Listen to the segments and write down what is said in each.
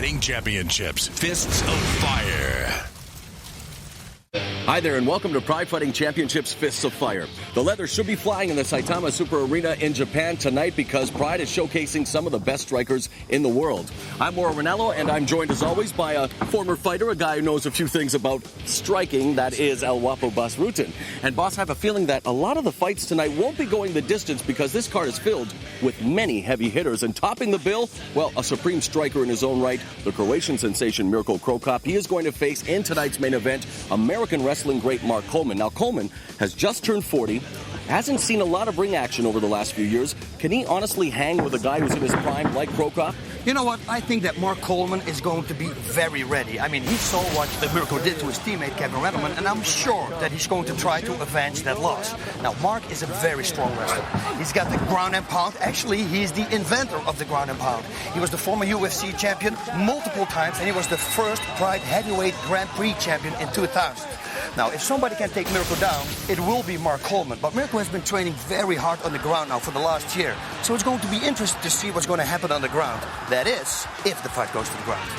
Fighting Championships, Fists of Fire. Hi there, and welcome to Pride Fighting Championships Fists of Fire. The leather should be flying in the Saitama Super Arena in Japan tonight because Pride is showcasing some of the best strikers in the world. I'm Mauro Ranallo, and I'm joined as always by a former fighter, a guy who knows a few things about striking, that is El Guapo Boss Rutan. And Boss, I have a feeling that a lot of the fights tonight won't be going the distance because this card is filled with many heavy hitters. And topping the bill, well, a supreme striker in his own right, the Croatian sensation Mirko Krokop. He is going to face, in tonight's main event, American wrestling great Mark Coleman. Now, Coleman has just turned 40, hasn't seen a lot of ring action over the last few years. Can he honestly hang with a guy who's in his prime like Krokop? You know what? I think that Mark Coleman is going to be very ready. I mean, he saw what Mirko did to his teammate Kevin Redelman, and I'm sure that he's going to try to avenge that loss. Now, Mark is a very strong wrestler. He's got the ground and pound. Actually, he's the inventor of the ground and pound. He was the former UFC champion multiple times, and he was the first Pride Heavyweight Grand Prix champion in 2000. Now, if somebody can take Mirko down, it will be Mark Coleman. But Mirko has been training very hard on the ground now for the last year. So it's going to be interesting to see what's going to happen on the ground. That is, if the fight goes to the ground.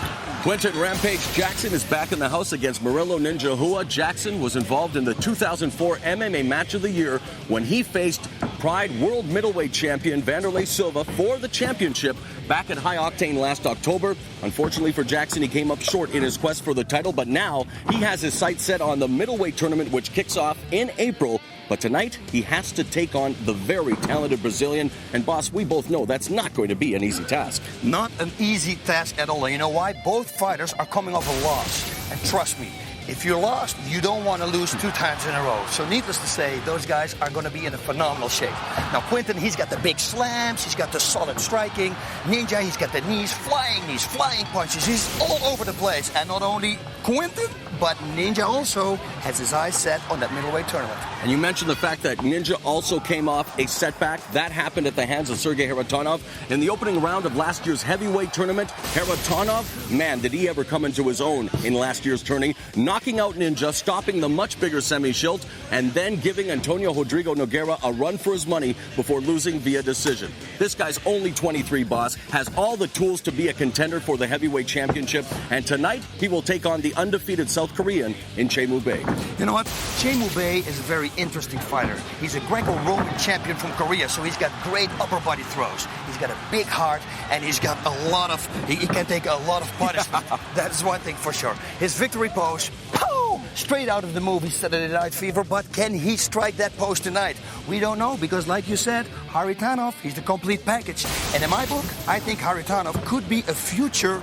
Quinton Rampage Jackson is back in the house against Murilo Ninja Hua. Jackson was involved in the 2004 MMA Match of the Year when he faced Pride World Middleweight Champion Vanderlei Silva for the championship back at High Octane last October. Unfortunately for Jackson, he came up short in his quest for the title, but now he has his sights set on the middleweight tournament, which kicks off in April. But tonight, he has to take on the very talented Brazilian. And, Boss, we both know that's not going to be an easy task. Not an easy task at all. You know why? Both fighters are coming off a loss. And trust me, if you're lost, you don't want to lose 2 times in a row. So needless to say, those guys are going to be in a phenomenal shape. Now, Quinton, he's got the big slams. He's got the solid striking. Ninja, he's got the knees, flying punches. He's all over the place. And not only Quinton, but Ninja also has his eyes set on that middleweight tournament. And you mentioned the fact that Ninja also came off a setback. That happened at the hands of Sergei Kharitonov. In the opening round of last year's heavyweight tournament, Kharitonov, man, did he ever come into his own in last year's tourney, knocking out Ninja, stopping the much bigger semi-shield, and then giving Antônio Rodrigo Nogueira a run for his money before losing via decision. This guy's only 23, Boss, has all the tools to be a contender for the heavyweight championship, and tonight he will take on the undefeated South Korean in Che Mu-bae. You know what? Che Mu-bae is a very interesting fighter. He's a Greco-Roman champion from Korea, so he's got great upper body throws. He's got a big heart, and he's got a lot of... He can take a lot of punishment. That's one thing for sure. His victory pose, pow! Straight out of the movie Saturday Night Fever, but can he strike that pose tonight? We don't know, because like you said, Kharitonov, he's the complete package. And in my book, I think Kharitonov could be the future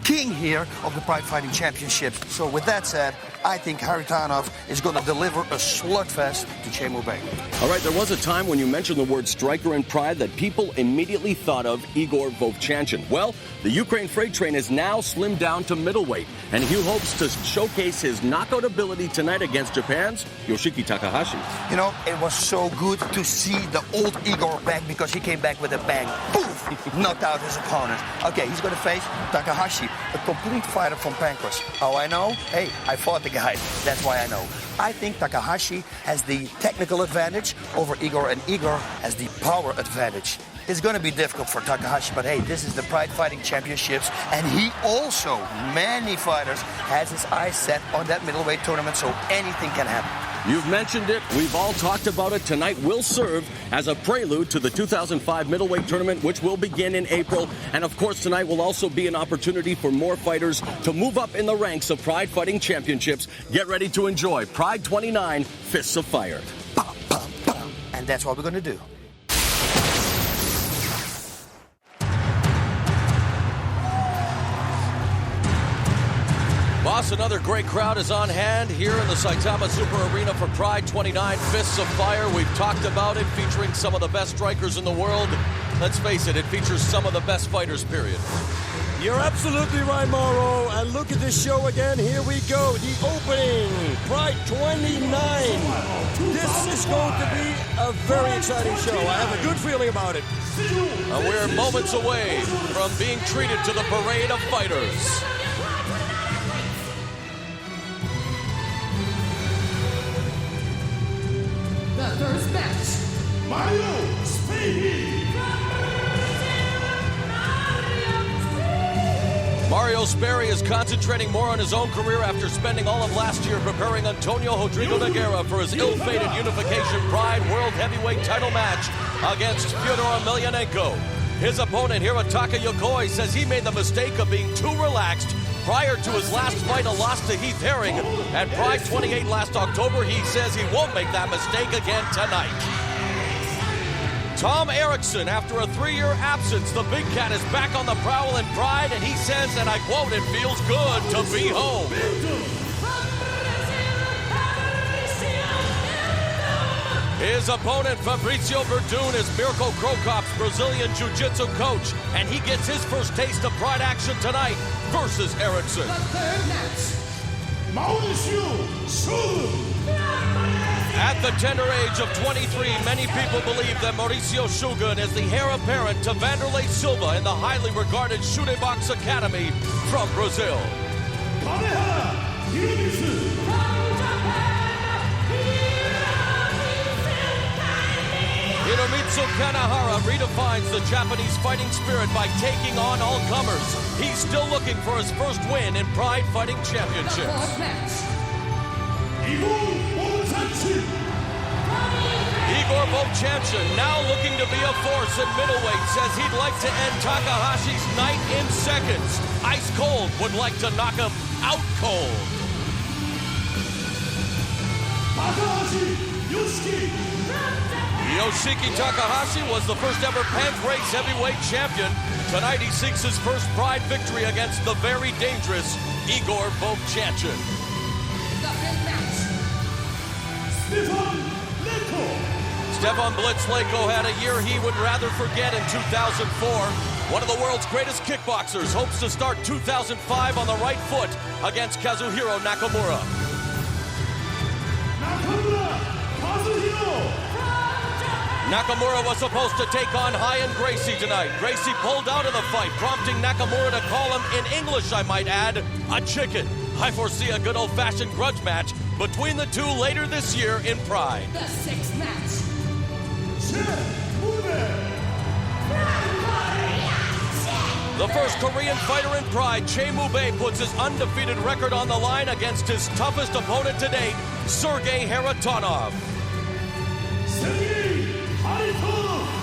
king here of the Pride Fighting Championships. So with that said, I think Kharitonov is going to deliver a slugfest to Che Mu-bae. All right, there was a time when you mentioned the word striker in Pride that people immediately thought of Igor Volchanin. Well, the Ukraine freight train is now slimmed down to middleweight, and he hopes to showcase his knockout ability tonight against Japan's Yoshiki Takahashi. You know, it was so good to see the old Igor back because he came back with a bang. Poof! Knocked out his opponent. Okay, he's going to face Takahashi, a complete fighter from Pancras. How I know? Hey, I fought the guy. That's why I know. I think Takahashi has the technical advantage over Igor, and Igor has the power advantage. It's going to be difficult for Takahashi, but hey, this is the Pride Fighting Championships, and he also, many fighters, has his eyes set on that middleweight tournament, so anything can happen. You've mentioned it. We've all talked about it. Tonight will serve as a prelude to the 2005 middleweight tournament, which will begin in April. And, of course, tonight will also be an opportunity for more fighters to move up in the ranks of Pride Fighting Championships. Get ready to enjoy Pride 29 Fists of Fire. Bum, bum, bum. And that's what we're going to do. Boss, another great crowd is on hand here in the Saitama Super Arena for Pride 29 Fists of Fire. We've talked about it, featuring some of the best strikers in the world. Let's face it, it features some of the best fighters, period. You're absolutely right, Mauro. And look at this show again. Here we go. The opening. Pride 29. This is going to be a very exciting show. I have a good feeling about it. We're moments away from being treated to the parade of fighters. The first match. Sperry. Rogério Sperry is concentrating more on his own career after spending all of last year preparing Antônio Nogueira for his ill-fated Unification Pride World Heavyweight title match against Fyodor Emelianenko. His opponent, Hirotaka Yokoi, says he made the mistake of being too relaxed prior to his last fight, a loss to Heath Herring at Pride 28 last October. He says he won't make that mistake again tonight. Tom Erikson, after a 3-year absence, the big cat is back on the prowl in Pride, and he says, and I quote, "It feels good to be home." His opponent, Fabricio Verdun, is Mirko Krokop's Brazilian Jiu-Jitsu coach, and he gets his first taste of Pride action tonight versus Erikson. The third match. At the tender age of 23, many people believe that Mauricio Shogun is the heir apparent to Vanderlei Silva in the highly regarded Shute Box Academy from Brazil. Hiromitsu Kahara redefines the Japanese fighting spirit by taking on all comers. He's still looking for his first win in Pride Fighting The Championships. fourth match. Igor Volchanin, now looking to be a force in middleweight, says he'd like to end Takahashi's night in seconds. Ice cold would like to knock him out cold. Yoshiki Takahashi was the first ever Pancrase heavyweight champion. Tonight he seeks his first Pride victory against the very dangerous Igor Volchanin. The fifth match. Stefan Blitzleko had a year he would rather forget in 2004. One of the world's greatest kickboxers hopes to start 2005 on the right foot against Kazuhiro Nakamura. Nakamura was supposed to take on Ryan Gracie tonight. Gracie pulled out of the fight, prompting Nakamura to call him, in English I might add, a chicken. I foresee a good old-fashioned grudge match between the two later this year in Pride. The sixth match. The first Korean fighter in Pride, Che Mube, puts his undefeated record on the line against his toughest opponent to date, Sergei Kharitonov.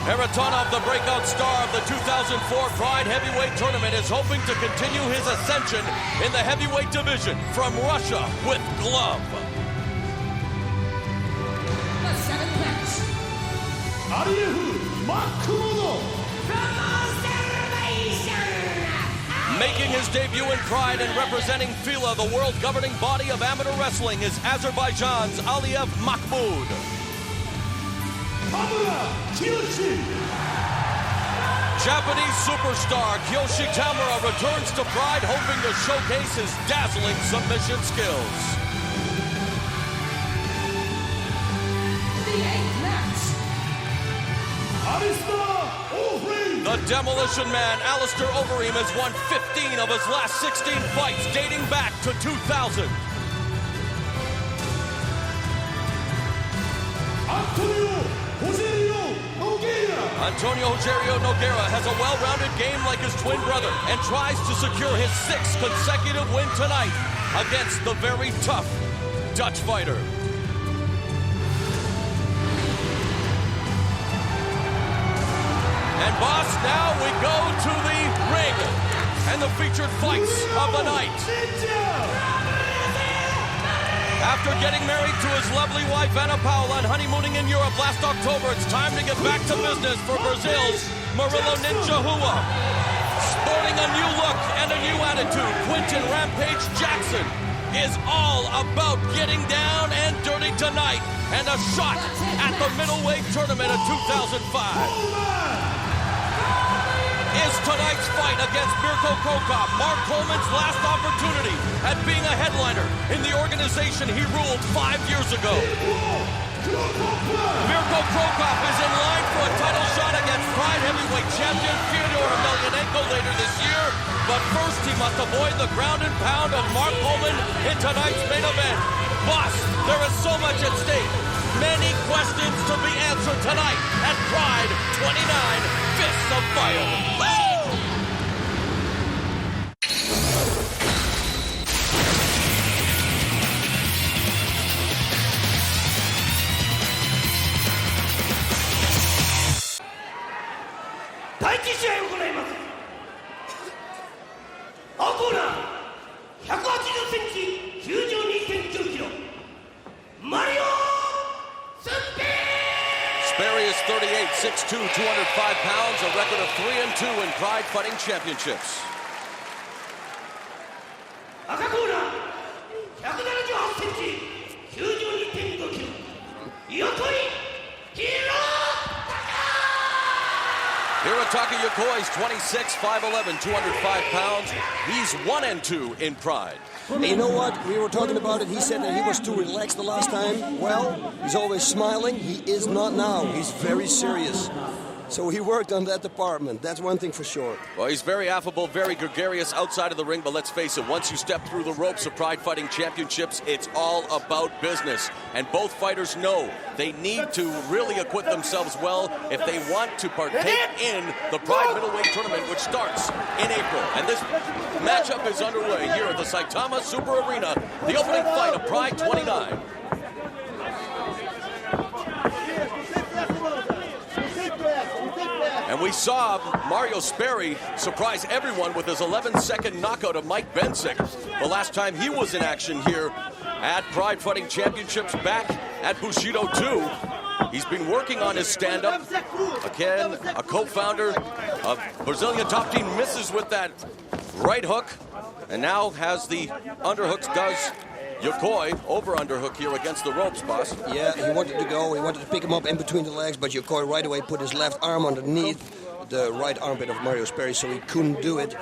Kharitonov, the breakout star of the 2004 Pride Heavyweight Tournament, is hoping to continue his ascension in the heavyweight division from Russia with glove. The seventh match. Aliev, Makhmud. Making his debut in Pride and representing FILA, the world governing body of amateur wrestling, is Azerbaijan's Aliev Makhmud. Tamura, Kiyoshi. Japanese superstar Kiyoshi Tamura returns to Pride, hoping to showcase his dazzling submission skills. The eighth match. Alistair, Overeem. The Demolition Man, Alistair Overeem, has won 15 of his last 16 fights dating back to 2000. Antônio Rogério Nogueira has a well-rounded game like his twin brother and tries to secure his 6th consecutive win tonight against the very tough Dutch fighter. And boss, now we go to the ring and the featured fights of the night. After getting married to his lovely wife Ana Paula and honeymooning in Europe last October, it's time to get back to business for Brazil's Murilo Ninja Rua. Sporting a new look and a new attitude, Quinton Rampage Jackson is all about getting down and dirty tonight and a shot at the middleweight tournament of 2005. Is tonight's fight against Mirko Krokop Mark Coleman's last opportunity at being a headliner in the organization he ruled 5 years ago. Mirko Krokop is in line for a title shot against Pride Heavyweight Champion Fyodor Emelianenko later this year, but first he must avoid the ground and pound of Mark Coleman in tonight's main event. Boss, there is so much at stake. Many questions to be answered tonight at Pride 29 Fists of Fire. Woo! 第一試合を行います。青コーナー180センチ92.9キロマリオスペSperry is 38, 6'2", 205 pounds, a record of 3-2 in Pride Fighting Championships. 赤コーナー178センチ92.5キロ横井Hirotaka Yokoi is 26, 5'11", 205 pounds. He's 1-2 in Pride. Hey, you know what? We were talking about it. He said that he was too relaxed the last time. Well, he's always smiling. He is not now. He's very serious. So he worked on that department. That's one thing for sure. Well, he's very affable, very gregarious outside of the ring, but let's face it, once you step through the ropes of Pride Fighting Championships, it's all about business. And both fighters know they need to really acquit themselves well if they want to partake in the Pride Middleweight Tournament, which starts in April. And this matchup is underway here at the Saitama Super Arena, the opening fight of Pride 29. And we saw Mario Sperry surprise everyone with his 11-second knockout of Mike Bensick the last time he was in action here at Pride Fighting Championships back at Bushido 2. He's been working on his stand-up. Again, a co-founder of Brazilian Top Team misses with that right hook and now has the underhooks, does Yokoi over underhook here against the ropes, boss. Yeah, he wanted to go. He wanted to pick him up in between the legs, but Yokoi right away put his left arm underneath the right armpit of Mario Sperry, so he couldn't do it,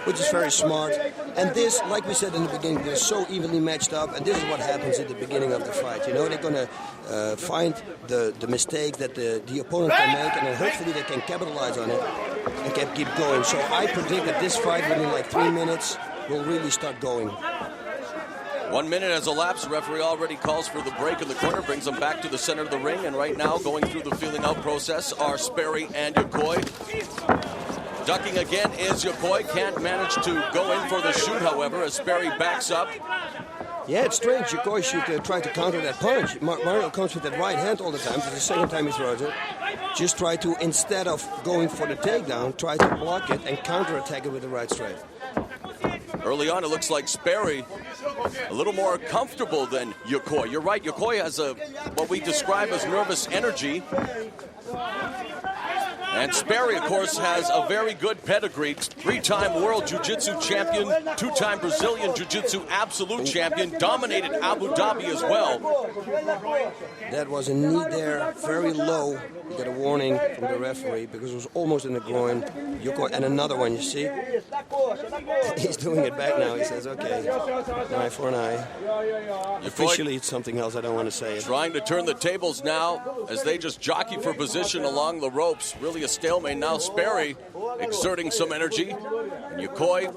which is very smart. And this, like we said in the beginning, they're so evenly matched up, and this is what happens at the beginning of the fight. You know, they're going to find the mistakes that the opponent can make, and then hopefully they can capitalize on it and can keep going. So I predict that this fight, within like 3 minutes, will really start going. 1 minute has elapsed. The referee already calls for the break in the corner, brings them back to the center of the ring, and right now going through the feeling out process are Sperry and Yokoi. Ducking again is Yokoi. Can't manage to go in for the shoot, however, as Sperry backs up. Yeah, it's strange. Yokoi should try to counter that punch. Mario comes with that right hand all the time. It's the second time he throws it. Just try to, instead of going for the takedown, try to block it and counter-attack it with the right straight. Early on, it looks like Sperry a little more comfortable than Yokoi. You're right, Yokoi has what we describe as nervous energy. And Sperry, of course, has a very good pedigree. 3-time World Jiu-Jitsu champion, 2-time Brazilian Jiu-Jitsu absolute champion, dominated Abu Dhabi as well. That was a knee there, very low. You got a warning from the referee because it was almost in the groin. Yokoi, and another one, you see? He's doing it back now. He says, okay, an eye for an eye. Officially, it's something else. I don't want to say it. Trying to turn the tables now as they just jockey for position along the ropes. Really a stalemate now. Sperry exerting some energy. And Yokoi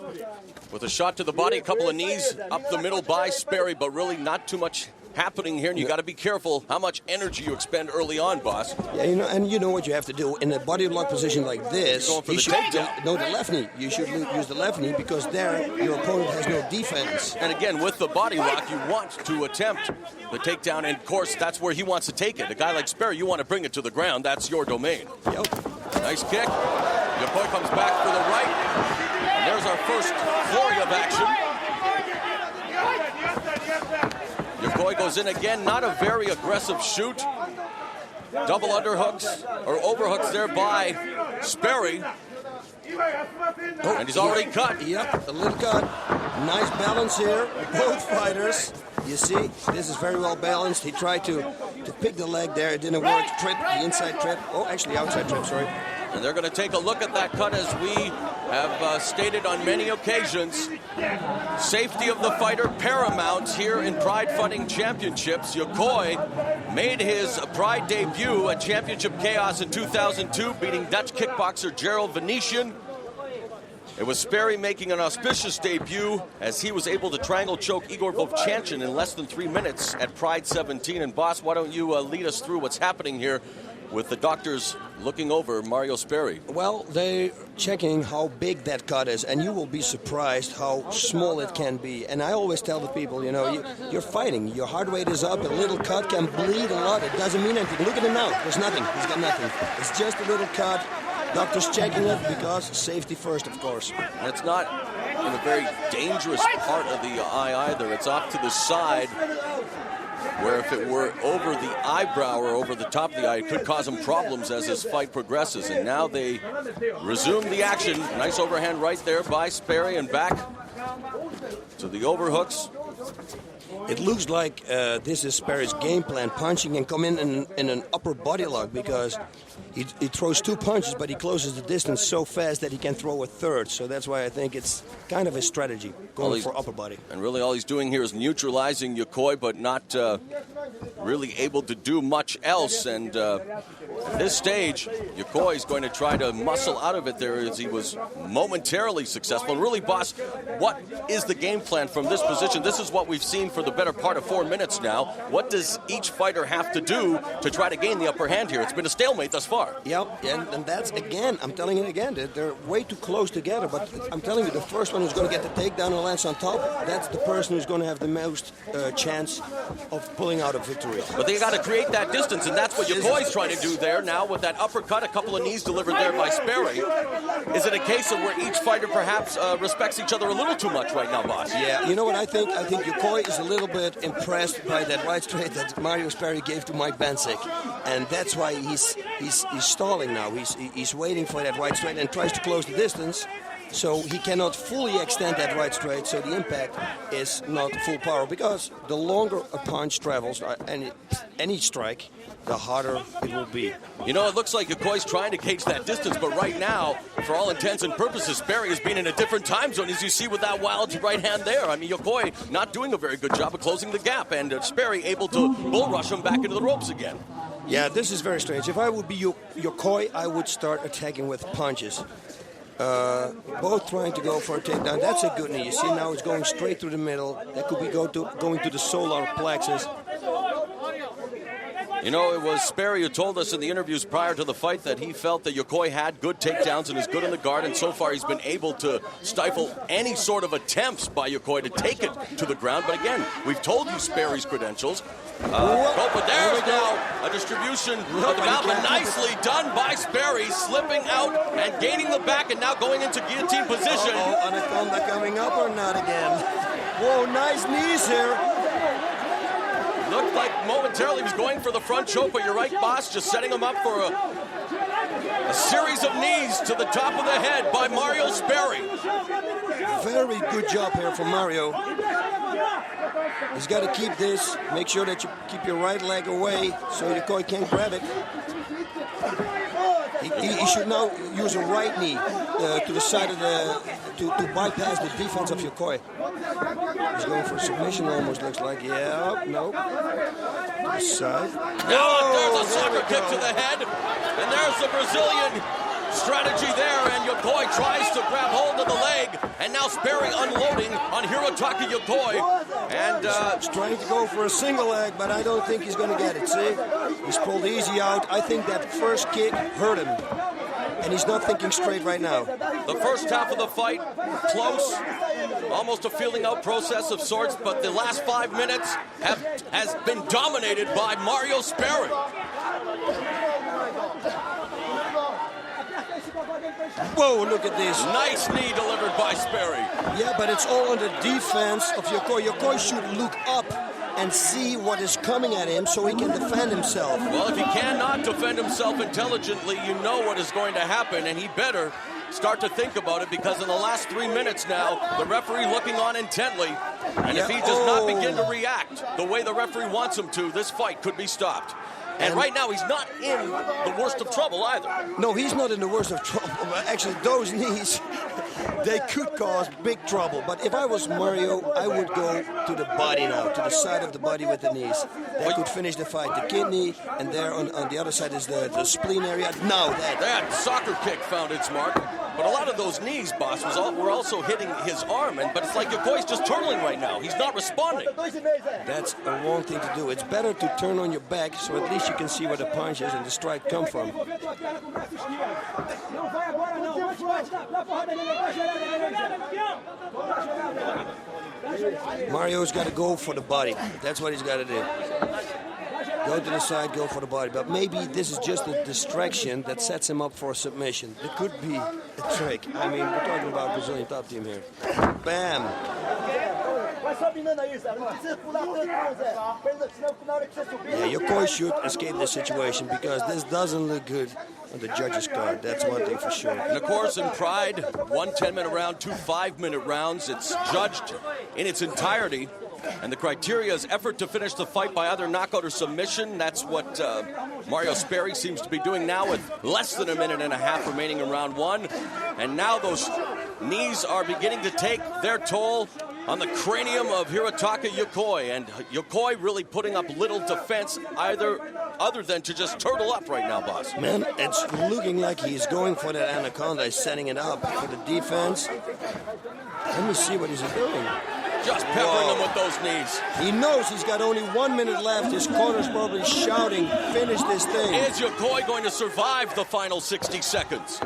with a shot to the body, a couple of knees up the middle by Sperry, but really not too much happening here, and you got to be careful how much energy you expend early on, boss. Yeah, you know what you have to do in a body lock position like this. You should the left knee. You should use the left knee because there your opponent has no defense. And again, with the body lock, you want to attempt the takedown, and of course, that's where he wants to take it. A guy like Sperry, you want to bring it to the ground. That's your domain. Yep. Nice kick. Yokoi comes back for the right, and there's our first flurry of action. Yokoi goes in again, not a very aggressive shoot. Double underhooks, or overhooks there by Sperry. And he's already cut. Yep, a little cut. Nice balance here, both fighters. You see, this is very well balanced. He tried to pick the leg there. It didn't work. Trip, the inside trip. Oh, actually outside trip, sorry. And they're going to take a look at that cut as we have stated on many occasions. Safety of the fighter paramount here in Pride Fighting Championships. Yokoi made his Pride debut at Championship Chaos in 2002, beating Dutch kickboxer Gerald Venetian. It was Sperry making an auspicious debut as he was able to triangle choke Igor Volchanin in less than 3 minutes at Pride 17. And boss, why don't you lead us through what's happening here with the doctors looking over Mario Sperry? Well, they're checking how big that cut is, and you will be surprised how small it can be. And I always tell the people, you know, you're fighting. Your heart rate is up. A little cut can bleed a lot. It doesn't mean anything. Look at him now. There's nothing. He's got nothing. It's just a little cut. Doctor's checking it because safety first, of course. And it's not in a very dangerous part of the eye either. It's off to the side, where if it were over the eyebrow or over the top of the eye, it could cause him problems as his fight progresses. And now they resume the action. Nice overhand right there by Sperry, and back to the overhooks. It looks like this is Sperry's game plan, punching and come in an upper body lock, because he throws 2 punches, but he closes the distance so fast that he can throw a third. So that's why I think it's kind of a strategy, going for upper body. And really all he's doing here is neutralizing Yokoi, but not really able to do much else. And at this stage, Yokoi is going to try to muscle out of it there, as he was momentarily successful. And really, boss, what is the game plan from this position? This is what we've seen for the better part of 4 minutes now. What does each fighter have to do to try to gain the upper hand here? It's been a stalemate thus far. Yep, and that's, again, I'm telling you again, they're way too close together. But I'm telling you, the first one who's going to get the takedown and lands on top, that's the person who's going to have the most chance of pulling out a victory. But they got to create that distance, and that's what Yokoi's trying to do there now with that uppercut, a couple of knees delivered there by Sperry. Is it a case of where each fighter perhaps respects each other a little too much right now, boss? Yeah, you know what I think? I think Yokoi is a little bit impressed by that right straight that Mario Sperry gave to Mike Bensick, and that's why he's stalling now. He's waiting for that right straight and tries to close the distance, so he cannot fully extend that right straight, so the impact is not full power, because the longer a punch travels, any strike, the harder it will be. You know, it looks like Yokoi's trying to gauge that distance, but right now, for all intents and purposes, Sperry has been in a different time zone, as you see with that wild right hand there. I mean, Yokoi not doing a very good job of closing the gap, and Sperry able to bull rush him back into the ropes again. Yeah, this is very strange. If I would be Yokoi, I would start attacking with punches. Both trying to go for a takedown. That's a good knee. You see now it's going straight through the middle. That could be going to the solar plexus. You know, it was Sperry who told us in the interviews prior to the fight that he felt that Yokoi had good takedowns and is good in the guard, and so far he's been able to stifle any sort of attempts by Yokoi to take it to the ground. But again, we've told you Sperry's credentials. But there's now a distribution of the mount, but nicely done by Sperry, slipping out and gaining the back, and now going into guillotine position. Anaconda coming up or not again? Whoa, nice knees here. Looked like momentarily he was going for the front choke, but you're right, boss, just setting him up for a series of knees to the top of the head by Mario Sperry. Very good job here from Mario. He's got to keep this. Make sure that you keep your right leg away so Yokoi can't grab it. He should now use a right knee to the side of to bypass the defense of Yokoi. He's going for a submission almost, looks like. Yeah, no. Side. Now there's a soccer kick to the head, and there's the Brazilian strategy there, and Yokoi tries to grab hold of the leg, and now Sperry unloading on Hirotaki Yokoi. And he's trying to go for a single leg, but I don't think he's going to get it. See? He's pulled easy out. I think that first kick hurt him, and he's not thinking straight right now. The first half of the fight, close, almost a feeling out process of sorts, but the last 5 minutes has been dominated by Mario Sperry. Whoa, look at this. Nice knee delivered by Sperry. Yeah, but it's all on the defense of Yokoi. Yokoi should look up and see what is coming at him so he can defend himself. Well, if he cannot defend himself intelligently, you know what is going to happen, and he better start to think about it, because in the last 3 minutes now, the referee looking on intently, and if he does not begin to react the way the referee wants him to, this fight could be stopped. And right now, he's not in the worst of trouble either. No, he's not in the worst of trouble. Actually, those knees, they could cause big trouble. But if I was Mario, I would go to the body now, to the side of the body with the knees. That could finish the fight. The kidney, and there on the other side is the spleen area. Now that soccer kick found its mark. But a lot of those knees, boss, were also hitting his arm. But it's like Yokoi's just turtling right now. He's not responding. That's a wrong thing to do. It's better to turn on your back, so at least you can see where the punches and the strike come from. Mario's got to go for the body. That's what he's got to do. go to the side, go for the body. But maybe this is just a distraction that sets him up for a submission. It could be a trick. I mean, we're talking about Brazilian top team here. Bam! Yeah, Yokoi should escape this situation because this doesn't look good on the judges' card. That's one thing for sure. And of course, in Pride, 1 10-minute round, 2 5-minute rounds. It's judged in its entirety. And the criteria is effort to finish the fight by either knockout or submission. That's what Mario Sperry seems to be doing now with less than a minute and a half remaining in round 1. And now those knees are beginning to take their toll on the cranium of Hirotaka Yokoi. And Yokoi really putting up little defense other than to just turtle up right now, boss. Man, it's looking like he's going for that anaconda. He's setting it up for the defense. Let me see what he's doing. Just peppering him with those knees. He knows he's got only 1 minute left. His corner's probably shouting, finish this thing. Is Yokoi going to survive the final 60 seconds?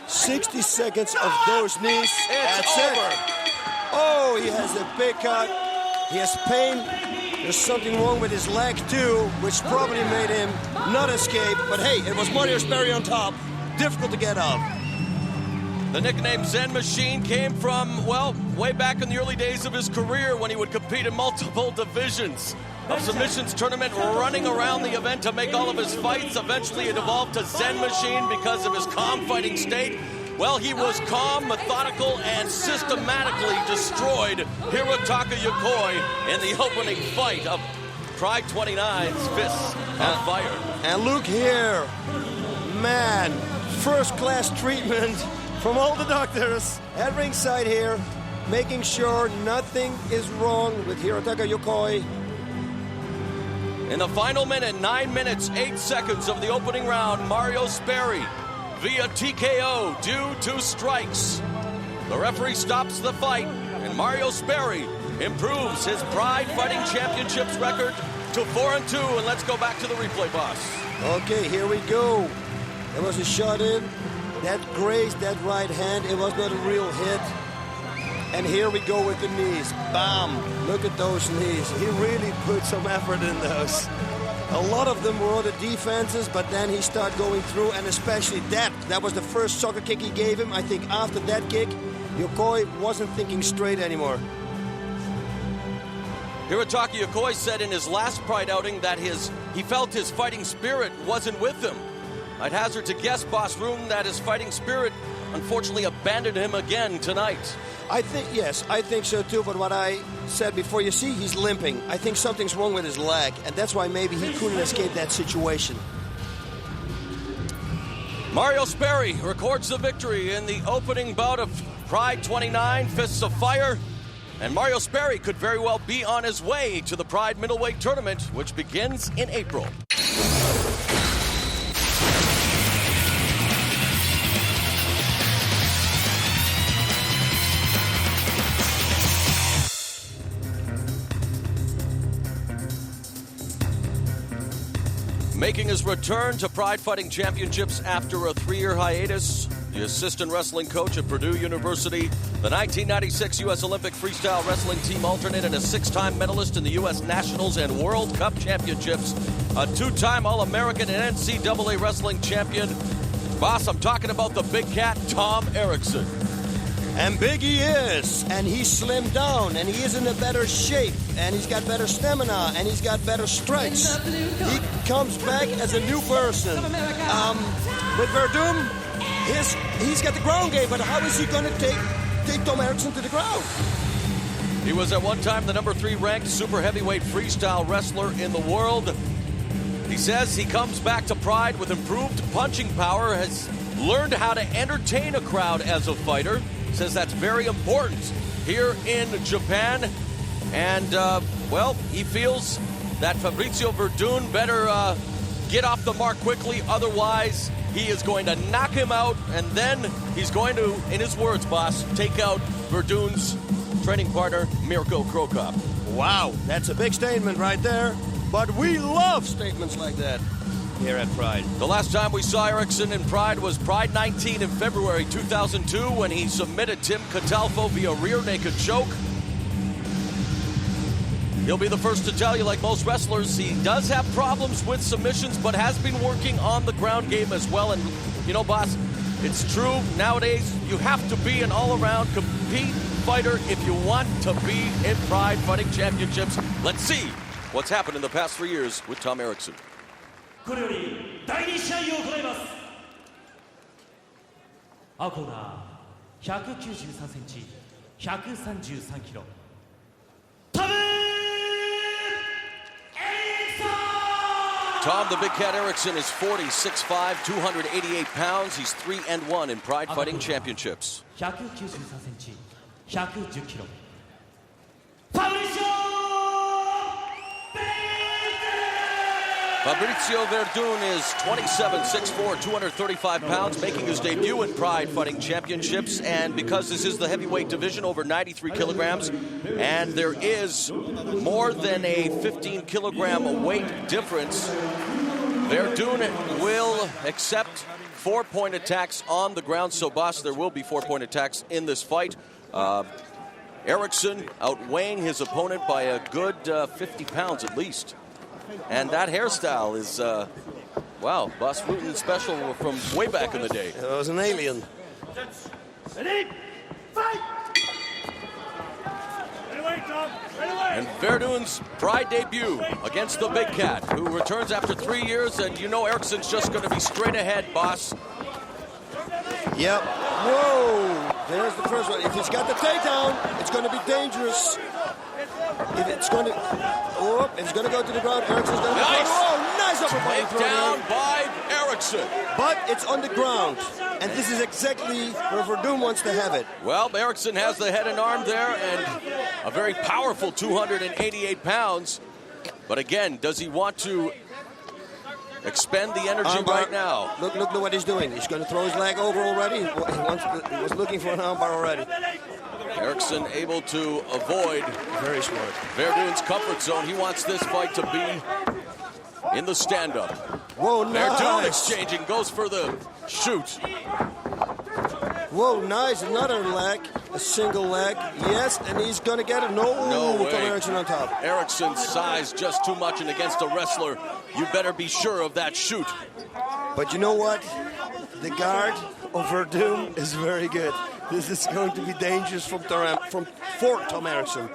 60 seconds of those knees. It's over. Oh, he has a big cut. He has pain. There's something wrong with his leg too, which probably made him not escape. But hey, it was Mario Sperry on top. Difficult to get up. The nickname Zen Machine came from, well, way back in the early days of his career when he would compete in multiple divisions of submissions tournament, running around the event to make all of his fights. Eventually it evolved to Zen Machine because of his calm fighting state. Well, he was calm, methodical, and systematically destroyed Hirotaka Yokoi in the opening fight of Pride 29's Fists on Fire. And look here, man, first-class treatment from all the doctors at ringside here, making sure nothing is wrong with Hirotaka Yokoi. In the final minute, 9 minutes, 8 seconds of the opening round, Mario Sperry via TKO due to strikes. The referee stops the fight, and Mario Sperry improves his Pride Fighting Championships record to 4-2. And let's go back to the replay, boss. Okay, here we go. There was a shot in. That grazed that right hand. It was not a real hit. And here we go with the knees. Bam! Look at those knees. He really put some effort in those. A lot of them were on the defenses, but then he started going through, and especially that. That was the first soccer kick he gave him. I think after that kick, Yokoi wasn't thinking straight anymore. Hirotaka Yokoi said in his last Pride outing that he felt his fighting spirit wasn't with him. I'd hazard to guess, Boss Room, that his fighting spirit unfortunately abandoned him again tonight. I think so too, but what I said before, you see, he's limping. I think something's wrong with his leg, and that's why maybe he couldn't escape that situation. Mario Sperry records the victory in the opening bout of Pride 29, Fists of Fire. And Mario Sperry could very well be on his way to the Pride Middleweight Tournament, which begins in April. Making his return to Pride Fighting Championships after a 3-year hiatus, the assistant wrestling coach at Purdue University, the 1996 U.S. Olympic Freestyle Wrestling Team alternate, and a 6-time medalist in the U.S. Nationals and World Cup Championships, a 2-time All-American and NCAA wrestling champion. Boss, I'm talking about the big cat, Tom Erikson. And big he is, and he's slimmed down, and he is in a better shape, and he's got better stamina, and he's got better strikes. He comes back as a new person. With Verdun, he's got the ground game, but how is he going to take Tom Erikson to the ground? He was at one time the number 3 ranked super heavyweight freestyle wrestler in the world. He says he comes back to Pride with improved punching power, has learned how to entertain a crowd as a fighter. Says that's very important here in Japan. And, well, he feels that Fabrizio Verdun better get off the mark quickly. Otherwise, he is going to knock him out. And then he's going to, in his words, boss, take out Verdun's training partner, Mirko Krokop. Wow, that's a big statement right there. But we love statements like that here at Pride. The last time we saw Erikson in Pride was Pride 19 in February 2002 when he submitted Tim Catalfo via rear naked choke. He'll be the first to tell you, like most wrestlers, he does have problems with submissions, but has been working on the ground game as well. And, you know, boss, it's true. Nowadays, you have to be an all-around compete fighter if you want to be in Pride Fighting Championships. Let's see what's happened in the past 3 years with Tom Erikson. これより第2試合を行います。青コーナー193センチ133キロタムTom the Big Cat Erikson is 40, 6'5", 288 pounds. He's 3-1 in Pride Fighting Championships. 193センチ110キロファブリシオ Fabrizio Verdun is 27, 6'4", 235 pounds, making his debut in Pride Fighting Championships. And because this is the heavyweight division, over 93 kilograms, and there is more than a 15-kilogram weight difference, Verdun will accept 4-point attacks on the ground. So, boss, there will be 4-point attacks in this fight. Erikson outweighing his opponent by a good 50 pounds at least. And that hairstyle is, wow, Boss Rutan special from way back in the day. It was an alien. Ready? Fight! And Verdun's Pride debut against the Big Cat, who returns after 3 years, and you know Erikson's just going to be straight ahead, boss. Yep. Whoa! There's the first one. If he's got the takedown, it's going to be dangerous. If it's going to, oh, it's going to go to the ground. Erikson's going to nice. Oh, nice upper body throw down there. by Erikson. But it's on the ground, and this is exactly where Verdun wants to have it. Well, Erikson has the head and arm there, and a very powerful 288 pounds. But again, does he want to expend the energy Armbar. right now? Look what he's doing. He's going to throw his leg over already. He was looking for an armbar already. Erikson able to avoid Very smart. Verdun's comfort zone. He wants this fight to be in the stand-up. Whoa, nice. Verdun exchanging, goes for the shoot. Whoa, nice. Another leg. A single leg. Yes, and he's going to get it. No way. From Erikson on top. Erikson's size just too much, and against a wrestler, you better be sure of that shoot. But you know what? The guard of Verdun is very good. This is going to be dangerous for Tom Erikson.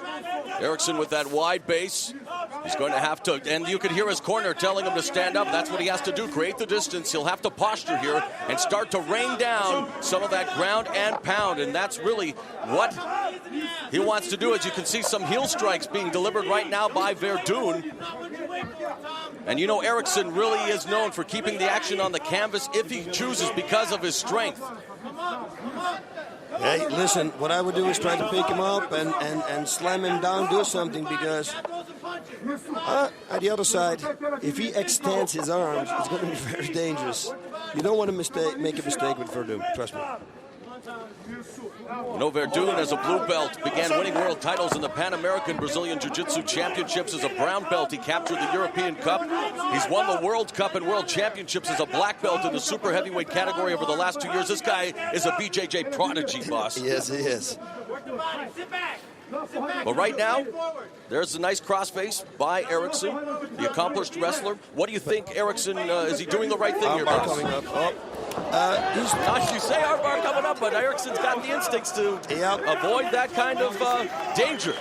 Erikson with that wide base. He's going to have to, and you can hear his corner telling him to stand up. That's what he has to do, create the distance. He'll have to posture here and start to rain down some of that ground and pound, and that's really what he wants to do. As you can see, some heel strikes being delivered right now by Verdun. And you know Erikson really is known for keeping the action on the canvas if he chooses because of his strength. Hey, listen, what I would do is try to pick him up and slam him down, do something, because at the other side, if he extends his arms, it's going to be very dangerous. You don't want to make a mistake with Verdun, trust me. You know, Verdun, as a blue belt, began winning world titles in the Pan American Brazilian Jiu-Jitsu Championships. As a brown belt, he captured the European Cup. He's won the World Cup and World Championships as a black belt in the super heavyweight category over the last 2 years. This guy is a BJJ prodigy, boss. Yes, he is. But right now, there's a nice crossface by Erikson, the accomplished wrestler. What do you think, Erikson? Is he doing the right thing here, boss? Coming up. You say armbar coming up, but Erikson's got the instincts to avoid that kind of danger.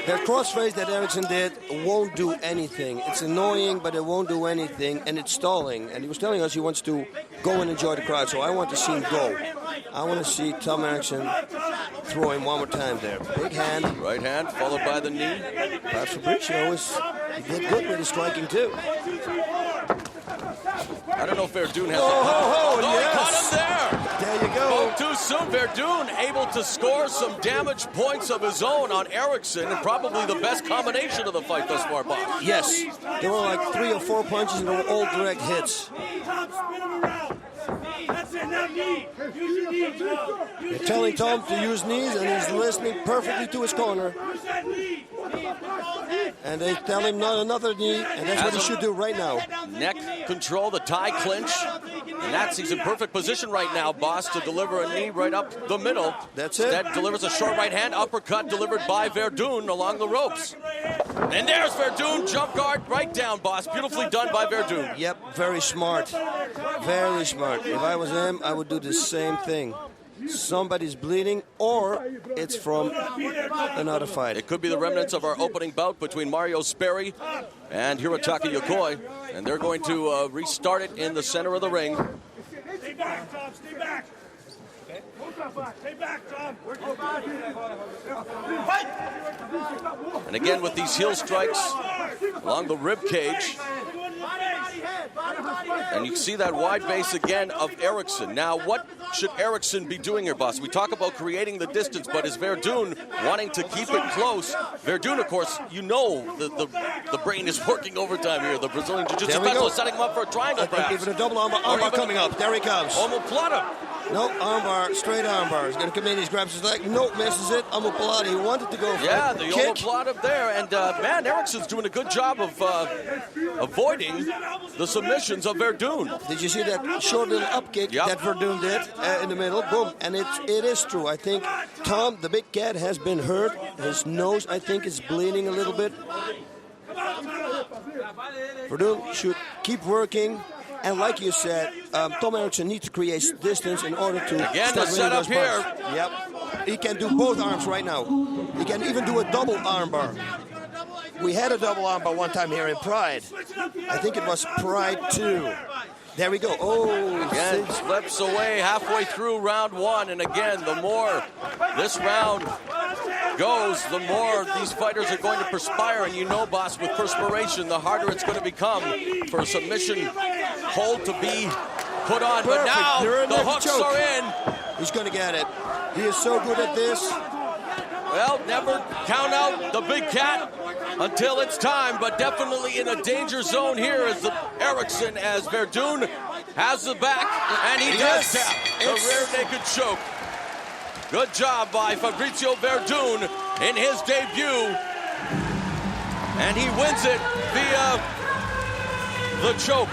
That crossface that Erikson did won't do anything. It's annoying, but it won't do anything, and it's stalling. And he was telling us he wants to go and enjoy the crowd, so I want to see him go. I want to see Tom Erikson throw him one more time there. Big hand. Right hand, followed by the knee. Perhaps Fabrizio he did good with his striking, too. I don't know if Verdun has yes. He caught him there. There you go. Spoke too soon. Verdun able to score some damage points of his own on Erikson, and probably the best combination of the fight thus far, Bob. Yes. There were like 3 or 4 punches, and they were all direct hits. They're telling Tom to use knees, and he's listening perfectly to his corner. And they tell him not another knee, and that's what he should do right now. Neck control, the tie clinch. And he's in perfect position right now, boss, to deliver a knee right up the middle. That's it. That delivers a short right hand uppercut delivered by Verdun along the ropes. And there's Verdun, jump guard right down, boss. Beautifully done by Verdun. Yep, very smart. Very smart. If I was him, I would do the same thing. Somebody's bleeding, or it's from another fight. It could be the remnants of our opening bout between Mario Sperry and Hirotaka Yokoi. And they're going to restart it in the center of the ring. Stay back, Tom. Stay back. Stay back, Tom. And again with these heel strikes along the rib cage. And you see that wide base again of Erikson. Now, what should Erikson be doing here, boss? We talk about creating the distance, but is Verdun wanting to keep it close? Verdun, of course, you know the brain is working overtime here. The Brazilian Jiu-Jitsu specialist setting him up for a triangle, perhaps. Even a double armbar coming up. There he comes. Omoplata. No, armbar, straight armbar. He's going to come in, he grabs his leg. Nope, misses it. Omoplata, he wanted to go for yeah, the kick. Omoplata there. And, man, Erikson's doing a good job of avoiding the submissions of Verdun. Did you see that short little up kick that Verdun did in the middle? Boom. And it is true. I think Tom, the big cat, has been hurt. His nose, I think, is bleeding a little bit. Verdun should keep working. And like you said, Tom Erikson needs to create distance in order to... Again, the setup here. Yep. He can do both arms right now. He can even do a double armbar. We had a double armbar one time here in Pride. I think it was Pride 2. There we go. Oh, again, slips away halfway through round one. And again, the more this round goes, the more these fighters are going to perspire. And you know, boss, with perspiration, the harder it's going to become for a submission hold to be put on. Perfect. But now the hooks are in. He's going to get it. He is so good at this. Well, never count out the big cat until it's time, but definitely in a danger zone here is the Erikson as Verdun has the back, and he does tap the rear naked choke. Good job by Fabrizio Verdun in his debut, and he wins it via the choke.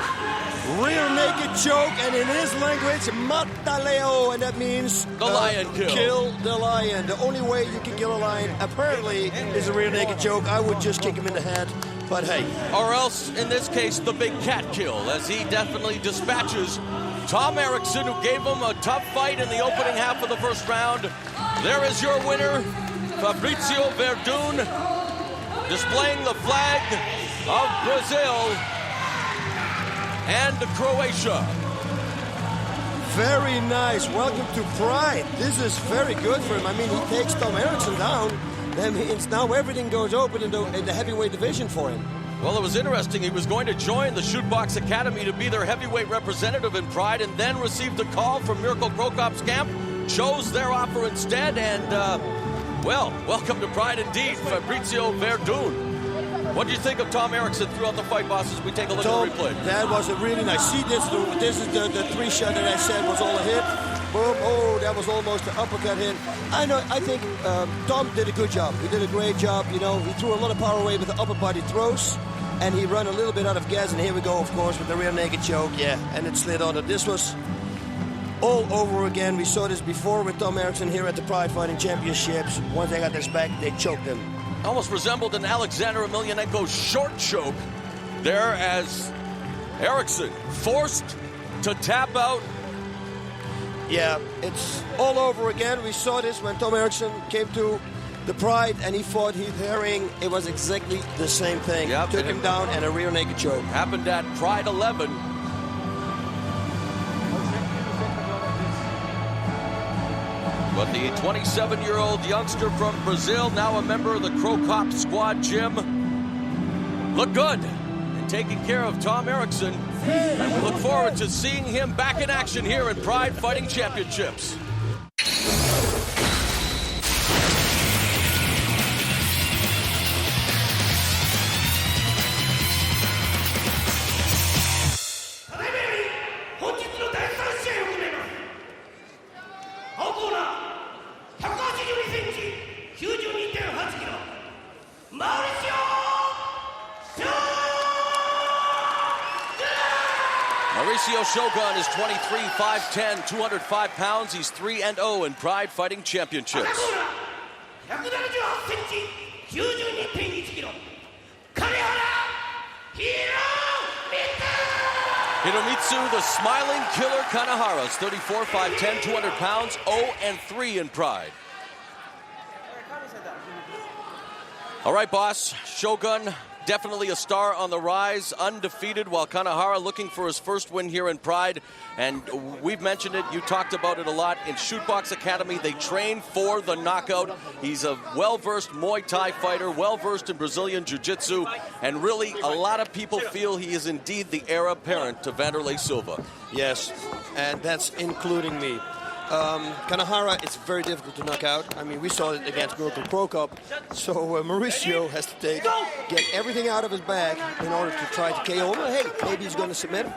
Rear naked choke, and in his language, mataleo, and that means the lion kill. Kill the lion. The only way you can kill a lion, apparently, is a rear naked choke. I would just kick him in the head, but hey. Or else, in this case, the big cat kill, as he definitely dispatches Tom Erikson, who gave him a tough fight in the opening half of the first round. There is your winner, Fabrizio Verdun, displaying the flag of Brazil and Croatia. Very nice. Welcome to Pride. This is very good for him. I mean, he takes Tom Erikson down. That means now everything goes open in the heavyweight division for him. Well, it was interesting. He was going to join the Shootbox Academy to be their heavyweight representative in Pride, and then received a call from Mirko Krokop's camp, chose their offer instead, and, well, welcome to Pride indeed, Fabrizio Verdun. What do you think of Tom Erikson throughout the fight, boss, as we take a look at the replay? That was a really nice. See, this is the three shot that I said was all a hit. Boom, oh, that was almost an uppercut hit. I think Tom did a good job. He did a great job, you know. He threw a lot of power away with the upper body throws, and he ran a little bit out of gas, and here we go, of course, with the rear naked choke, and it slid on it. This was all over again. We saw this before with Tom Erikson here at the Pride Fighting Championships. Once they got this back, they choked him. Almost resembled an Alexander Emelianenko short choke there, as Erikson forced to tap out. Yeah, it's all over again. We saw this when Tom Erikson came to the Pride and he fought Heath Herring. It was exactly the same thing. Yep, took him down and a rear naked choke. Happened at Pride 11. But the 27-year-old youngster from Brazil, now a member of the Krokop squad gym, looked good in taking care of Tom Erikson. And we look forward to seeing him back in action here in Pride Fighting Championships. Mauricio Shogun is 23, 5'10", 205 pounds. He's 3-0 in Pride Fighting Championships. 178センチ、92.1 キロ。金原 Hiromitsu, the smiling killer Kanehara, is 34, 5'10", 200 pounds, 0-3 in Pride. All right, boss. Shogun, definitely a star on the rise, undefeated, while Kanehara looking for his first win here in Pride. And we've mentioned it, you talked about it a lot. In Shootbox Academy, they train for the knockout. He's a well-versed Muay Thai fighter, well-versed in Brazilian Jiu-Jitsu, and really a lot of people feel he is indeed the heir apparent to Vanderlei Silva. Yes, and that's including me. Kanehara, it's very difficult to knock out. I mean, we saw it against Mirko Pro Cup. So Mauricio has to get everything out of his bag in order to try to KO him. Hey, maybe he's going to submit him.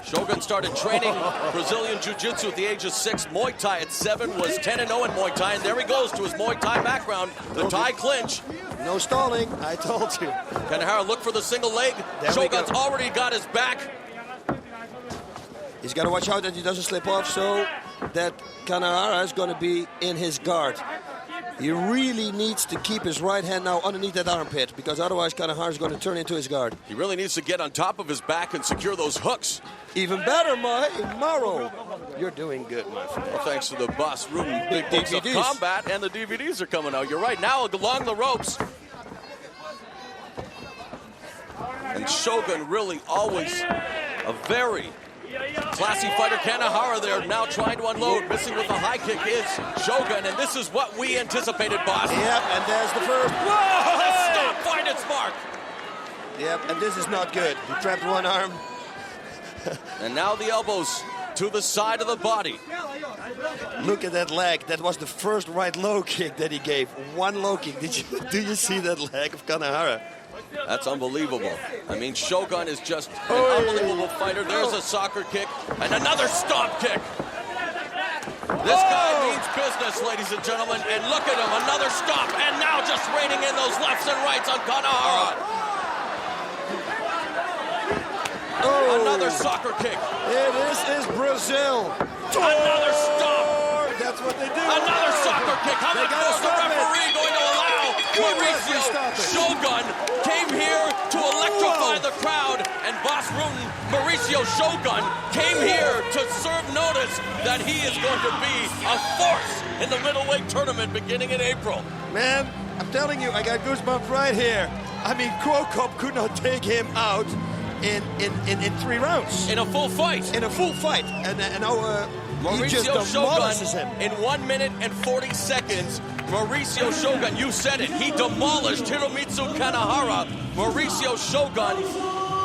Shogun started training Brazilian Jiu-Jitsu at the age of 6. Muay Thai at 7, was 10-0 in Muay Thai. And there he goes to his Muay Thai background. The Thai clinch. No stalling, I told you. Kanehara look for the single leg. Shogun's already got his back. He's got to watch out that he doesn't slip off so that Kanehara is going to be in his guard. He really needs to keep his right hand now underneath that armpit because otherwise Kanehara is going to turn into his guard. He really needs to get on top of his back and secure those hooks. Even better, Maro. You're doing good, my friend. Well, thanks to the Boss Room Big Books of Combat, and the DVDs are coming out. You're right. Now along the ropes. And Shogun really always a very classy fighter. Kanehara there now trying to unload. Missing with the high kick is Shogun, and this is what we anticipated, boss. Yep, and there's the first. Whoa! The stop find its mark. Yep, and this is not good. He trapped one arm. And now the elbows to the side of the body. Look at that leg. That was the first right low kick that he gave. One low kick. Do you see that leg of Kanehara? That's unbelievable. I mean, Shogun is just an unbelievable fighter. There's a soccer kick and another stomp kick. This guy means business, ladies and gentlemen. And look at him, another stomp. And now just raining in those lefts and rights on Kanehara. Another soccer kick. This is Brazil. Another stomp. That's what they do. Another soccer kick. How much is the referee going to allow? Mauricio Shogun came here to electrify the crowd, and Boss Rutan, Mauricio Shogun, came here to serve notice that he is going to be a force in the middleweight tournament beginning in April. Man, I'm telling you, I got goosebumps right here. I mean, Krokop could not take him out in 3 rounds. In a full fight. In a full fight. And now he just Mauricio demolishes Shogun, him. in 1 minute and 40 seconds, Mauricio Shogun, you said it, he demolished Hiromitsu Kanehara. Mauricio Shogun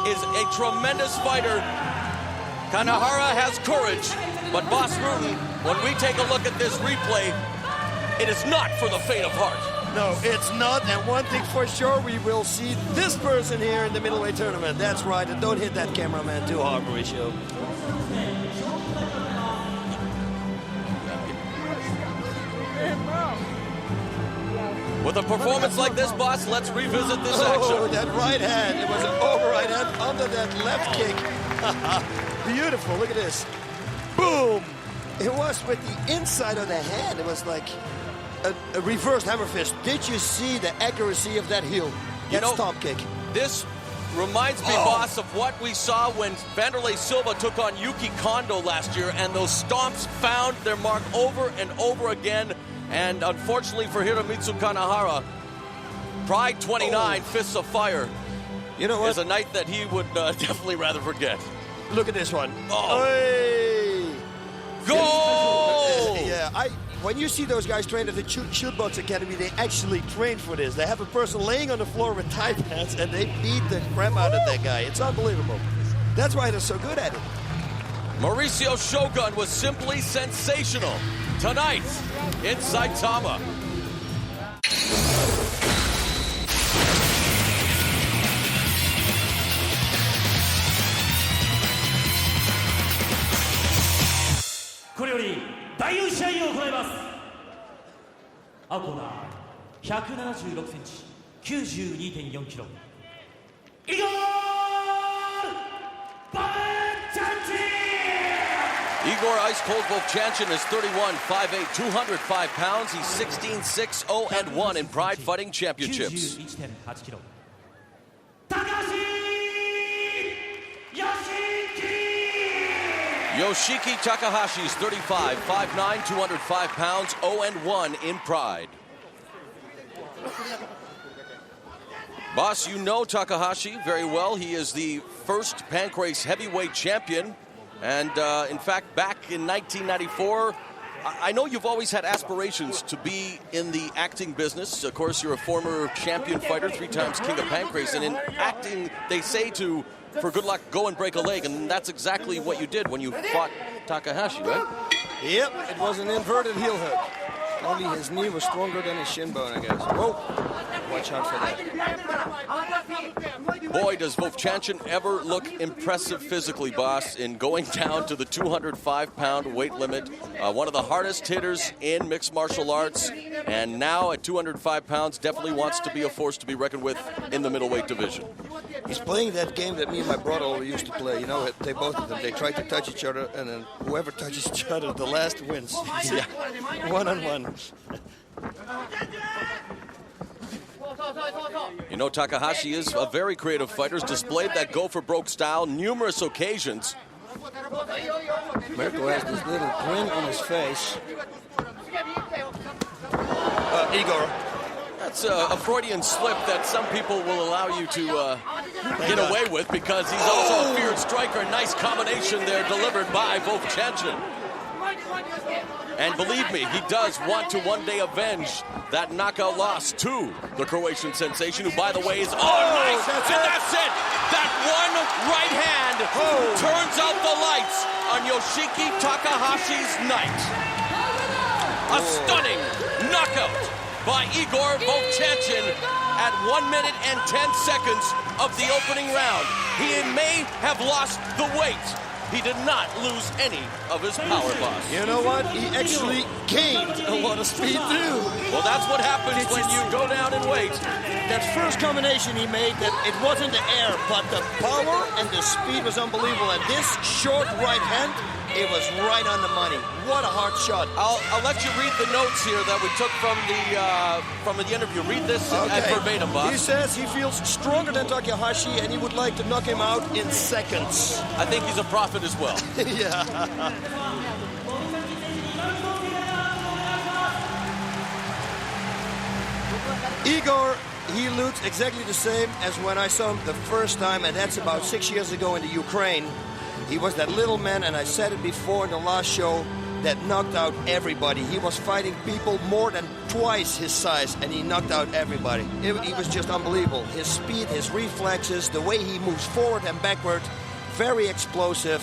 is a tremendous fighter. Kanehara has courage, but Boss Rutan, when we take a look at this replay, it is not for the faint of heart. No, it's not. And one thing for sure, we will see this person here in the middleweight tournament. That's right. And don't hit that cameraman too hard, Mauricio. With a performance like this, boss, let's revisit this Oh, action. that right hand. It was an overright hand under that left kick. Beautiful. Look at this. Boom. It was with the inside of the hand. It was like a reversed hammer fist. Did you see the accuracy of that heel? That stomp kick. This reminds me, boss, of what we saw when Vanderlei Silva took on Yuki Kondo last year, and those stomps found their mark over and over again. And unfortunately for Hiromitsu Kanehara, Pride 29, Fists of Fire, you know what? is a night that he would definitely rather forget. Look at this one. Oh. Hey. Goal! Yeah, when you see those guys train at the Shootbox Academy, they actually train for this. They have a person laying on the floor with Thai pads, and they beat the crap out of that guy. It's unbelievable. That's why they're so good at it. Mauricio Shogun was simply sensational tonight in Saitama.第4試合を行います。青コーナー176センチ、92.4キロ。イゴール！バーチャンチー！ Igor Ice Cold Volchanin is 31, 5'8", 205 pounds. He's 16-6, 0-1 in Pride Fighting Championships. 91.8 キロ Yoshiki Takahashi is 35, 5'9", 205 pounds, 0-1 in Pride. Boss, you know Takahashi very well. He is the first Pancrase heavyweight champion. And in fact, back in 1994, I know you've always had aspirations to be in the acting business. Of course, you're a former champion fighter, 3 times king of Pancrase. And in acting, they say for good luck, go and break a leg. And that's exactly what you did when you fought Takahashi, right? Yep, it was an inverted heel hook. Only his knee was stronger than his shin bone, I guess. Whoa, watch out for that. Boy, does Volchanin ever look impressive physically, boss, in going down to the 205-pound weight limit. One of the hardest hitters in mixed martial arts, and now at 205 pounds, definitely wants to be a force to be reckoned with in the middleweight division. He's playing that game that me and my brother always used to play. You know, they both of them, they try to touch each other, and then whoever touches each other, the last wins. Yeah. One-on-one. You know, Takahashi is a very creative fighter. He's displayed that go-for-broke style numerous occasions. Mirko has this little grin on his face. Igor. That's a Freudian slip that some people will allow you to get away with, because he's also a feared striker. Nice combination there delivered by Volchanin. And believe me, he does want to one day avenge that knockout loss to the Croatian sensation, who, by the way, is... nice! That's it! That one right hand turns out the lights on Yoshiki Takahashi's night. A stunning knockout by Igor Volchanin at 1 minute and 10 seconds of the opening round. He may have lost the weight. He did not lose any of his power, boss. You know what? He actually gained a lot of speed, too. Well, that's what happens when you go down in weight. That first combination he made, that it wasn't the air, but the power and the speed was unbelievable. And this short right hand, it was right on the money. What a hard shot. I'll let you read the notes here that we took from the interview. Read this at verbatim, boss. He says he feels stronger than Takahashi and he would like to knock him out in seconds. I think he's a prophet as well. Yeah. Igor, he looks exactly the same as when I saw him the first time, and that's about 6 years ago in the Ukraine. He was that little man, and I said it before in the last show, that knocked out everybody. He was fighting people more than twice his size, and he knocked out everybody. He was just unbelievable. His speed, his reflexes, the way he moves forward and backward, very explosive.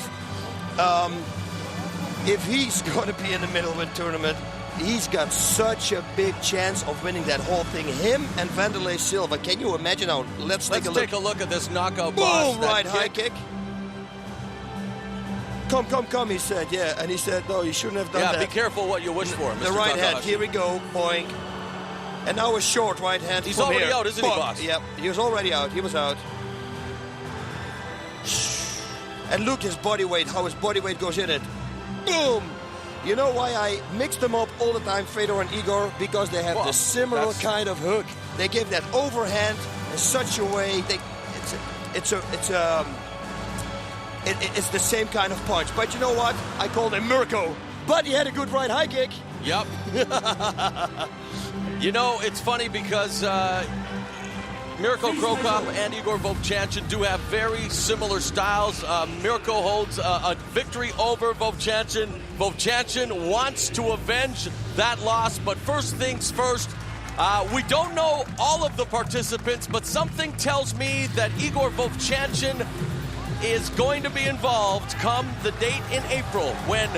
If he's going to be in the middleweight tournament, he's got such a big chance of winning that whole thing. Him and Vanderlei Silva. Can you imagine how? Let's take a look at this knockout. Boom! Boss, right high kick. Come, he said, yeah. And he said, no, you shouldn't have done that. Yeah, be careful what you wish for, Mr. The right Takahashi. hand, here we go, boing. And now a short right hand. He's already out, isn't he, boss? Yep, he was already out. He was out. And look his body weight, how his body weight goes in it. Boom! You know why I mix them up all the time, Fedor and Igor? Because they have the similar kind of hook. They give that overhand in such a way. It's the same kind of punch. But you know what? I called him Mirko. But he had a good right high kick. Yep. You know, it's funny because Mirko Krokop and Igor Volchanin do have very similar styles. Mirko holds a victory over Volchanin. Volchanin wants to avenge that loss, but first things first, we don't know all of the participants, but something tells me that Igor Volchanin is going to be involved come the date in April when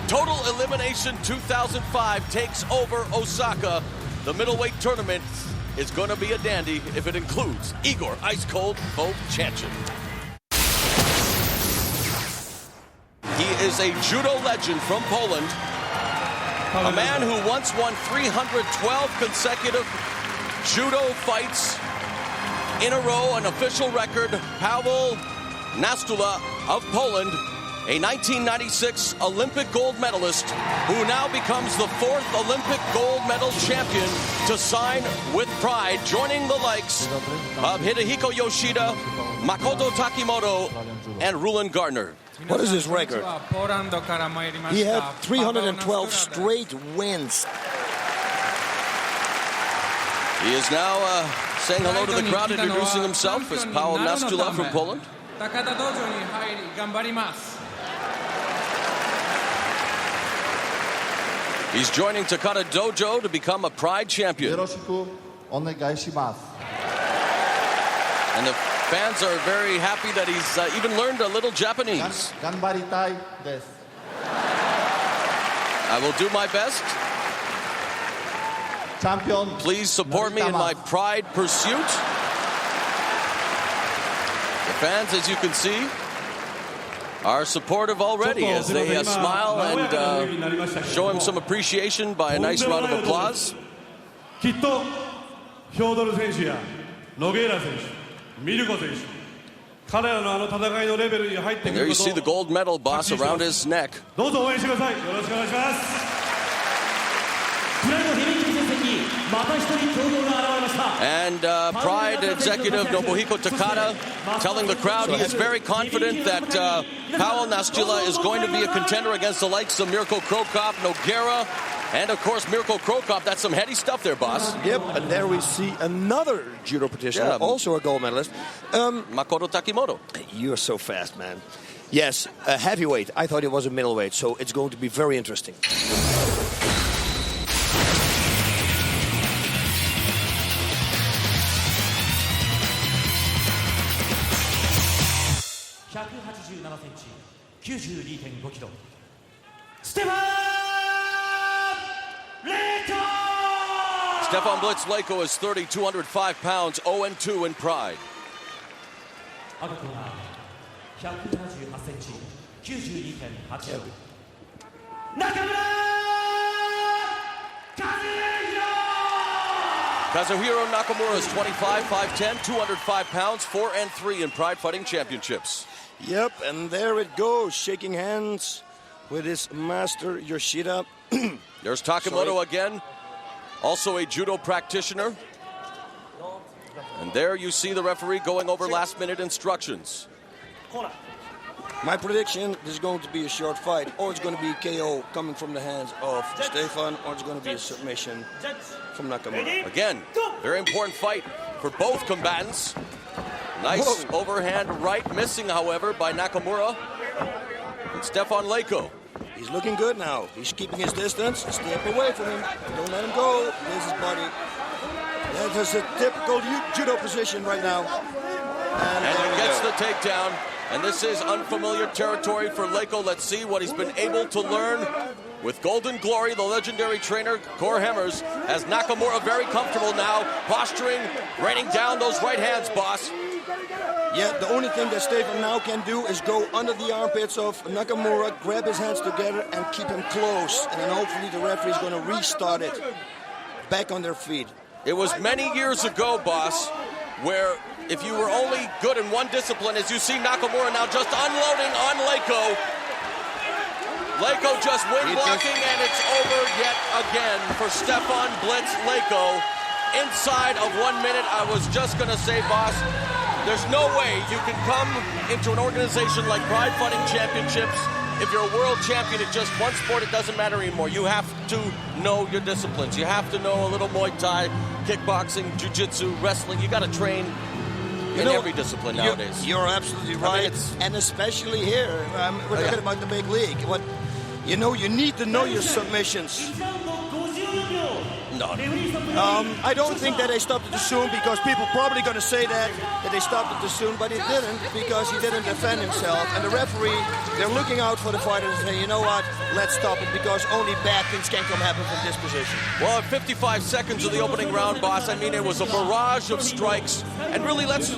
Total Elimination 2005 takes over Osaka. The middleweight tournament is going to be a dandy if it includes Igor Ice Cold Volchanin. He is a judo legend from Poland. A man who once won 312 consecutive judo fights in a row, an official record. Paweł Nastula of Poland a 1996 Olympic gold medalist who now becomes the 4th Olympic gold medal champion to sign with pride, joining the likes of Hidehiko Yoshida, Makoto Takimoto, and Rulon Gardner. What is his record? He had 312 straight wins. He is now saying hello to the crowd, introducing himself as Paweł Nastula from Poland. He's joining Takada Dojo to become a Pride champion. And the fans are very happy that he's even learned a little Japanese. I will do my best. Please support me in my Pride pursuit. The fans, as you can see, are supportive already as they smile and show him some appreciation by a nice round of applause. Quinton, Nogueira, Mirko. And there you see the gold medal, boss, around his neck. And Pride executive Nobuhiko Takada telling the crowd he is very confident that Paweł Nastula is going to be a contender against the likes of Mirko Krokop, Nogueira, and of course Mirko Krokop. That's some heady stuff there, boss. Yep, and there we see another judo practitioner, also a gold medalist. Makoto Takimoto. You're so fast, man. Yes, a heavyweight. I thought it was a middleweight, so it's going to be very interesting. Stefan Blitz Leko is 30, 205 pounds, 0-2 in Pride. Kazuhiro Nakamura is 25, 5'10", 205 pounds, 4-3 in Pride Fighting Championships. Yep, and there it goes, shaking hands with his master Yoshida. There's Takimoto again, also a judo practitioner. And there you see the referee going over last-minute instructions. My prediction is going to be a short fight, or it's going to be KO coming from the hands of Stefan, or it's going to be a submission from Nakamura. Again, very important fight for both combatants. Nice overhand right, missing, however, by Nakamura. And Stefan Leko. He's looking good now. He's keeping his distance. Step away from him. Don't let him go. There's his body. That is a typical judo position right now. And he gets the takedown. And this is unfamiliar territory for Leko. Let's see what he's been able to learn with Golden Glory, the legendary trainer, Core Hemmers, has Nakamura very comfortable now, posturing, raining down those right hands, boss. Yeah, the only thing that Stefan now can do is go under the armpits of Nakamura, grab his hands together, and keep him close. And then hopefully the referee is going to restart it back on their feet. It was many years ago, boss, where if you were only good in one discipline, as you see Nakamura now just unloading on Leko. Leko just wing blocking, and it's over yet again for Stefan Blitz Leko. Inside of 1 minute, I was just going to say, boss, there's no way you can come into an organization like Pride Fighting Championships. If you're a world champion at just one sport, it doesn't matter anymore. You have to know your disciplines. You have to know a little Muay Thai, kickboxing, jiu-jitsu, wrestling. You got to train in every discipline nowadays. You're absolutely right, and especially here. We're talking about the big league. You need to know your submissions. No. I don't think that they stopped it too soon, because people probably going to say that they stopped it too soon, but he didn't, because he didn't defend himself. And the referee, they're looking out for the fighter and saying, you know what, let's stop it, because only bad things can come happen from this position. Well, at 55 seconds of the opening round, boss, I mean, it was a barrage of strikes. And really, let's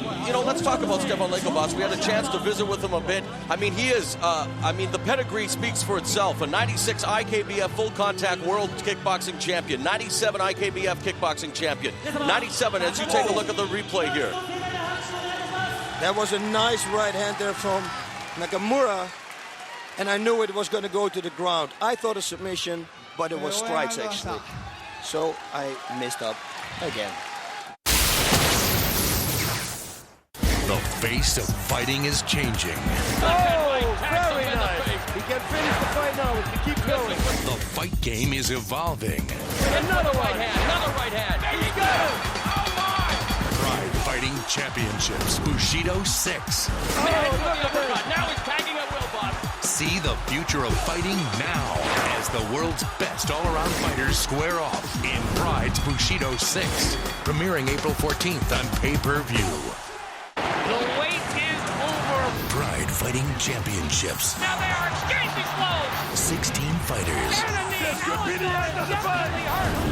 talk about Stefan Leko, boss. We had a chance to visit with him a bit. I mean, he is, the pedigree speaks for itself. A 96 IKBF full contact world kickboxing champion, 97 IKBF kickboxing champion, 97 as you take a look at the replay here. That was a nice right hand there from Nakamura. and I knew it was going to go to the ground. I thought a submission, but it was strikes actually. So I messed up again. The face of fighting is changing. Oh, very nice. He can finish the fight now if he keeps going. The fight game is evolving. Another right hand, another right hand. He's got him. Oh, my. Pride Fighting Championships, Bushido 6. Now he's tagging at will, Bob. See the future of fighting now as the world's best all-around fighters square off in Pride's Bushido 6. Premiering April 14th on pay-per-view. The wait is over. Pride Fighting Championships. Now they are exchanging blows. 16 fighters. This could be the end of the fight.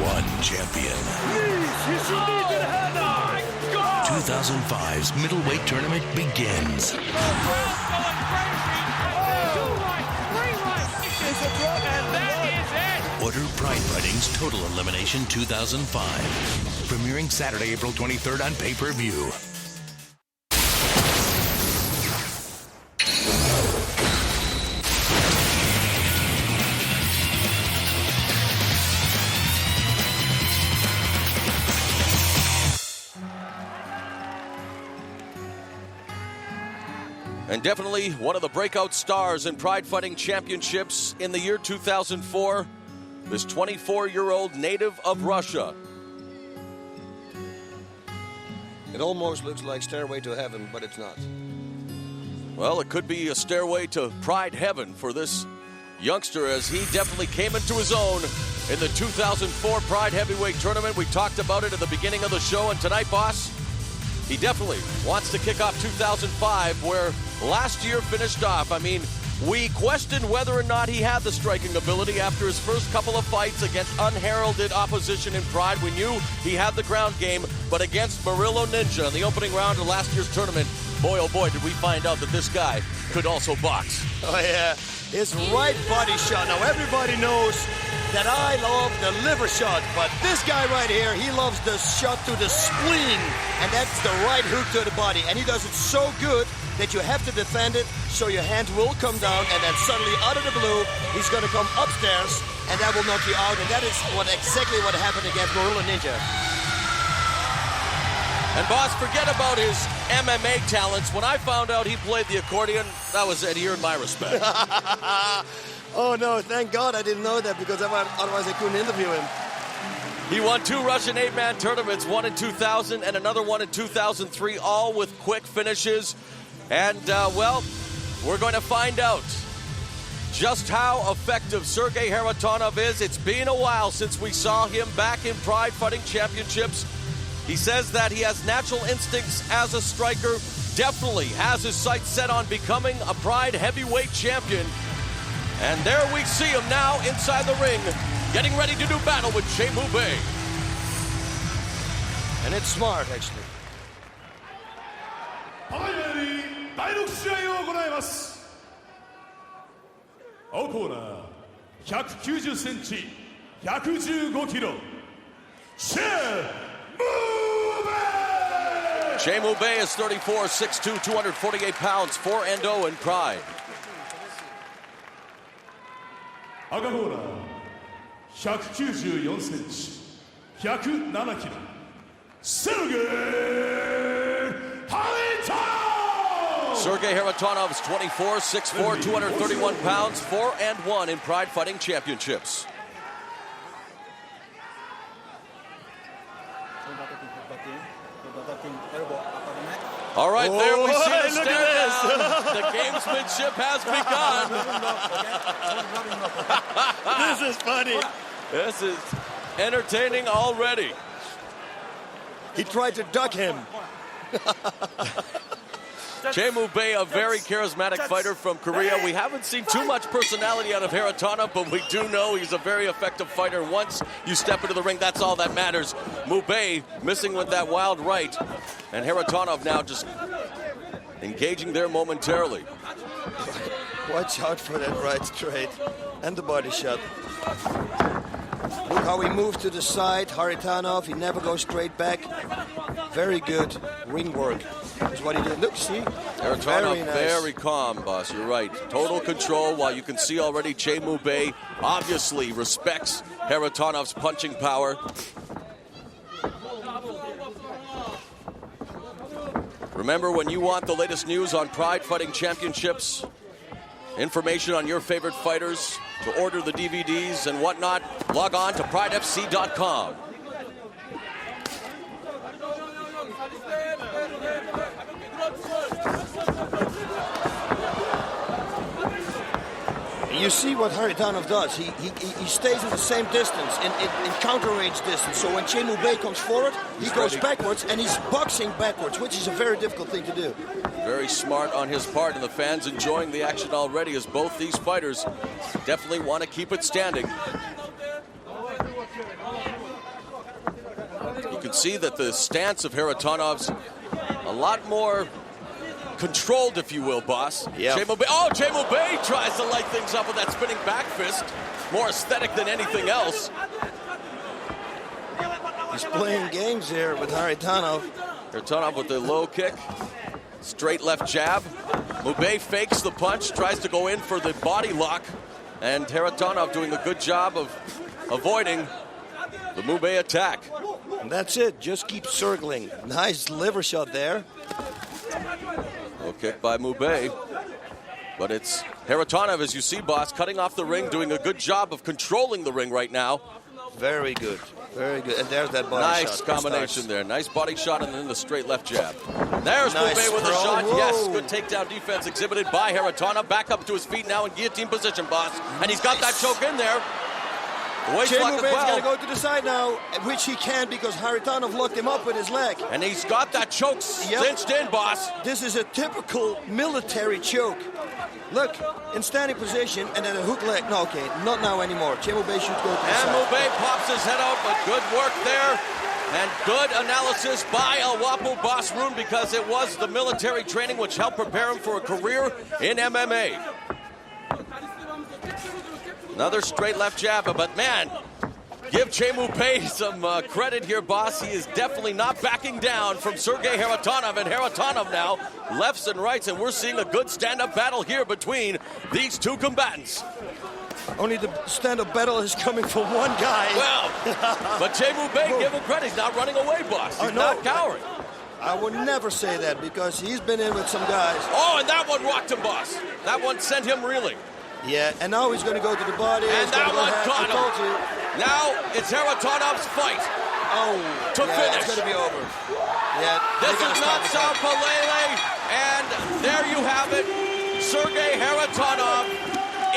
One champion. Please, you should need to have now. 2005's middleweight tournament begins. The crowd's going crazy. 2 right, 3 right. And that is it. Order Pride Fighting's Total Elimination 2005. Premiering Saturday, April 23rd on pay-per-view. And definitely one of the breakout stars in Pride Fighting Championships in the year 2004, this 24-year-old native of Russia. It almost looks like Stairway to Heaven, but it's not. Well, it could be a stairway to Pride Heaven for this youngster, as he definitely came into his own in the 2004 Pride Heavyweight Tournament. We talked about it at the beginning of the show, and tonight, boss, he definitely wants to kick off 2005, where last year finished off. I mean, we questioned whether or not he had the striking ability after his first couple of fights against unheralded opposition in Pride. We knew he had the ground game, but against Murilo Ninja in the opening round of last year's tournament, boy, oh boy, did we find out that this guy could also box. Oh, yeah. His right body shot. Now, everybody knows that I love the liver shot, but this guy right here, he loves the shot to the spleen, and that's the right hook to the body, and he does it so good that you have to defend it, so your hand will come down, and then suddenly, out of the blue, he's going to come upstairs, and that will knock you out, and that is exactly what happened against Murilo Ninja. And boss, forget about his MMA talents. When I found out he played the accordion, that was it. He earned my respect. Oh, no, thank God I didn't know that, because otherwise I couldn't interview him. He won 2 Russian 8-man tournaments, one in 2000 and another one in 2003, all with quick finishes. And, well, we're going to find out just how effective Sergey Kharitonov is. It's been a while since we saw him back in Pride Fighting Championships. He says that he has natural instincts as a striker, definitely has his sights set on becoming a Pride heavyweight champion. And there we see him now inside the ring, getting ready to do battle with Shemu Bey. And it's smart, actually. 第6試合を行います。青コーナー190センチ115キロシェムベイ。 Shemu Bey is 34, 6'2", 248 pounds, 4-0 in Pride. 赤コーナー194センチ107キロセルゲイ・ハリトン。 Sergey Kharitonov is 24, 6'4", 231 pounds, 4-1 in Pride Fighting Championships. All right, there we see the stare down. The gamesmanship has begun. This is funny. This is entertaining already. He tried to duck him. Shemu Bey, a very charismatic fighter from Korea. We haven't seen too much personality out of Kharitonov, but we do know he's a very effective fighter. Once you step into the ring, that's all that matters. Mubey missing with that wild right. And Kharitonov now just engaging there momentarily. Watch out for that right straight and the body shot. Look how he moved to the side. Kharitonov, he never goes straight back. Very good ring work. That's what he did. Look, see? Kharitonov very calm, boss. You're right. Total control, while you can see already Che Mubei obviously respects Kharitonov's punching power. Remember, when you want the latest news on Pride Fighting Championships, information on your favorite fighters, to order the DVDs and whatnot, log on to pridefc.com. You see what Kharitonov does. He stays in the same distance, in counter-range distance. So when Che Mubei comes forward, he goes backwards, and he's boxing backwards, which is a very difficult thing to do. Very smart on his part, and the fans enjoying the action already, as both these fighters definitely want to keep it standing. You can see that the stance of Kharitonov's a lot more controlled, if you will, boss. Yeah. Che Mubei tries to light things up with that spinning back fist. More aesthetic than anything else. He's playing games here with Kharitonov. Kharitonov with the low kick. Straight left jab. Mubei fakes the punch, tries to go in for the body lock. And Kharitonov doing a good job of avoiding the Mubei attack. And that's it. Just keep circling. Nice liver shot there. Low kick by Mubei. But it's Kharitonov, as you see, boss, cutting off the ring, doing a good job of controlling the ring right now. Very good. Very good. And there's that body shot. Nice combination there. Nice body shot and then the straight left jab. There's Nice Mubei with a shot. Whoa. Yes, good takedown defense exhibited by Kharitonov. Back up to his feet now in guillotine position, boss. And he's got that choke in there. Che Mubei's got to go to the side now, which he can because Kharitonov locked him up with his leg. And he's got that choke cinched in, boss. This is a typical military choke. Look, in standing position and then a hook leg. No, okay, not now anymore. Che Mubei should go to the side. And Mubei pops his head out, but good work there. And good analysis by El Guapo Boss Room, because it was the military training which helped prepare him for a career in MMA. Another straight left jab, but man, give Che Mubei some credit here, boss. He is definitely not backing down from Sergei Kharitonov, and Kharitonov now lefts and rights, and we're seeing a good stand-up battle here between these two combatants. Only the stand-up battle is coming from one guy. Well, but Che Mubei, give him credit. He's not running away, boss. He's not cowering. I would never say that because he's been in with some guys. Oh, and that one rocked him, boss. That one sent him reeling. Yeah, and now he's going to go to the body. And that one caught him. Now it's Kharitonov's fight. Oh, to finish. It's going to be over. Yeah, this is not Sao Pelele. And there you have it. Sergei Kharitonov,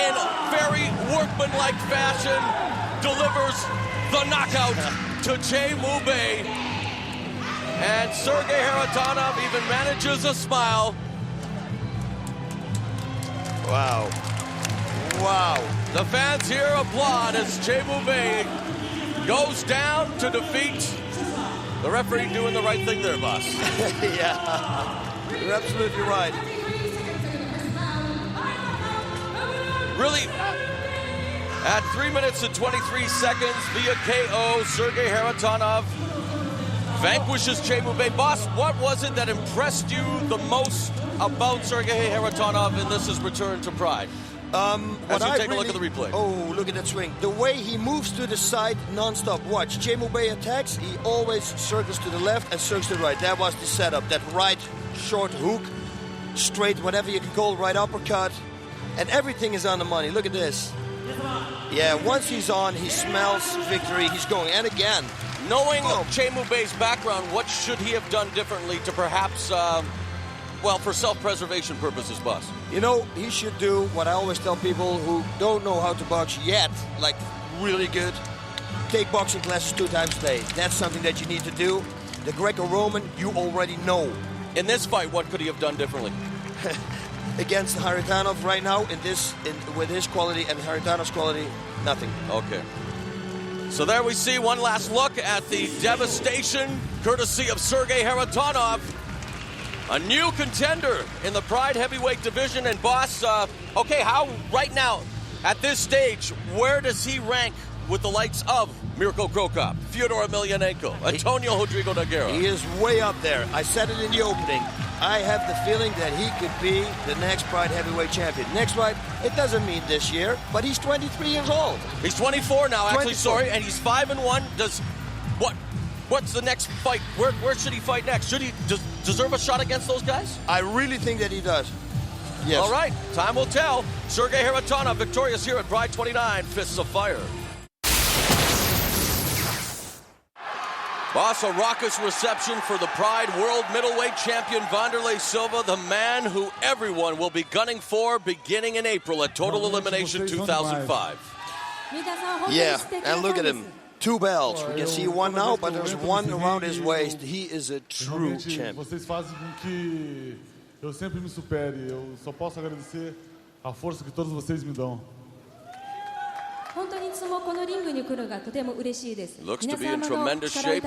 in very workmanlike fashion, delivers the knockout to Che Mubei. And Sergei Kharitonov even manages a smile. Wow. Wow. The fans here applaud as Che Mubei goes down to defeat the referee, doing the right thing there, boss. Yeah, you're absolutely right. Really, at 3 minutes and 23 seconds via KO, Sergei Kharitonov vanquishes Che Mubei. Boss, what was it that impressed you the most about Sergei Kharitonov in this his return to Pride? As you take a look at the replay. Oh, look at that swing. The way he moves to the side non-stop. Watch, Che Mubei attacks, he always circles to the left and circles to the right. That was the setup. That right short hook, straight, whatever you can call, right uppercut. And everything is on the money. Look at this. Yeah, once he's on, he smells victory. He's going. And again. Knowing Che Mubei's background, what should he have done differently to perhaps, well, for self-preservation purposes, boss? You know, he should do what I always tell people who don't know how to box yet, like really good. Take boxing classes 2 times a day. That's something that you need to do. The Greco-Roman, you already know. In this fight, what could he have done differently? Against Kharitonov right now, with his quality and Kharitonov's quality, nothing. Okay. So there we see one last look at the devastation, courtesy of Sergei Kharitonov. A new contender in the Pride heavyweight division. And boss, okay, how right now, at this stage, where does he rank with the likes of Mirko Krokop, Fyodor Emelianenko, Antônio Rodrigo Nogueira? He is way up there. I said it in the opening. I have the feeling that he could be the next Pride heavyweight champion. Next fight, it doesn't mean this year, but he's 23 years old. He's 24 now, actually, 24. sorry, and he's 5-1. What's the next fight? Where should he fight next? Should he deserve a shot against those guys? I really think that he does. Yes. All right, time will tell. Sergey Kharitonov victorious here at Pride 29, Fists of Fire. Boss, a raucous reception for the Pride World Middleweight Champion Wanderlei Silva, the man who everyone will be gunning for beginning in April at Total Elimination 2005. Yeah, and look at him. 2 belts. We can see one now, but there's one around his waist. He is a true champion. Vocês fazem com que eu sempre me supere. Eu só posso agradecer a força que todos vocês me dão. Looks to be in tremendous shape.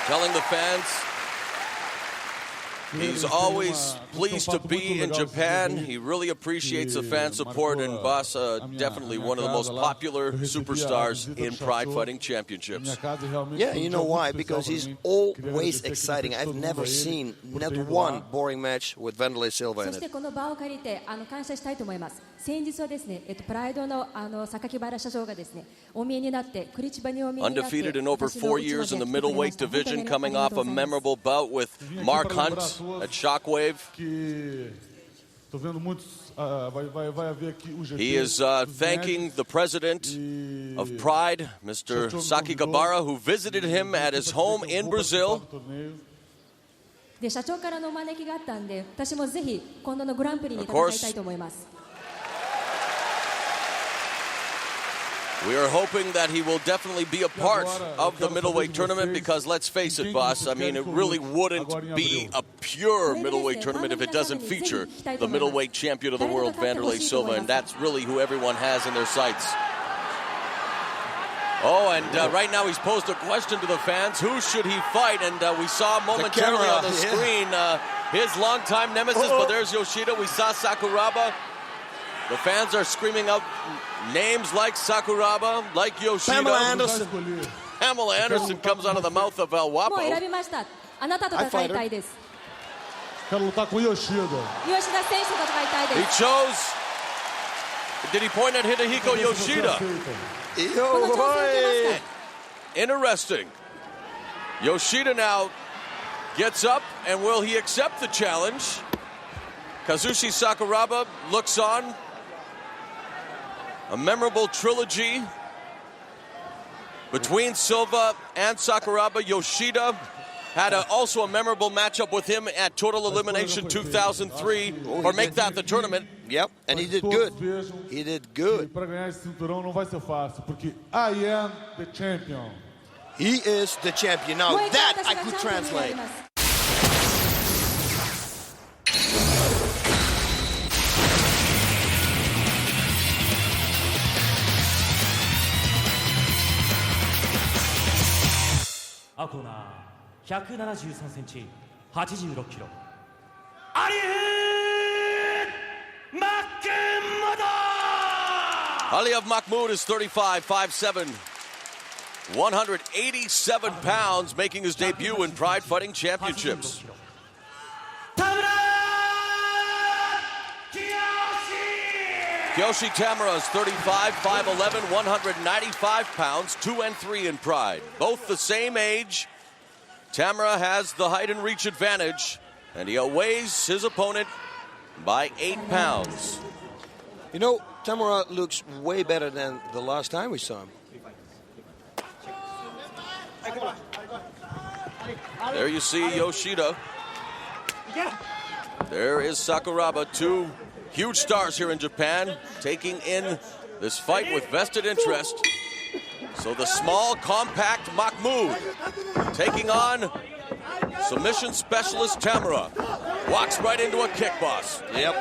Telling the fans he's always pleased to be in Japan. He really appreciates the fan support, and Boss, definitely one of the most popular superstars in Pride Fighting Championships. Yeah, you know why? Because he's always exciting. I've never seen not one boring match with Wanderlei Silva in it. Undefeated in over 4 years in the middleweight division, coming off a memorable bout with Mark Hunt at Shockwave. He is thanking the president of Pride, Mr. Sakakibara, who visited him at his home in Brazil. Of course, we are hoping that he will definitely be a part of the middleweight tournament because, let's face it, Boss, I mean, it really wouldn't be a pure middleweight tournament if it doesn't feature the middleweight champion of the world, Wanderlei Silva, and that's really who everyone has in their sights. Oh, and right now he's posed a question to the fans. Who should he fight? And we saw momentarily on the screen his longtime nemesis, but there's Yoshida. We saw Sakuraba. The fans are screaming out names like Sakuraba, like Yoshida. Pamela Anderson comes out of the mouth of El Guapo. Quero lutar com Yoshida. He chose. Did he point at Hidehiko Yoshida? Interesting. Yoshida now gets up, and will he accept the challenge? Kazushi Sakuraba looks on. A memorable trilogy between Silva and Sakuraba. Yoshida had also a memorable matchup with him at Total Elimination 2003, or make that the tournament. Yep, and he did good. He did good. Para ganhar esse cinturão não vai ser fácil, porque I am the champion. He is the champion. Now that I could translate. Akona, 173センチ、86キロ。Aliev Makhmud is 35, 5'7", 187 pounds, making his debut in Pride Fighting Championships. Kiyoshi Tamura is 35, 5'11", 195 pounds, 2 and 3 in Pride. Both the same age. Tamura has the height and reach advantage, and he outweighs his opponent by 8 pounds. You know, Tamura looks way better than the last time we saw him. There you see Yoshida. There is Sakuraba, 2 huge stars here in Japan, taking in this fight with vested interest. So the small, compact Makhmud taking on submission specialist Tamura. Walks right into a kick, Boss. Yep.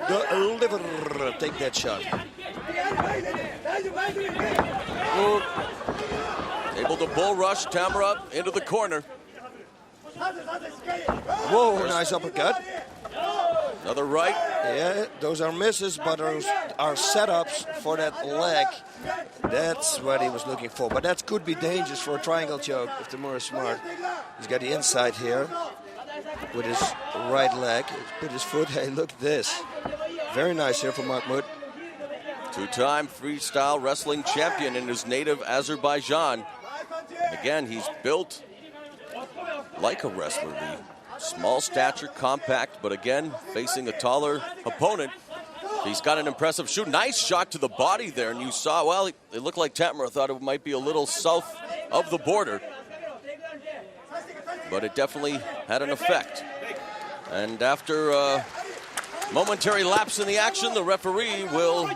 The liver, take that shot. Able to bull rush Tamura into the corner. Whoa, nice uppercut. Another right. Yeah, those are misses, but those are setups for that leg. That's what he was looking for. But that could be dangerous for a triangle choke if Tamura is smart. He's got the inside here with his right leg. Put his foot. Hey, look at this. Very nice here from Makhmud. Two-time freestyle wrestling champion in his native Azerbaijan. And again, he's built like a wrestler. The small stature, compact, but again, facing a taller opponent. He's got an impressive shoot. Nice shot to the body there, and you saw, well, it looked like Tamura thought it might be a little south of the border. But it definitely had an effect. And after a momentary lapse in the action, the referee will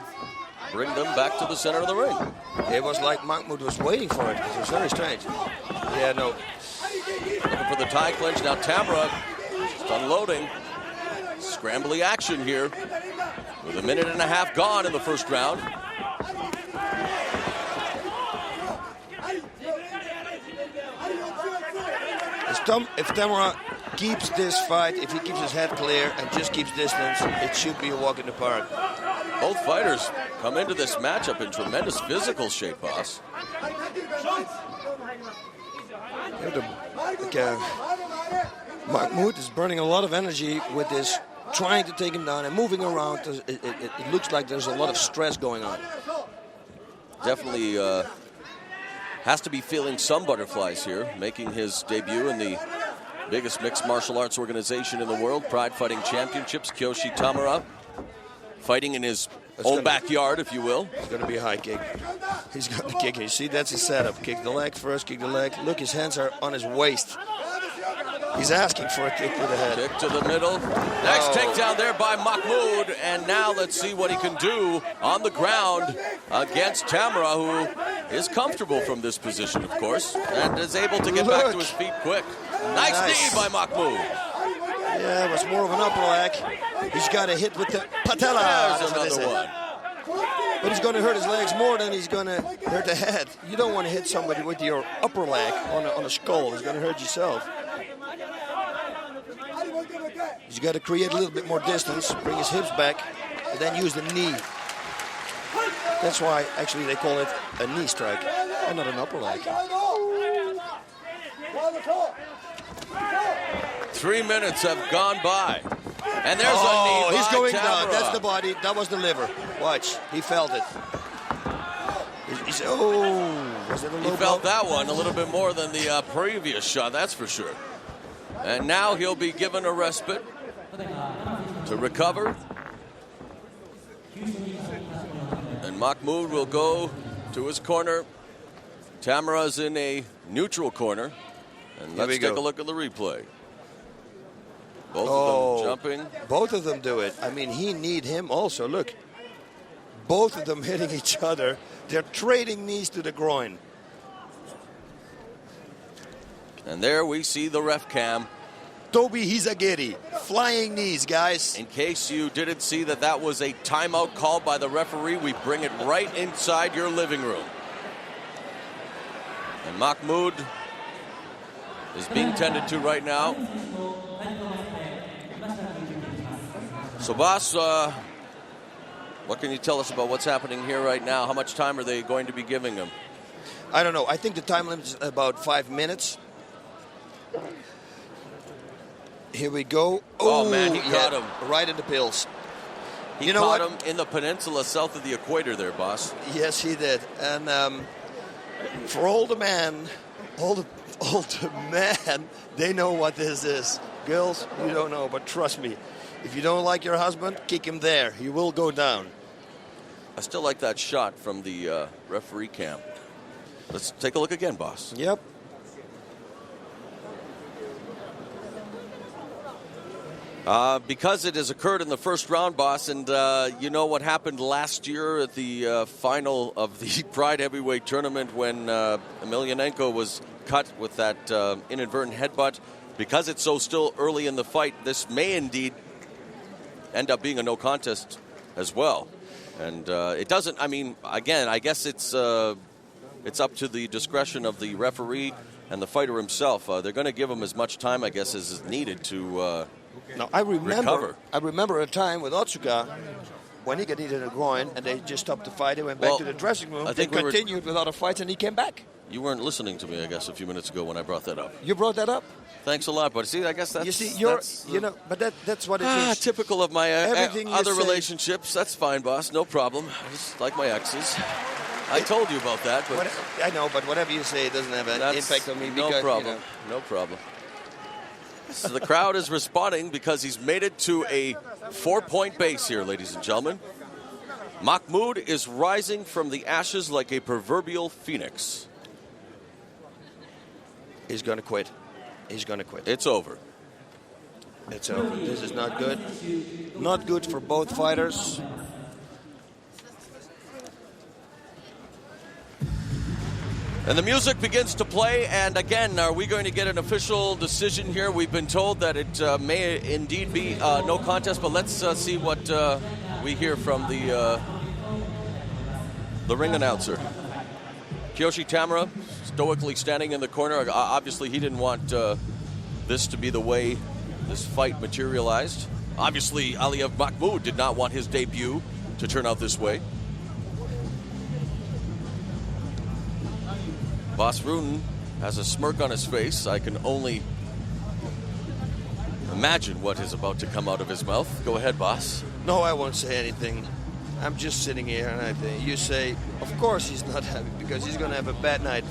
bring them back to the center of the ring. It was like Makhmud was waiting for it. It was very strange. Yeah, no. Looking for the tie clinch. Now Tamura just unloading. Scrambly action here with a minute and a half gone in the first round. If Tamura keeps this fight, if he keeps his head clear and just keeps distance, it should be a walk in the park. Both fighters come into this matchup in tremendous physical shape, boss. Makhmud is burning a lot of energy with this, trying to take him down and moving around. It looks like there's a lot of stress going on. Definitely has to be feeling some butterflies here, making his debut in the biggest mixed martial arts organization in the world, Pride Fighting Championships. Kiyoshi Tamura fighting in his own backyard, if you will. It's going to be a high kick. He's got the kick. You see, that's his setup. Kick the leg first, kick the leg. Look, his hands are on his waist. He's asking for a kick to the head. Kick to the middle. Next takedown there by Makhmud. And now let's see what he can do on the ground against Tamura, who is comfortable from this position, of course, and is able to get back to his feet quick. Nice knee by Makhmud. Yeah, it was more of an upper leg. He's got to hit with the patella. There's another one. But he's going to hurt his legs more than he's going to hurt the head. You don't want to hit somebody with your upper leg on a skull. It's going to hurt yourself. He's got to create a little bit more distance, bring his hips back, and then use the knee. That's why, actually, they call it a knee strike and not an upper leg. 3 minutes have gone by. And there's a knee. He's going down. Tamura. That's the body. That was the liver. Watch. He felt it. Was it a low He felt that one a little bit more than the previous shot, that's for sure. And now he'll be given a respite to recover. And Makhmud will go to his corner. Tamura's in a neutral corner. And let's take a look at the replay. Both of them jumping. Both of them do it. I mean, he need him also. Look. Both of them hitting each other. They're trading knees to the groin. And there we see the ref cam. Tobi Hizagiri. Flying knees, guys. In case you didn't see that was a timeout called by the referee, we bring it right inside your living room. And Makhmud is being tended to right now. So, boss, what can you tell us about what's happening here right now? How much time are they going to be giving him? I don't know. I think the time limit is about 5 minutes. Here we go. Oh man, he caught him. Right in the pills. He caught him in the peninsula south of the equator there, boss. Yes, he did. And for all the men, they know what this is. Girls, you don't know, but trust me. If you don't like your husband, kick him there. He will go down. I still like that shot from the referee cam. Let's take a look again, boss. Yep. Because it has occurred in the first round, boss, and you know what happened last year at the final of the Pride Heavyweight Tournament when Emelianenko was cut with that inadvertent headbutt. Because it's so still early in the fight, this may indeed end up being a no contest as well. And it doesn't, I mean, again, I guess it's up to the discretion of the referee and the fighter himself. They're going to give him as much time, I guess, as is needed to No, I recover. remember a time with Otsuka when he got hit in the groin and they just stopped the fight. They went back to the dressing room. They continued with other fights and he came back. You weren't listening to me, I guess, a few minutes ago when I brought that up. You brought that up? Thanks a lot, but see, I guess that's... You see, that's what it is. Typical of my other relationships. That's fine, boss. No problem. Just like my exes. I told you about that, but... I know, but whatever you say, it doesn't have an impact on me. No problem. No problem. So the crowd is responding because he's made it to a 4-point base here, ladies and gentlemen. Makhmud is rising from the ashes like a proverbial phoenix. He's going to quit. He's going to quit. It's over. It's over. This is not good. Not good for both fighters. And the music begins to play, and again, are we going to get an official decision here? We've been told that it may indeed be no contest, but let's see what we hear from the ring announcer. Kiyoshi Tamura stoically standing in the corner. Obviously, he didn't want this to be the way this fight materialized. Obviously, Aliev Makhmud did not want his debut to turn out this way. Boss Verdun has a smirk on his face. I can only imagine what is about to come out of his mouth. Go ahead, boss. No, I won't say anything. I'm just sitting here, and you say, of course he's not happy because he's going to have a bad night.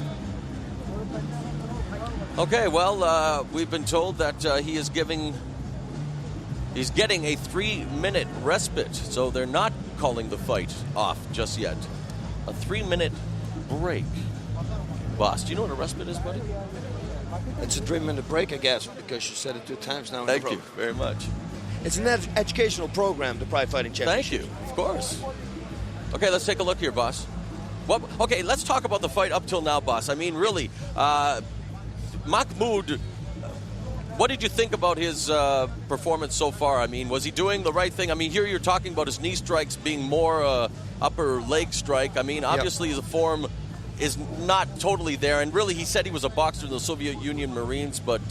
Okay, well, we've been told that he's getting a 3-minute respite, so they're not calling the fight off just yet. A 3-minute break. Boss, do you know what a respite is, buddy? It's a 3-minute break, I guess, because you said it 2 times now. Thank you very much. It's an educational program, the Pride Fighting Championship. Thank you, of course. Okay, let's take a look here, boss. Okay, let's talk about the fight up till now, boss. I mean, really, Makhmud, what did you think about his performance so far? I mean, was he doing the right thing? I mean, here you're talking about his knee strikes being more upper leg strike. I mean, obviously the form is not totally there, and really he said he was a boxer in the Soviet Union Marines, but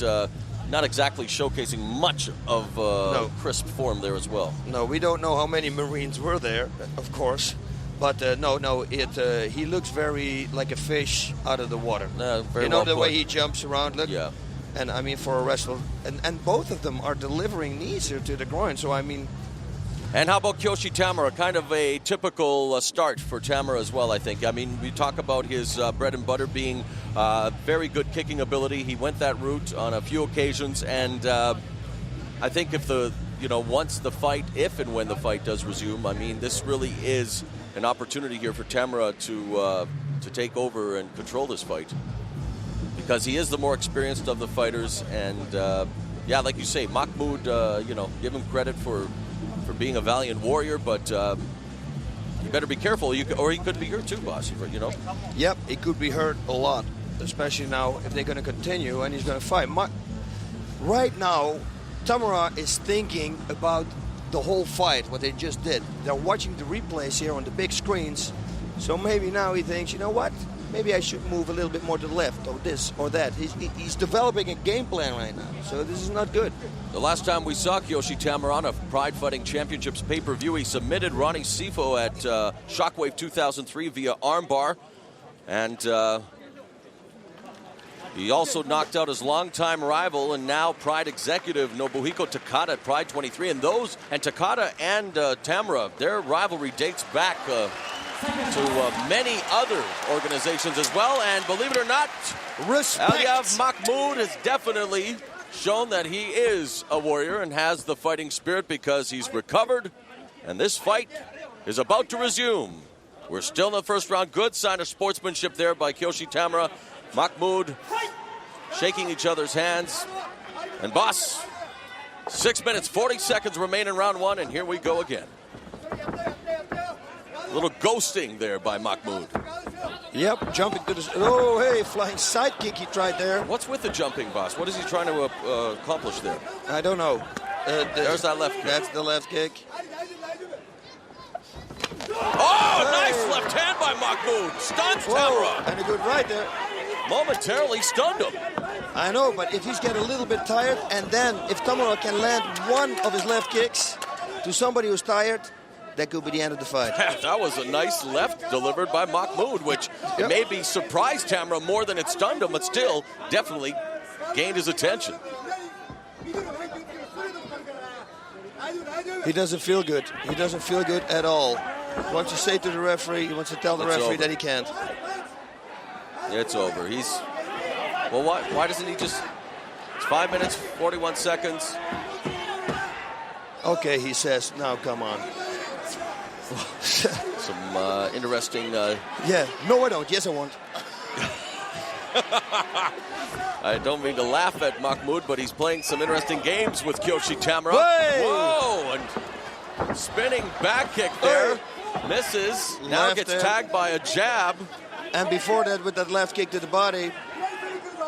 not exactly showcasing much of crisp form there as well. No, we don't know how many Marines were there, of course, but he looks very like a fish out of the water. Very you know well the put. way he jumps around, look? Yeah. And I mean, for a wrestler, and both of them are delivering knees here to the groin, so I mean... And how about Kiyoshi Tamura? Kind of a typical start for Tamura as well, I think. I mean, we talk about his bread and butter being very good kicking ability. He went that route on a few occasions, and I think if and when the fight does resume, I mean, this really is an opportunity here for Tamura to take over and control this fight, because he is the more experienced of the fighters, and like you say, Makhmud, give him credit for being a valiant warrior, but you better be careful, or he could be hurt too, boss, Yep, he could be hurt a lot, especially now if they're going to continue and he's going to fight. Right now, Tamura is thinking about the whole fight, what they just did. They're watching the replays here on the big screens, so maybe now he thinks, you know what? Maybe I should move a little bit more to the left, or this, or that. He's developing a game plan right now, so this is not good. The last time we saw Kiyoshi Tamura on a Pride Fighting Championships pay-per-view, he submitted Ronnie Sifo at Shockwave 2003 via armbar, and he also knocked out his longtime rival and now Pride executive Nobuhiko Takada at Pride 23. And Takada and Tamura, their rivalry dates back to many other organizations as well. And believe it or not, Aliev Makhmud has definitely shown that he is a warrior and has the fighting spirit, because he's recovered, and this fight is about to resume. We're still in the first round. Good sign of sportsmanship there by Kiyoshi Tamura. Makhmud shaking each other's hands. And boss, 6 minutes, 40 seconds remain in round one, and here we go again. A little ghosting there by Makhmud. Yep, jumping to the... Oh, hey, flying sidekick he tried there. What's with the jumping, boss? What is he trying to accomplish there? I don't know. There's that left kick. That's the left kick. Oh, nice left hand by Makhmud. Stuns Tamura. And a good right there. Momentarily stunned him. I know, but if he's getting a little bit tired, and then if Tamura can land one of his left kicks to somebody who's tired, that could be the end of the fight. That was a nice left delivered by Makhmud, which maybe surprised Tamura more than it stunned him, but still definitely gained his attention. He doesn't feel good. He doesn't feel good at all. He wants to say to the referee, he wants to tell the referee that he can't. It's over. Well, why doesn't he just... It's 5 minutes, 41 seconds. Okay, he says, now come on. Some interesting... Yeah, no I don't. Yes I won't. I don't mean to laugh at Makhmud, but he's playing some interesting games with Kiyoshi Tamura. Hey! Whoa! And spinning back kick there. Hey! Misses. Now Left gets there. tagged by a jab. And before that, with that left kick to the body,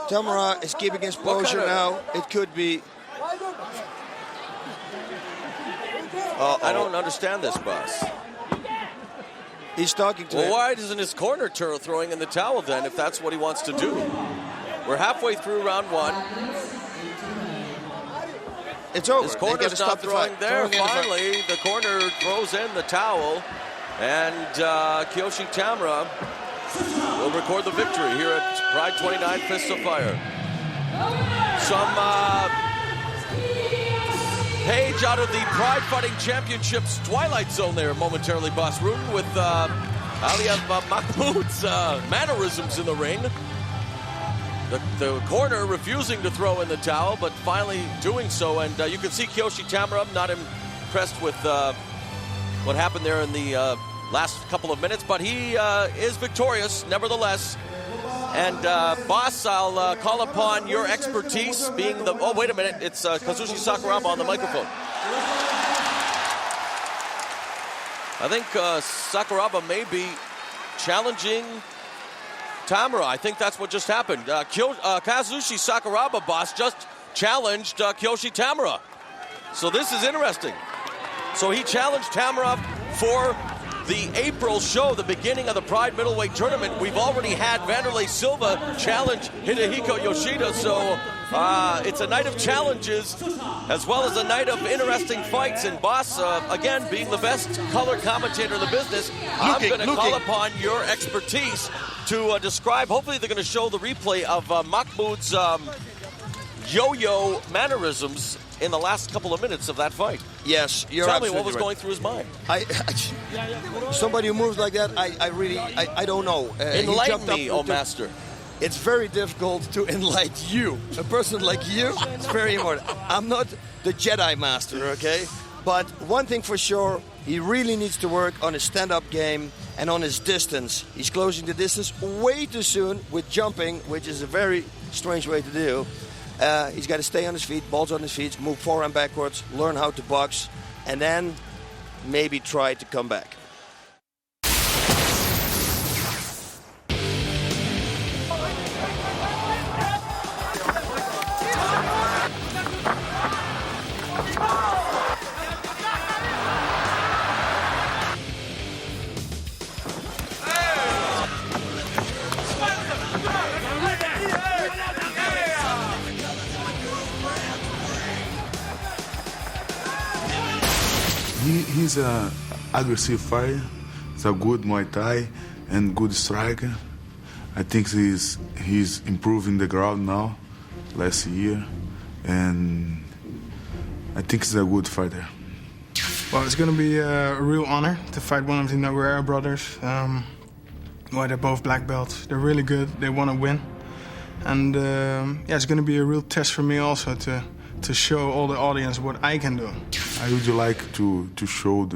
Tamura is keeping his posture now. It could be... I don't understand this, boss. He's talking to him. Well, why isn't his corner throwing in the towel then, if that's what he wants to do? We're halfway through round one. It's over. His corner's not throwing there. Finally, the corner throws in the towel. And Kiyoshi Tamura will record the victory here at Pride 29 Fists of Fire. Some page out of the Pride Fighting Championships Twilight Zone there momentarily, Boss Rutan, with Aliev Makhmud's mannerisms in the ring. The corner refusing to throw in the towel, but finally doing so. And you can see Kiyoshi Tamura not impressed with what happened there in the last couple of minutes, but he is victorious nevertheless. And boss, I'll call upon your expertise being the... Oh, wait a minute. It's Kazushi Sakuraba on the microphone. I think Sakuraba may be challenging Tamura. I think that's what just happened. Kazushi Sakuraba, boss, just challenged Kiyoshi Tamura. So this is interesting. So he challenged Tamura for the April show, the beginning of the Pride Middleweight Tournament. We've already had Vanderlei Silva challenge Hidehiko Yoshida, so it's a night of challenges as well as a night of interesting fights. And boss, again, being the best color commentator in the business, I'm going to call upon your expertise to describe. Hopefully they're going to show the replay of Makhmud's yo-yo mannerisms in the last couple of minutes of that fight. Yes, you're Tell me absolutely what was right. going through his mind. Somebody who moves like that, I don't know. Enlighten me, oh master. It's very difficult to enlighten you. A person like you, it's very important. I'm not the Jedi master, okay? But one thing for sure, he really needs to work on his stand-up game and on his distance. He's closing the distance way too soon with jumping, which is a very strange way to do. He's got to stay on his feet, balls on his feet, move forward and backwards, learn how to box, and then maybe try to come back. He's an aggressive fighter. He's a good Muay Thai and good striker. I think he's improving the ground now, last year, and I think he's a good fighter. Well, it's going to be a real honor to fight one of the Nogueira brothers. Well, they're both black belts. They're really good. They want to win. And yeah, it's going to be a real test for me also to show all the audience what I can do. I would like to show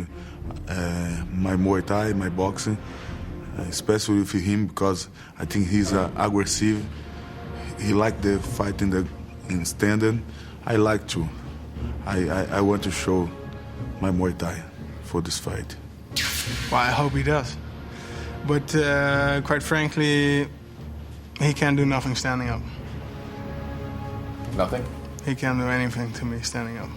my Muay Thai, my boxing, especially with him because I think he's aggressive. He likes the fight in standing. I like to. I want to show my Muay Thai for this fight. Well, I hope he does. But quite frankly, he can't do nothing standing up. Nothing? He can't do anything to me standing up.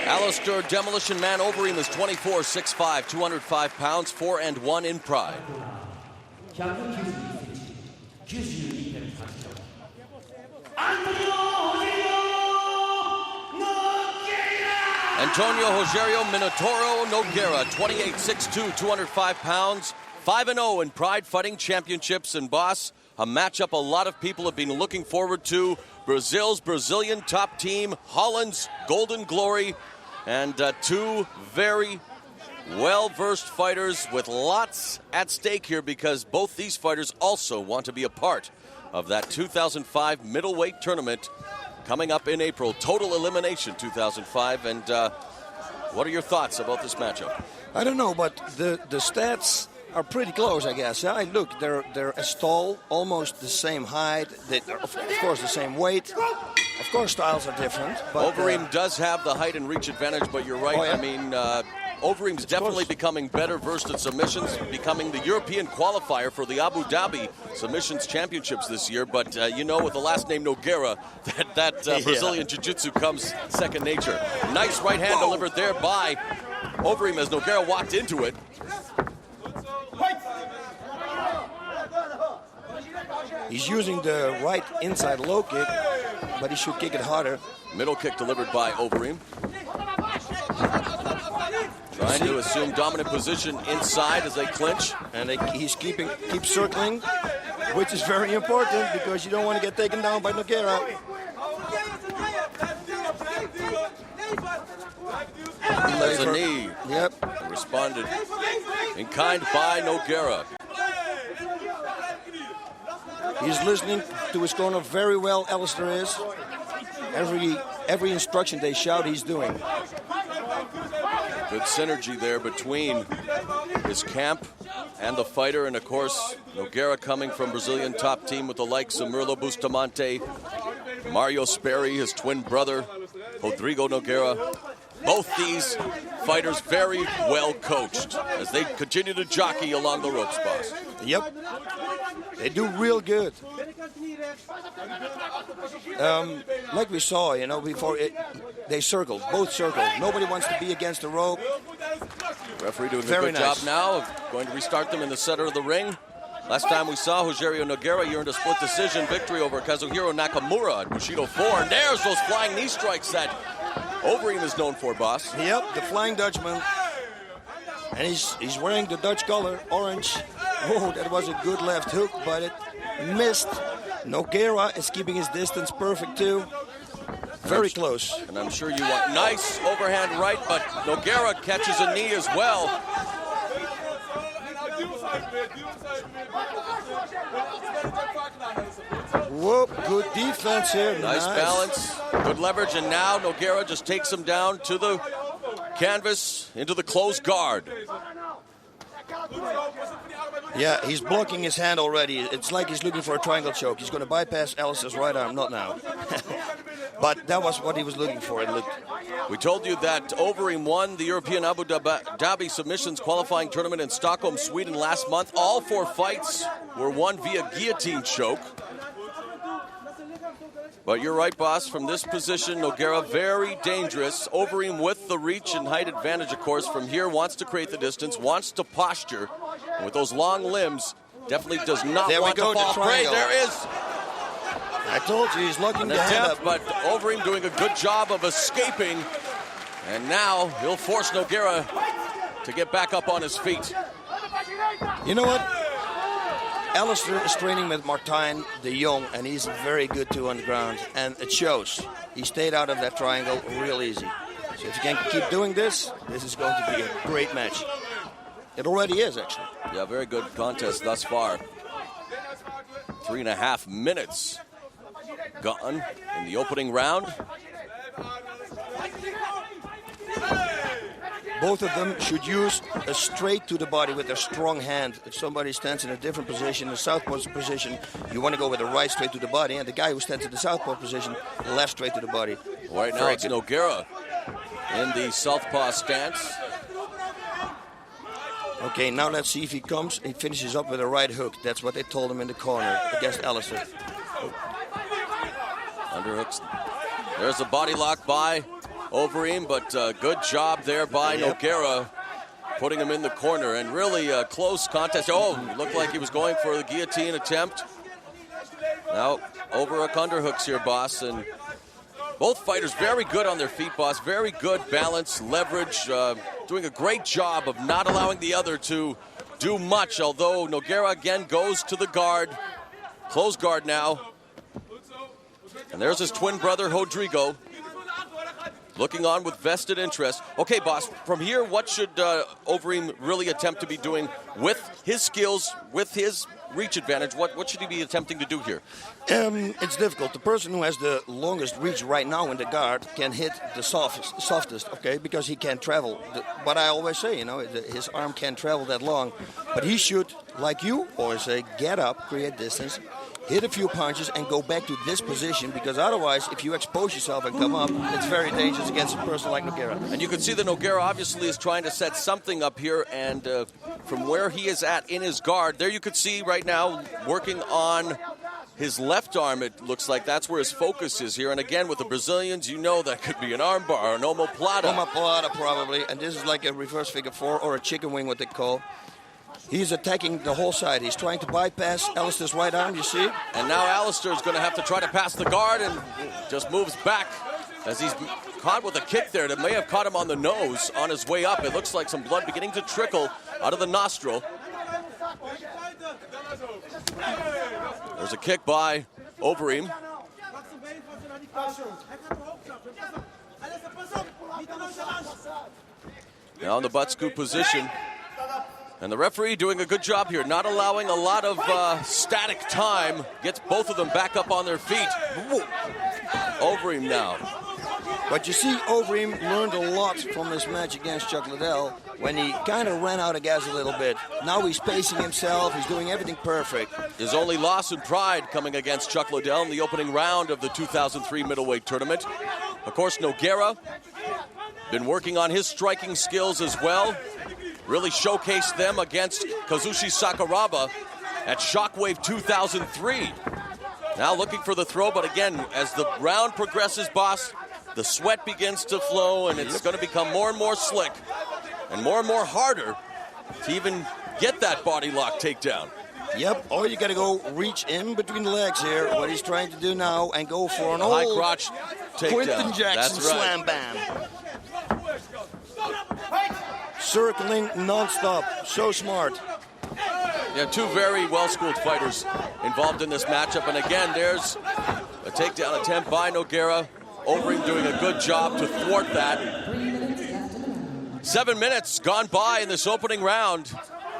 Alistair Demolition Man Overeem is 24, 6'5", 205 pounds, 4-1 in Pride. Antônio Rogério Minotauro Nogueira, 28, 6'2", 205 pounds, 5-0 in Pride Fighting Championships. And boss, a matchup a lot of people have been looking forward to. Brazil's Brazilian top team, Holland's Golden Glory, and two very well-versed fighters with lots at stake here, because both these fighters also want to be a part of that 2005 middleweight tournament coming up in April. Total Elimination 2005. And what are your thoughts about this matchup? I don't know, but the stats are pretty close, I guess. Yeah, look, they're as tall, almost the same height. They're of course the same weight. Of course, styles are different. But Overeem does have the height and reach advantage, but you're right. Oh, yeah. I mean, Overeem's definitely becoming better versed at submissions, becoming the European qualifier for the Abu Dhabi Submissions Championships this year. But you know, with the last name Nogueira, that Brazilian Jiu-Jitsu comes second nature. Nice right hand delivered there by Overeem as Nogueira walked into it. He's using the right inside low kick, but he should kick it harder. Middle kick delivered by Overeem. Trying to assume dominant position inside as they clinch. And he's keeps circling, which is very important because you don't want to get taken down by Nogueira. There's a knee. Yep. Responded in kind by Nogueira. He's listening to his corner very well, Alistair is. Every instruction they shout, he's doing. Good synergy there between his camp and the fighter. And of course, Nogueira coming from Brazilian top team with the likes of Murilo Bustamante, Mario Sperry, his twin brother, Rodrigo Nogueira. Both these fighters very well coached as they continue to jockey along the ropes, boss. Yep. They do real good. Like we saw, you know, before they circled, both circled. Nobody wants to be against the rope. Referee doing Very a good nice job now of going to restart them in the center of the ring. Last time we saw Rogério Nogueira, he earned a split decision victory over Kazuhiro Nakamura at Bushido 4. And there's those flying knee strikes that Overeem is known for, boss. Yep, the Flying Dutchman. And he's wearing the Dutch color, orange. Oh, that was a good left hook, but it missed. Nogueira is keeping his distance perfect, too. Very close. And I'm sure you want nice overhand right, but Nogueira catches a knee as well. Whoop, good defense here. Nice balance, good leverage, and now Nogueira just takes him down to the canvas, into the closed guard. Yeah, he's blocking his hand already. It's like he's looking for a triangle choke. He's going to bypass Alistair's right arm, not now. But that was what he was looking for. We told you that Overeem won the European Abu Dhabi Submissions Qualifying Tournament in Stockholm, Sweden last month. All 4 fights were won via guillotine choke. But you're right, boss. From this position, Nogueira very dangerous. Overeem with the reach and height advantage, of course, from here wants to create the distance, wants to posture. And with those long limbs, definitely does not want to fall prey. There is. I told you, he's looking to hand up. But Overeem doing a good job of escaping. And now he'll force Nogueira to get back up on his feet. You know what? Alistair is training with Martijn de Jong, and he's very good too on the ground. And it shows. He stayed out of that triangle real easy. So if you can keep doing this, this is going to be a great match. It already is, actually. Yeah, very good contest thus far. 3.5 minutes gone in the opening round. Both of them should use a straight to the body with their strong hand. If somebody stands in a different position, the southpaw position, you want to go with the right straight to the body, and the guy who stands in the southpaw position, left straight to the body. Right now it's Nogueira in the southpaw stance. Okay, now let's see if he comes. He finishes up with a right hook. That's what they told him in the corner against Alistair. Underhooks. There's a body lock by Overeem, but good job there by Nogueira, putting him in the corner, and really a close contest. Oh, looked like he was going for the guillotine attempt. Now, over-hook, underhooks here, boss, and both fighters very good on their feet, boss. Very good balance, leverage, doing a great job of not allowing the other to do much, although Nogueira again goes to the guard. Close guard now. And there's his twin brother, Rodrigo, looking on with vested interest. Okay, boss, from here, what should Overeem really attempt to be doing with his skills, with his reach advantage? What should he be attempting to do here? It's difficult. The person who has the longest reach right now in the guard can hit the softest, okay, because he can't travel. What I always say, his arm can't travel that long. But he should, like you always say, get up, create distance, hit a few punches, and go back to this position, because otherwise, if you expose yourself and come up, it's very dangerous against a person like Nogueira. And you can see that Nogueira obviously is trying to set something up here, and from where he is at in his guard, there you could see right now working on his left arm. It looks like that's where his focus is here. And again, with the Brazilians, you know that could be an arm bar, an omoplata. Omoplata, probably. And this is like a reverse figure four or a chicken wing, what they call. He's attacking the whole side. He's trying to bypass Alistair's right arm, you see? And now Alistair is going to have to try to pass the guard and just moves back as he's caught with a kick there that may have caught him on the nose on his way up. It looks like some blood beginning to trickle out of the nostril. There's a kick by Overeem. Now in the butt scoop position. And the referee doing a good job here, not allowing a lot of static time. Gets both of them back up on their feet. Overeem now. But you see, Overeem learned a lot from this match against Chuck Liddell when he kind of ran out of gas a little bit. Now he's pacing himself. He's doing everything perfect. His only loss in Pride coming against Chuck Liddell in the opening round of the 2003 middleweight tournament. Of course, Nogueira been working on his striking skills as well. Really showcased them against Kazushi Sakuraba at Shockwave 2003. Now looking for the throw, but again, as the round progresses, boss, the sweat begins to flow, and it's going to become more and more slick and more harder to even get that body lock takedown. Yep, or you got to go reach in between the legs here, what he's trying to do now, and go for an high crotch takedown. Quinton Jackson slam bam. Circling non-stop, so smart. Yeah, two very well-schooled fighters involved in this matchup, and again, there's a takedown attempt by Nogueira. Overeem doing a good job to thwart that. 7 minutes gone by in this opening round.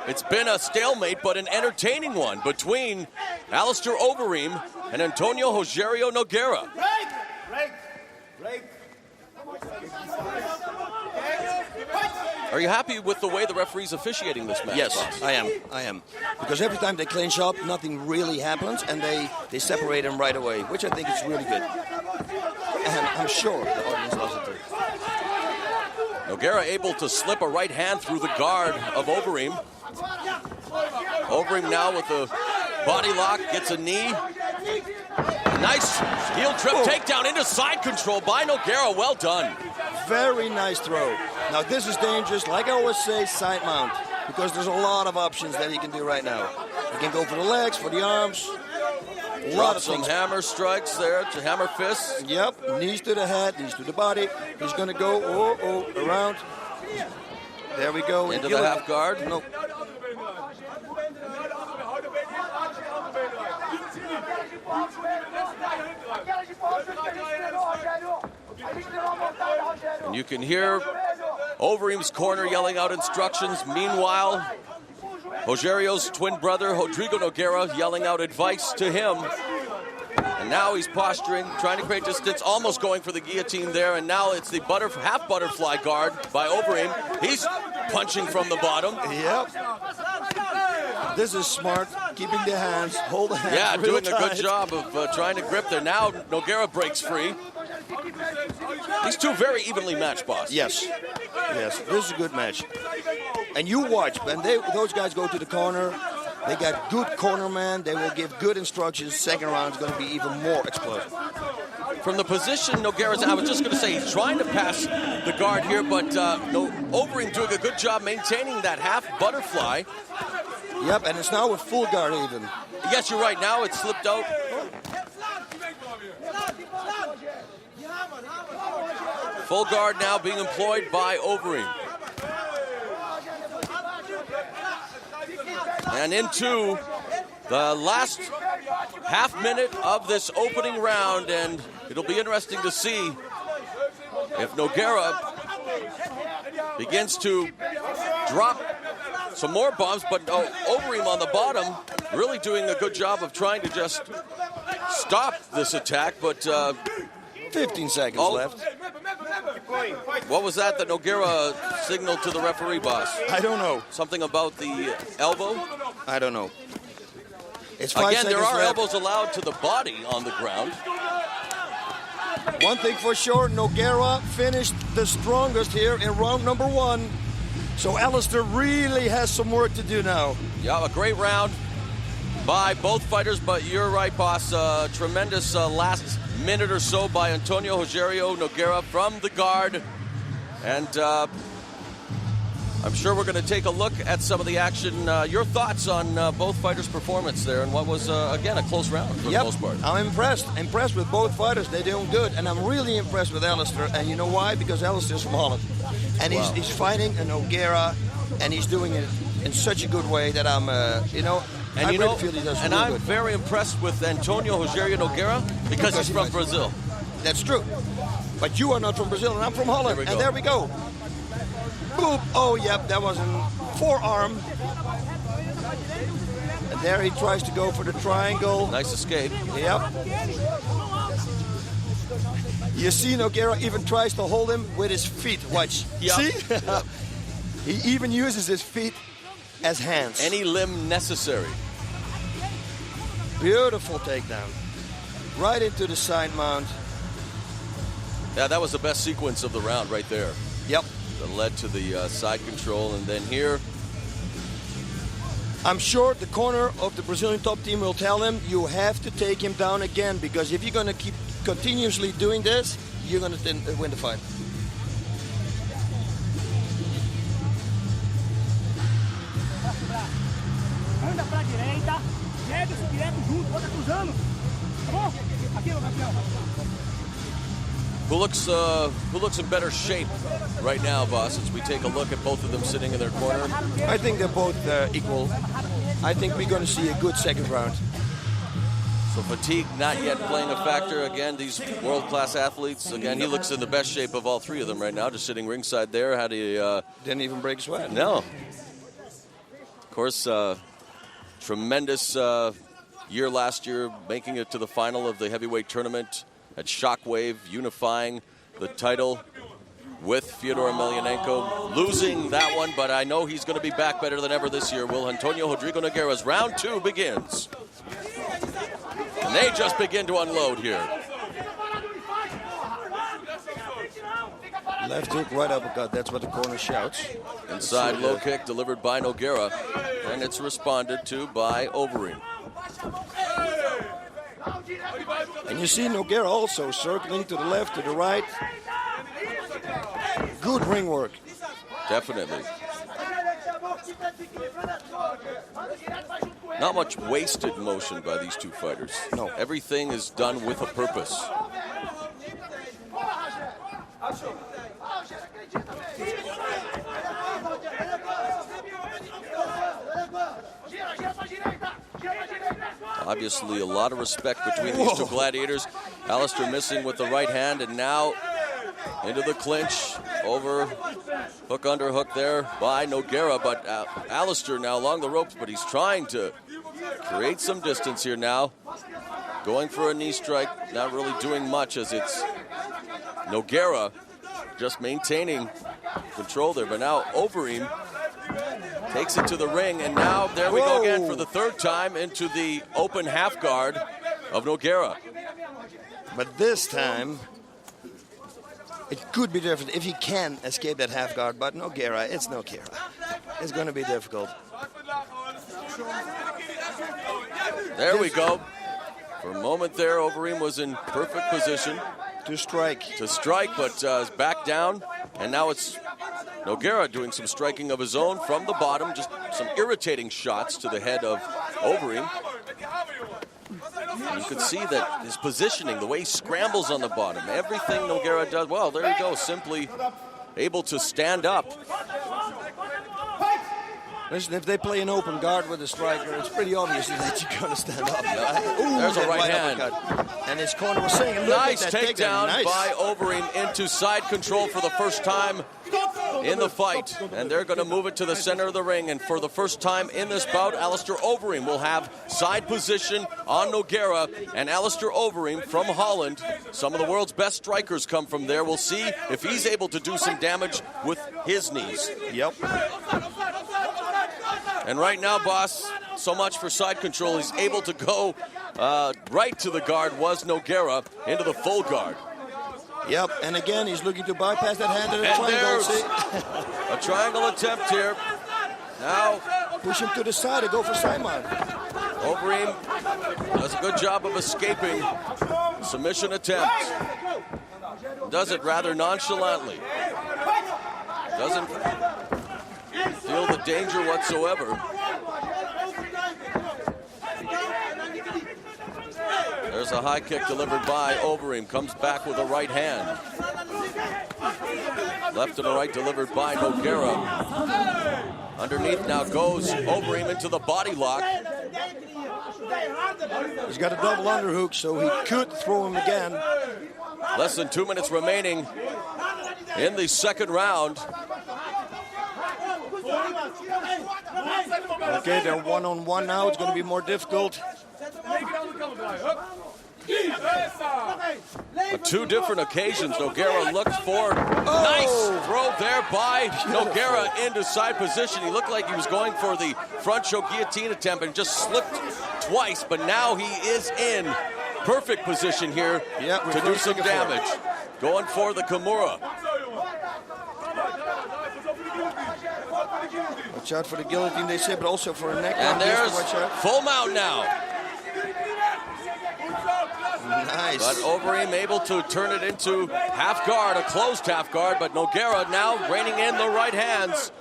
It's been a stalemate, but an entertaining one between Alistair Overeem and Antônio Rogério Nogueira. Are you happy with the way the referee's officiating this match? Yes, boss? I am. Because every time they clinch up, nothing really happens, and they separate them right away, which I think is really good. And I'm sure the audience loves it too. Nogueira able to slip a right hand through the guard of Overeem. Overeem now with the body lock, gets a knee. Nice heel trip takedown into side control by Nogueira. Well done. Very nice throw. Now this is dangerous. Like I always say, side mount, because there's a lot of options that he can do right now. He can go for the legs, for the arms. A lot of some things. hammer strikes there, to hammer fists. Yep, knees to the head, knees to the body. He's going to go around. There we go. Into the half guard. No. And you can hear Overeem's corner yelling out instructions. Meanwhile, Rogério's twin brother, Rodrigo Nogueira, yelling out advice to him. And now he's posturing, trying to create distance, almost going for the guillotine there. And now it's the half butterfly guard by Overeem. He's punching from the bottom. Yep. This is smart, keeping the hands, hold the hands. Yeah, real doing a good tight. job of trying to grip there. Now Nogueira breaks free. These two very evenly matched, boss. Yes, this is a good match. And you watch, when those guys go to the corner, they got good corner man. They will give good instructions. Second round is going to be even more explosive. From the position Nogueira's, I was just going to say, he's trying to pass the guard here, but Overeem doing a good job maintaining that half butterfly. Yep, and it's now a full guard even. Yes, you're right. Now it's slipped out. Full guard now being employed by Overeem. And into the last half minute of this opening round, and it'll be interesting to see if Nogueira begins to drop some more bombs, but Overeem on the bottom really doing a good job of trying to just stop this attack, but 15 seconds left. What was that Nogueira signaled to the referee, boss? I don't know. Something about the elbow? I don't know. It's 5 Again, there are left. elbows allowed to the body on the ground. One thing for sure, Nogueira finished the strongest here in round number 1. So Alistair really has some work to do now. Yeah, a great round by both fighters, but you're right, boss. Tremendous last minute or so by Antônio Rogério Nogueira from the guard. And I'm sure we're going to take a look at some of the action. Your thoughts on both fighters' performance there, and what was, again, a close round for the most part. I'm impressed with both fighters. They're doing good, and I'm really impressed with Alistair. And you know why? Because Alistair's from Holland, and he's fighting a Nogueira, and he's doing it in such a good way that I'm, I really feel he does and really I'm good. very impressed with Antônio Rogério Nogueira because he's from Brazil. That's true. But you are not from Brazil, and I'm from Holland. And there we go. Boop. Oh, yep, that was a forearm. And there he tries to go for the triangle. Nice escape. Yep. You see, Nogueira even tries to hold him with his feet. Watch. Yep. See? Yep. He even uses his feet as hands. Any limb necessary. Beautiful takedown. Right into the side mount. Yeah, that was the best sequence of the round right there. Yep. That led to the side control, and then here. I'm sure the corner of the Brazilian top team will tell him, you have to take him down again, because if you're going to keep continuously doing this, you're going to win the fight. Anda pra direita, leve-se direto junto, bota cruzando. Tá bom? Aqui, meu campeão. Who looks in better shape right now, boss, as we take a look at both of them sitting in their corner? I think they're both equal. I think we're going to see a good second round. So fatigue not yet playing a factor. Again, these world-class athletes. Again, he looks in the best shape of all three of them right now, just sitting ringside there. Had he didn't even break a sweat. No. Of course, tremendous year last year, making it to the final of the heavyweight tournament at Shockwave, unifying the title with Fyodor Emelianenko, losing that one, but I know he's going to be back better than ever this year. Will Antônio Rodrigo Nogueira's round 2 begins. And they just begin to unload here. Left hook, right uppercut, that's what the corner shouts. Inside low kick delivered by Nogueira, and it's responded to by Overeem. And you see Nogueira also circling to the left, to the right. Good ring work. Definitely. Not much wasted motion by these two fighters. No. Everything is done with a purpose. Obviously, a lot of respect between these two gladiators. Alistair missing with the right hand, and now into the clinch. Over hook, underhook there by Nogueira, but Alistair now along the ropes, but he's trying to create some distance here now. Going for a knee strike, not really doing much as it's Nogueira just maintaining control there, but now Overeem takes it to the ring, and now there we go again for the third time into the open half guard of Nogueira. But this time, it could be different if he can escape that half guard, but Nogueira, it's Nogueira. It's going to be difficult. There we go. For a moment there, Overeem was in perfect position to strike, but is back down, and now it's Nogueira doing some striking of his own from the bottom, just some irritating shots to the head of Overeem. You can see that his positioning, the way he scrambles on the bottom, everything Nogueira does, well, there you go, simply able to stand up. Listen, if they play an open guard with a striker, it's pretty obvious that you're going to stand up. Ooh, there's a right hand. Uppercut. And his corner was saying, nice takedown by Overeem into side control for the first time in the fight. And they're going to move it to the center of the ring. And for the first time in this bout, Alistair Overeem will have side position on Nogueira. And Alistair Overeem from Holland, some of the world's best strikers come from there. We'll see if he's able to do some damage with his knees. Yep. And right now, boss, so much for side control. He's able to go right to the guard, was Nogueira, into the full guard. Yep, and again, he's looking to bypass that hand in a triangle. A triangle attempt here. Now, push him to the side and go for side mount. Overeem does a good job of escaping submission attempt. Does it rather nonchalantly. Doesn't feel the danger whatsoever. There's a high kick delivered by Overeem. Comes back with a right hand. Left and a right delivered by Nogueira. Underneath now goes Overeem into the body lock. He's got a double underhook, so he could throw him again. Less than 2 minutes remaining in the second round. Okay, they're one-on-one now. It's going to be more difficult. On two different occasions, Nogueira looked for nice throw there by Nogueira into side position. He looked like he was going for the front choke guillotine attempt and just slipped twice, but now he is in perfect position here to do some damage. Going for the Kimura. Watch out for the guillotine, they say, but also for a neck. And there's full mount now. Nice. But Overeem able to turn it into half guard, a closed half guard, but Nogueira now reining in the right hands.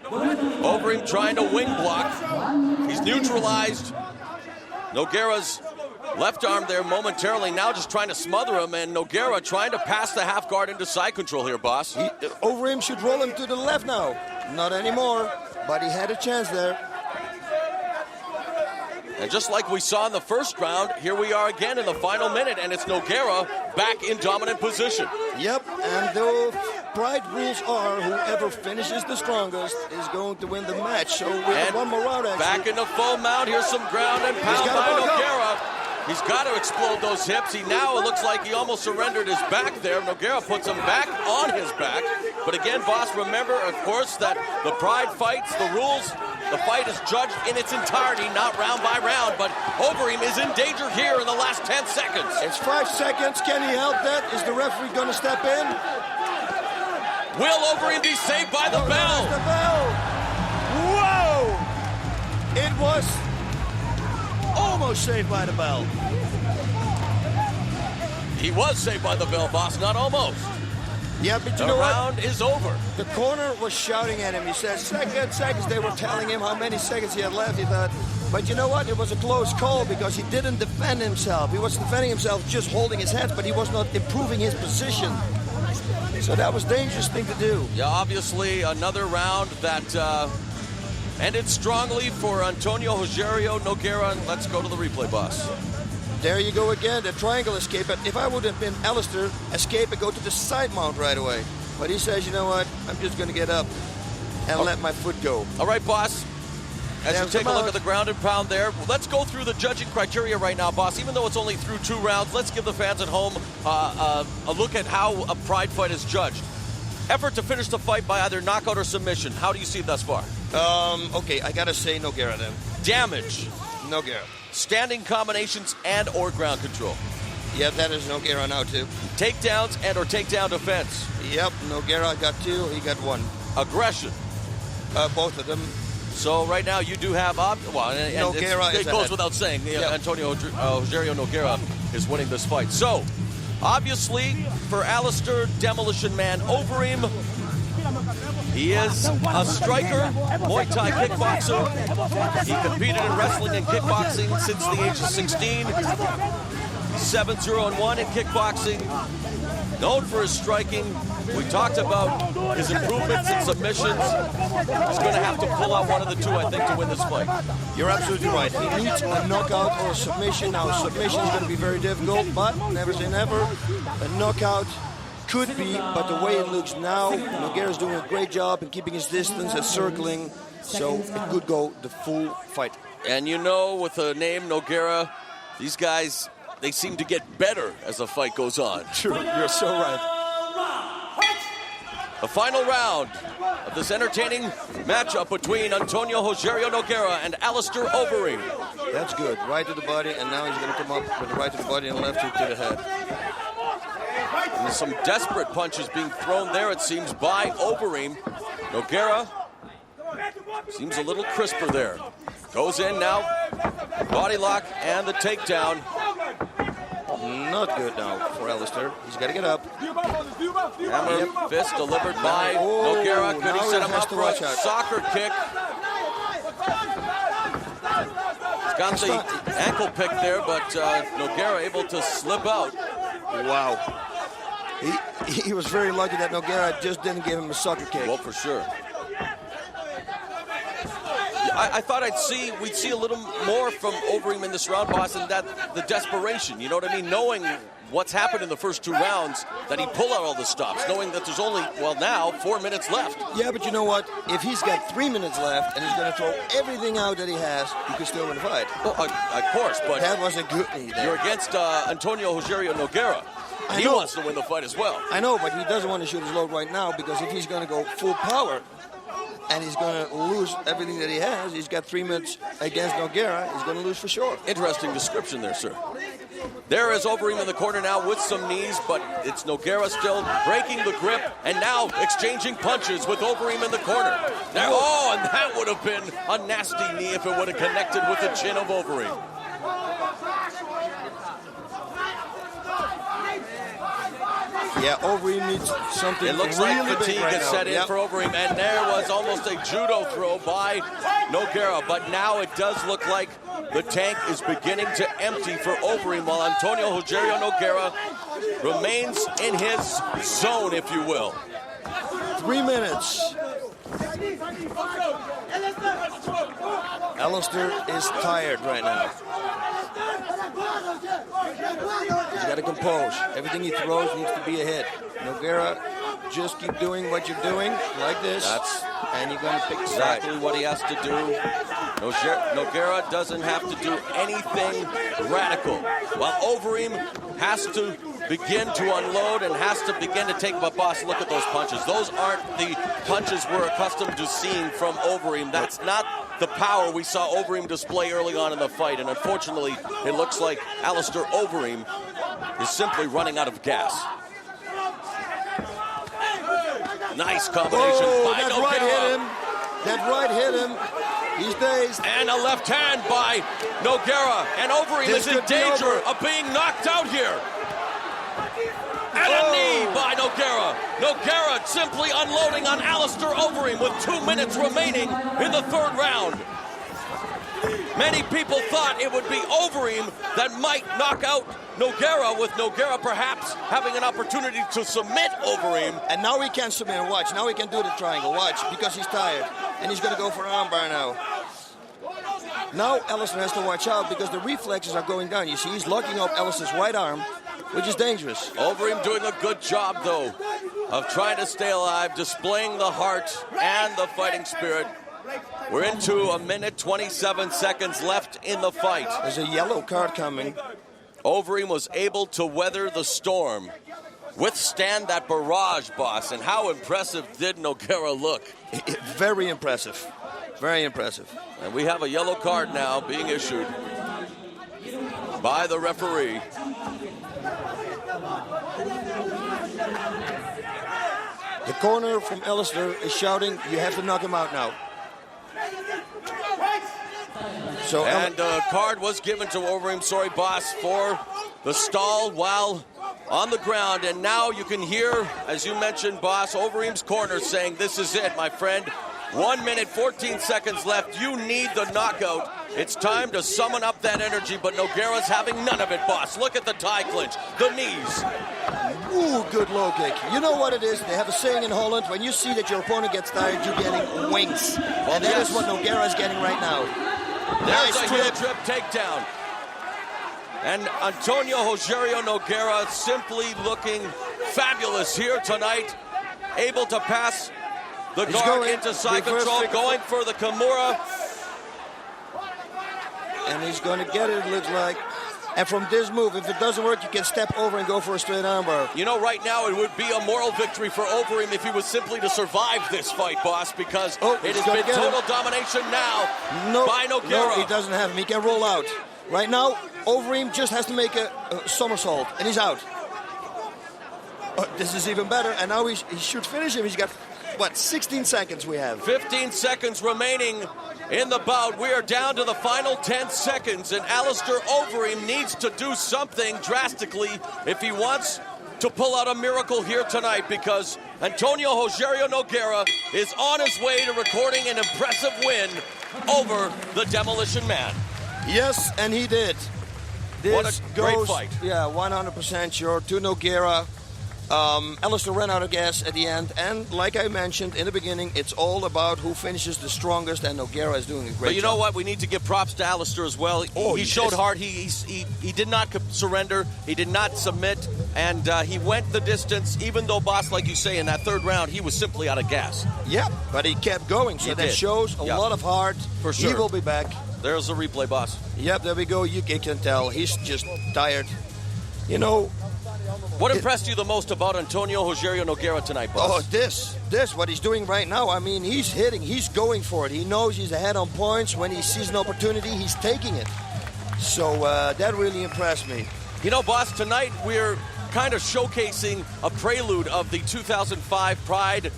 Overeem trying to wing block. He's neutralized Nogueira's left arm there momentarily, now just trying to smother him, and Nogueira trying to pass the half guard into side control here, boss. Overeem should roll him to the left now. Not anymore, but he had a chance there. And just like we saw in the first round, here we are again in the final minute, and it's Nogueira back in dominant position. Yep, and the Pride rules are whoever finishes the strongest is going to win the match. So we have one more round, actually. Back in the full mount. Here's some ground and pound by Nogueira. He's got to explode those hips. It looks like he almost surrendered his back there. Nogueira puts him back on his back. But again, boss, remember, of course, that the Pride fights, the rules, the fight is judged in its entirety, not round by round. But Overeem is in danger here in the last 10 seconds. It's 5 seconds. Can he help that? Is the referee going to step in? Will Overeem be saved by the bell? The bell. Whoa! It was almost saved by the bell. He was saved by the bell, boss, not almost. Yeah, but you know what? The round is over. The corner was shouting at him. He said, seconds. They were telling him how many seconds he had left. He thought, but you know what? It was a close call because he didn't defend himself. He was defending himself just holding his hands, but he was not improving his position. So that was a dangerous thing to do. Yeah, obviously another round that ended strongly for Antônio, Rogério, Nogueira. Let's go to the replay, boss. There you go again, the triangle escape. But if I would have been Alistair, escape and go to the side mount right away. But he says, you know what, I'm just going to get up and let my foot go. All right, boss. As you take a look at the ground and pound there, let's go through the judging criteria right now, boss. Even though it's only through 2 rounds, let's give the fans at home a look at how a Pride fight is judged. Effort to finish the fight by either knockout or submission. How do you see it thus far? Okay, I got to say Nogueira then. Damage. Nogueira. Standing combinations and or ground control. Yeah, that is Nogueira now too. Takedowns and or takedown defense. Yep, Nogueira got 2, he got 1. Aggression. Both of them. So right now you do have Nogueira it goes without saying. Antônio Rogério Nogueira is winning this fight. So obviously for Alistair Demolition Man Overeem, he is a striker, Muay Thai kickboxer. He competed in wrestling and kickboxing since the age of 16. 7-0-1 in kickboxing. Known for his striking. We talked about his improvements in submissions. He's going to have to pull out one of the two, I think, to win this fight. You're absolutely right. He needs a knockout or a submission. Now, submission is going to be very difficult, but never say never. A knockout could be, but the way it looks now, Nogueira's doing a great job in keeping his distance and circling, so it could go the full fight. And you know, with the name Nogueira, these guys, they seem to get better as the fight goes on. True, you're so right. The final round of this entertaining matchup between Antônio Rogério Nogueira and Alistair Overeem. That's good. Right to the body, and now he's going to come up with the right to the body and left hook to the head. And there's some desperate punches being thrown there, it seems, by Overeem. Nogueira seems a little crisper there. Goes in now, body lock and the takedown. Not good now for Alistair. He's got to get up. Hammer fist delivered by Nogueira. Could he set him up for a soccer kick? He's got the ankle pick there, but Nogueira able to slip out. Wow. He was very lucky that Nogueira just didn't give him a soccer kick. Well, for sure. I thought we'd see a little more from Overeem in this round, boss, and that the desperation, you know what I mean? Knowing what's happened in the first two rounds, that he pull out all the stops, knowing that there's only, now 4 minutes left. Yeah, but you know what? If he's got 3 minutes left and he's going to throw everything out that he has, he could still win the fight. Well, of course, but that wasn't good either. You're against Antônio Rogério Nogueira. He wants to win the fight as well. I know, but he doesn't want to shoot his load right now, because if he's going to go full power and he's going to lose everything that he has, he's got 3 minutes against Nogueira, he's going to lose for sure. Interesting description there, sir. There is Overeem in the corner now with some knees, but it's Nogueira still breaking the grip and now exchanging punches with Overeem in the corner. There, and that would have been a nasty knee if it would have connected with the chin of Overeem. Yeah, Overeem needs something. It looks really like fatigue right is set in for Overeem, and there was almost a judo throw by Nogueira, but now it does look like the tank is beginning to empty for Overeem, while Antônio Rogério Nogueira remains in his zone, if you will. 3 minutes. Alistair is tired right now. He's got to compose. Everything he throws needs to be a hit. Nogueira, just keep doing what you're doing, like this, and you're going to pick exactly what he has to do. Nogueira doesn't have to do anything radical, while Overeem has to begin to unload and has to begin to take, but boss, look at those punches. Those aren't the punches we're accustomed to seeing from Overeem. That's not the power we saw Overeem display early on in the fight, and unfortunately, it looks like Alistair Overeem is simply running out of gas. Nice combination by that Nogueira. Right hit him. That right hit him. He's dazed. And a left hand by Nogueira, and Overeem is in danger of being knocked out here. And a knee by Nogueira. Nogueira simply unloading on Alistair Overeem with 2 minutes remaining in the third round. Many people thought it would be Overeem that might knock out Nogueira, with Nogueira perhaps having an opportunity to submit Overeem. And now he can't submit. Watch. Now he can do the triangle. Watch, because he's tired. And he's going to go for an armbar now. Now Alistair has to watch out, because the reflexes are going down. You see, he's locking up Alistair's right arm, which is dangerous. Overeem doing a good job, though, of trying to stay alive, displaying the heart and the fighting spirit. We're into 1 minute, 27 seconds left in the fight. There's a yellow card coming. Overeem was able to weather the storm, withstand that barrage, boss, and how impressive did Nogueira look? Very impressive. Very impressive. And we have a yellow card now being issued by the referee. The corner from Alistair is shouting, you have to knock him out now. So and the card was given to Overeem, sorry, boss, for the stall while on the ground. And now you can hear, as you mentioned, boss, Overeem's corner saying, this is it, my friend. 1 minute, 14 seconds left. You need the knockout. It's time to summon up that energy, but Nogueira's having none of it, boss. Look at the tie clinch, the knees. Ooh, good low kick. You know what it is? They have a saying in Holland, when you see that your opponent gets tired, you're getting wings. Well, and that is what Nogueira is getting right now. There's a heel trip takedown. And Antônio Rogério Nogueira simply looking fabulous here tonight. Able to pass the guard into side control, going for the Kimura. And he's going to get it, it looks like. And from this move, if it doesn't work, you can step over and go for a straight armbar. You know, right now it would be a moral victory for Overeem if he was simply to survive this fight, boss, because it has been total domination now by Nogueira. No, he doesn't have him. He can roll out. Right now, Overeem just has to make a somersault, and he's out. This is even better, and now he should finish him. He's got, what, 16 seconds we have. 15 seconds remaining in the bout. We are down to the final 10 seconds, and Alistair Overeem needs to do something drastically if he wants to pull out a miracle here tonight, because Antônio Rogério Nogueira is on his way to recording an impressive win over the Demolition Man. Yes, and he did. What a great fight. Yeah, 100% sure to Nogueira. Alistair ran out of gas at the end, and like I mentioned in the beginning, it's all about who finishes the strongest, and Nogueira is doing a great job. But you know what? We need to give props to Alistair as well. He showed heart. He did not surrender. He did not submit, and he went the distance, even though, boss, like you say, in that third round, he was simply out of gas. Yeah, but he kept going, so that shows a lot of heart. For sure. He will be back. There's a replay, boss. Yep, there we go. You can tell. He's just tired. You know... What impressed you the most about Antônio Rogério Nogueira tonight, boss? Oh, this, what he's doing right now. I mean, he's hitting, he's going for it. He knows he's ahead on points. When he sees an opportunity, he's taking it. So that really impressed me. You know, boss, tonight we're kind of showcasing a prelude of the 2005 Pride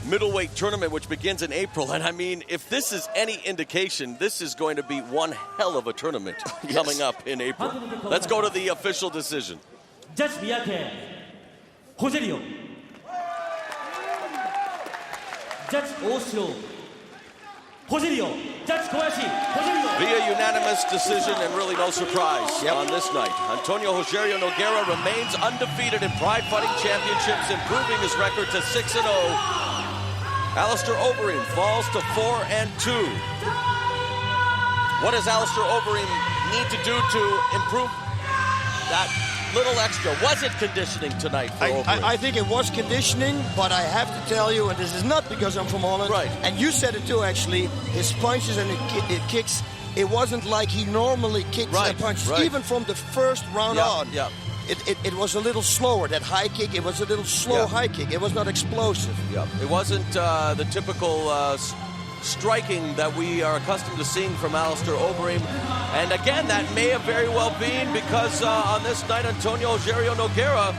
middleweight tournament, which begins in April. And I mean, if this is any indication, this is going to be one hell of a tournament coming up in April. Let's go to the official decision. Judge Miyake, Rogério. Judge Osho, Rogério. Judge Kobayashi, Rogério. Via unanimous decision, and really no surprise on this night. Antônio Rogério Nogueira remains undefeated in Pride Fighting Championships, improving his record to 6-0. Alistair Overeem falls to 4-2. What does Alistair Overeem need to do to improve that little extra? Was it conditioning tonight for Overeem? I think it was conditioning, but I have to tell you, and this is not because I'm from Holland, right? And you said it too, actually, his punches and it kicks, it wasn't like he normally kicks and punches. Even from the first round on. Yeah. It was a little slower. That high kick, it was a little slow high kick. It was not explosive. Yeah. It wasn't the typical striking that we are accustomed to seeing from Alistair Overeem. And again, that may have very well been because on this night, Antônio Rogério Nogueira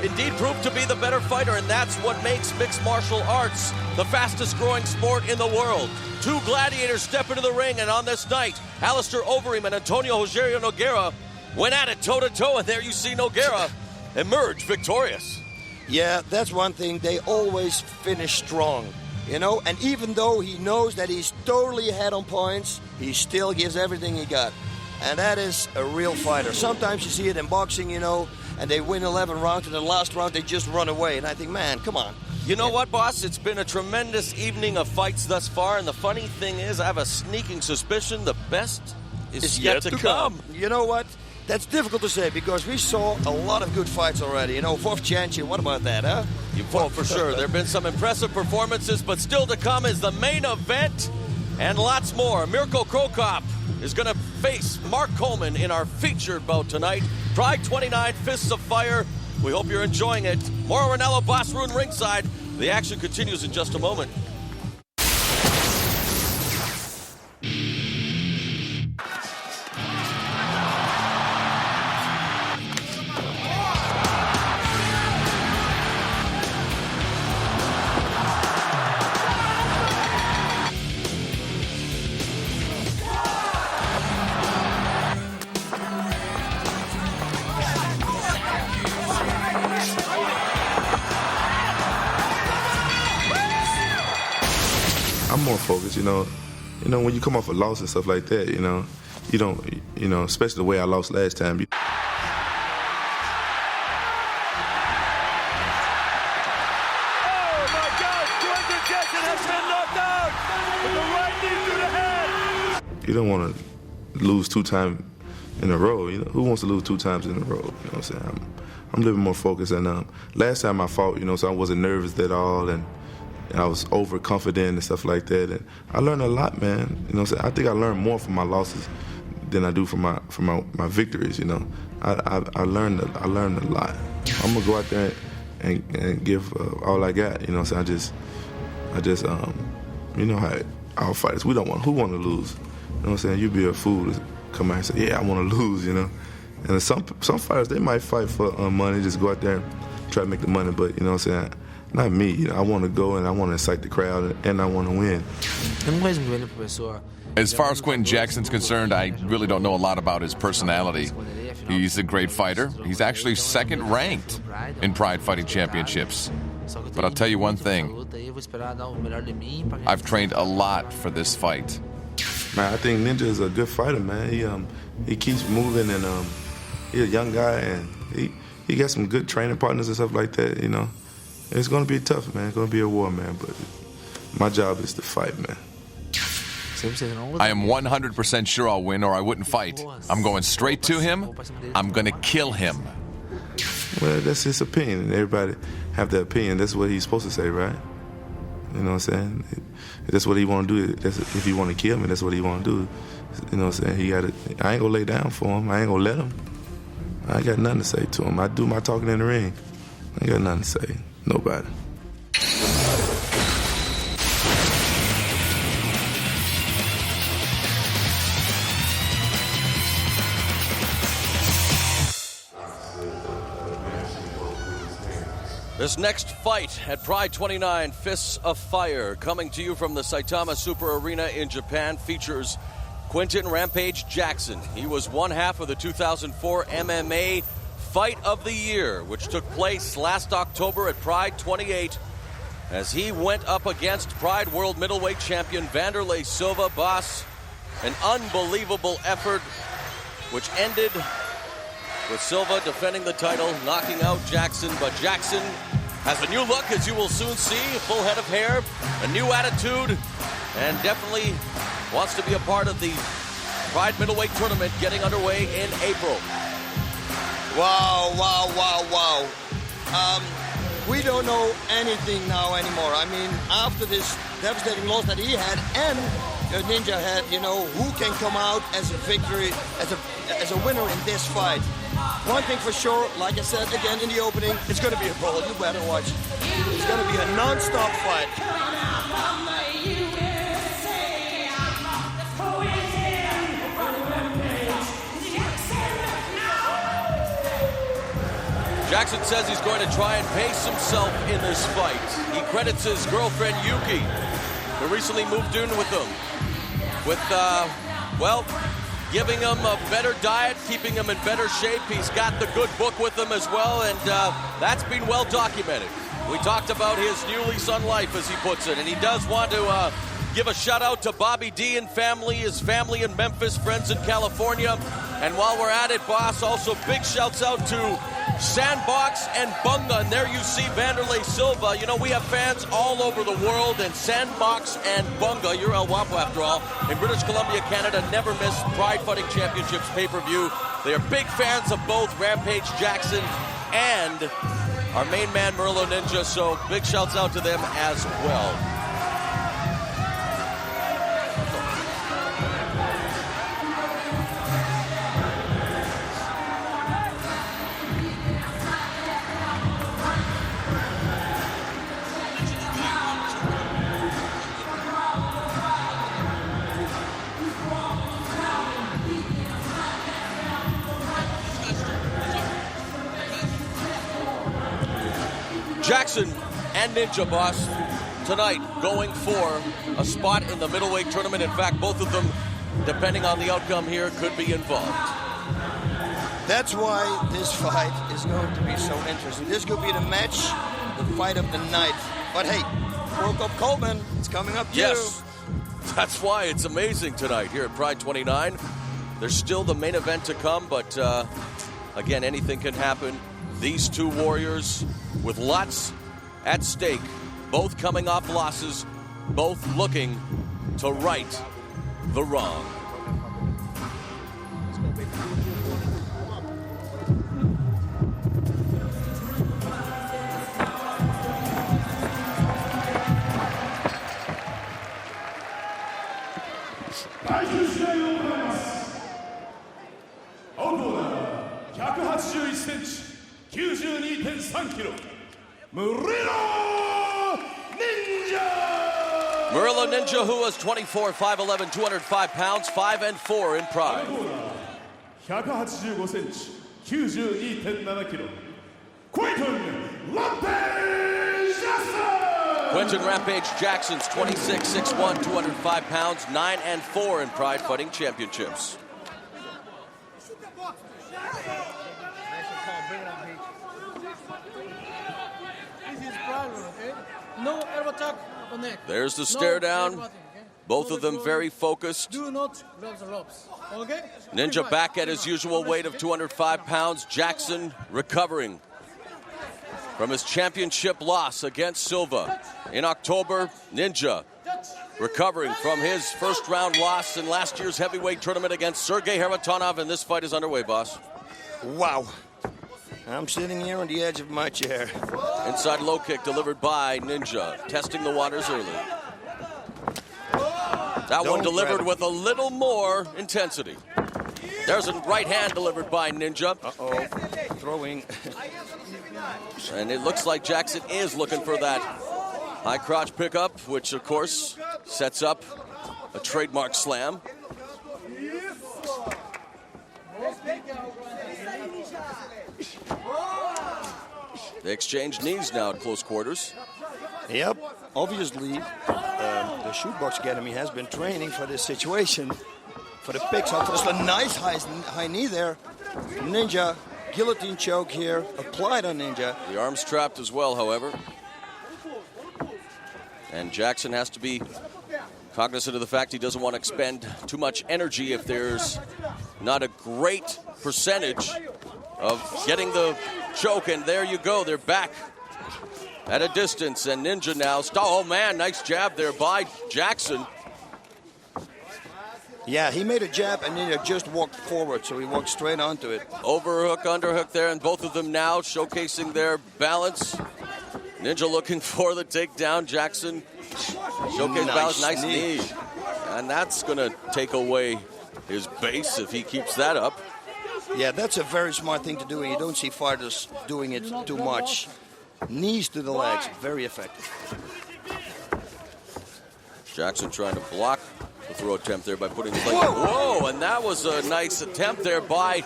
indeed proved to be the better fighter, and that's what makes mixed martial arts the fastest growing sport in the world. Two gladiators step into the ring, and on this night, Alistair Overeem and Antônio Rogério Nogueira went at it toe-to-toe, and there you see Nogueira emerge victorious. Yeah, that's one thing. They always finish strong, you know? And even though he knows that he's totally ahead on points, he still gives everything he got. And that is a real fighter. Sometimes you see it in boxing, you know, and they win 11 rounds, and the last round they just run away. And I think, man, come on. You know what, boss? It's been a tremendous evening of fights thus far, and the funny thing is, I have a sneaking suspicion the best is yet to come. You know what? That's difficult to say because we saw a lot of good fights already. You know, Volchanin, what about that, huh? Well, for sure. There have been some impressive performances, but still to come is the main event and lots more. Mirko is going to face Mark Coleman in our featured bout tonight. Pride 29, Fists of Fire. We hope you're enjoying it. Mauro Ranallo, Boss Rune ringside. The action continues in just a moment. I'm more focused, you know. You know, when you come off a loss and stuff like that, you know, you don't, you know, especially the way I lost last time. You don't want to lose 2 times in a row. You know, who wants to lose 2 times in a row? You know what I'm saying? I'm a little more focused. And last time I fought, you know, so I wasn't nervous at all, and I was overconfident and stuff like that. And I learned a lot, man. You know what I'm saying? I think I learned more from my losses than I do from my victories. You know, I learned a lot. I'm gonna go out there and give all I got. You know what I'm saying? I just you know how our fighters, who want to lose? You know what I'm saying? You'd be a fool to come out and say, yeah, I want to lose, you know. And some fighters, they might fight for money, just go out there and try to make the money. But, you know what I'm saying? Not me. You know, I want to go and I want to excite the crowd and I want to win. As far as Quinton Jackson's concerned, I really don't know a lot about his personality. He's a great fighter. He's actually second ranked in Pride Fighting Championships. But I'll tell you one thing. I've trained a lot for this fight. Man, I think Ninja is a good fighter, man. He keeps moving, and he's a young guy, and he got some good training partners and stuff like that. You know, it's gonna be tough, man. It's gonna be a war, man. But my job is to fight, man. I am 100% sure I'll win, or I wouldn't fight. I'm going straight to him. I'm gonna kill him. Well, that's his opinion, and everybody have their opinion. That's what he's supposed to say, right? You know what I'm saying? If that's what he want to do. If he want to kill me, that's what he want to do. You know what I'm saying? I ain't gonna lay down for him. I ain't gonna let him. I ain't got nothing to say to him. I do my talking in the ring. I ain't got nothing to say. Nobody. This next fight at Pride 29, Fists of Fire, coming to you from the Saitama Super Arena in Japan, features Quinton Rampage Jackson. He was one half of the 2004 MMA Fight of the Year, which took place last October at Pride 28, as he went up against Pride World Middleweight Champion Vanderlei Silva. Boss, an unbelievable effort, which ended with Silva defending the title, knocking out Jackson. But Jackson has a new look, as you will soon see, a full head of hair, a new attitude, and definitely wants to be a part of the Pride Middleweight Tournament getting underway in April. Wow. We don't know anything now anymore. I mean, after this devastating loss that he had and Ninja had, you know, who can come out as a victory, as a winner in this fight? One thing for sure, like I said again in the opening, it's going to be a brawl. You better watch. It's going to be a non-stop fight. Jackson says he's going to try and pace himself in this fight. He credits his girlfriend Yuki, who recently moved in with him, with, giving him a better diet, keeping him in better shape. He's got the good book with him as well, and that's been well documented. We talked about his new lease on life, as he puts it, and he does want to give a shout out to Bobby D and family, his family in Memphis, friends in California. And while we're at it, boss, also big shouts out to Sandbox and Bunga. And there you see Vanderlei Silva. You know, we have fans all over the world, and Sandbox and Bunga, you're El Wapo after all, in British Columbia, Canada, never miss Pride Fighting Championships pay-per-view. They are big fans of both Rampage Jackson and our main man, Murilo Ninja, so big shouts out to them as well. Jackson and Ninja, boss, tonight going for a spot in the middleweight tournament. In fact, both of them, depending on the outcome here, could be involved. That's why this fight is going to be so interesting. This could be the match, the fight of the night. But hey, World Cup Coleman, it's coming up too. Yes, That's why it's amazing tonight here at Pride 29. There's still the main event to come, but again, anything can happen. These two warriors with lots at stake, both coming off losses, both looking to right the wrong. Murilo Ninja, who was 24, 5'11", 205 pounds, 5-4 in Pride. 185センチ、92.7 キロ。Quinton Rampage Jackson! Quinton Rampage Jackson's 26, 6'1", 205 pounds, 9-4 in Pride Fighting Championships. No elbow tuck on neck. There's the stare down. Both of them very focused. Do not grab the ropes. Okay? Ninja back at his usual weight of 205 pounds. Jackson recovering from his championship loss against Silva in October. Ninja recovering from his first round loss in last year's heavyweight tournament against Sergey Kharitonov, and this fight is underway, boss. Wow. I'm sitting here on the edge of my chair. Inside low kick delivered by Ninja, testing the waters early. That one delivered with a little more intensity. There's a right hand delivered by Ninja. Uh-oh, throwing. And it looks like Jackson is looking for that high crotch pickup, which of course sets up a trademark slam. They exchange knees now at close quarters. Yep, obviously the Shootbox Academy has been training for this situation. For the picks up, there's a nice high knee there. Ninja, guillotine choke here, applied on Ninja. The arm's trapped as well, however. And Jackson has to be cognizant of the fact he doesn't want to expend too much energy if there's not a great percentage of getting the choke. And there you go, they're back at a distance. And Ninja now, oh man, nice jab there by Jackson. Yeah, he made a jab and Ninja just walked forward, so he walked straight onto it. Overhook, underhook there, and both of them now showcasing their balance. Ninja looking for the takedown. Jackson showcase balance, nice knee. And that's going to take away his base if he keeps that up. Yeah, that's a very smart thing to do, and you don't see fighters doing it too much. Knees to the legs, very effective. Jackson trying to block the throw attempt there by putting his leg. Whoa, and that was a nice attempt there by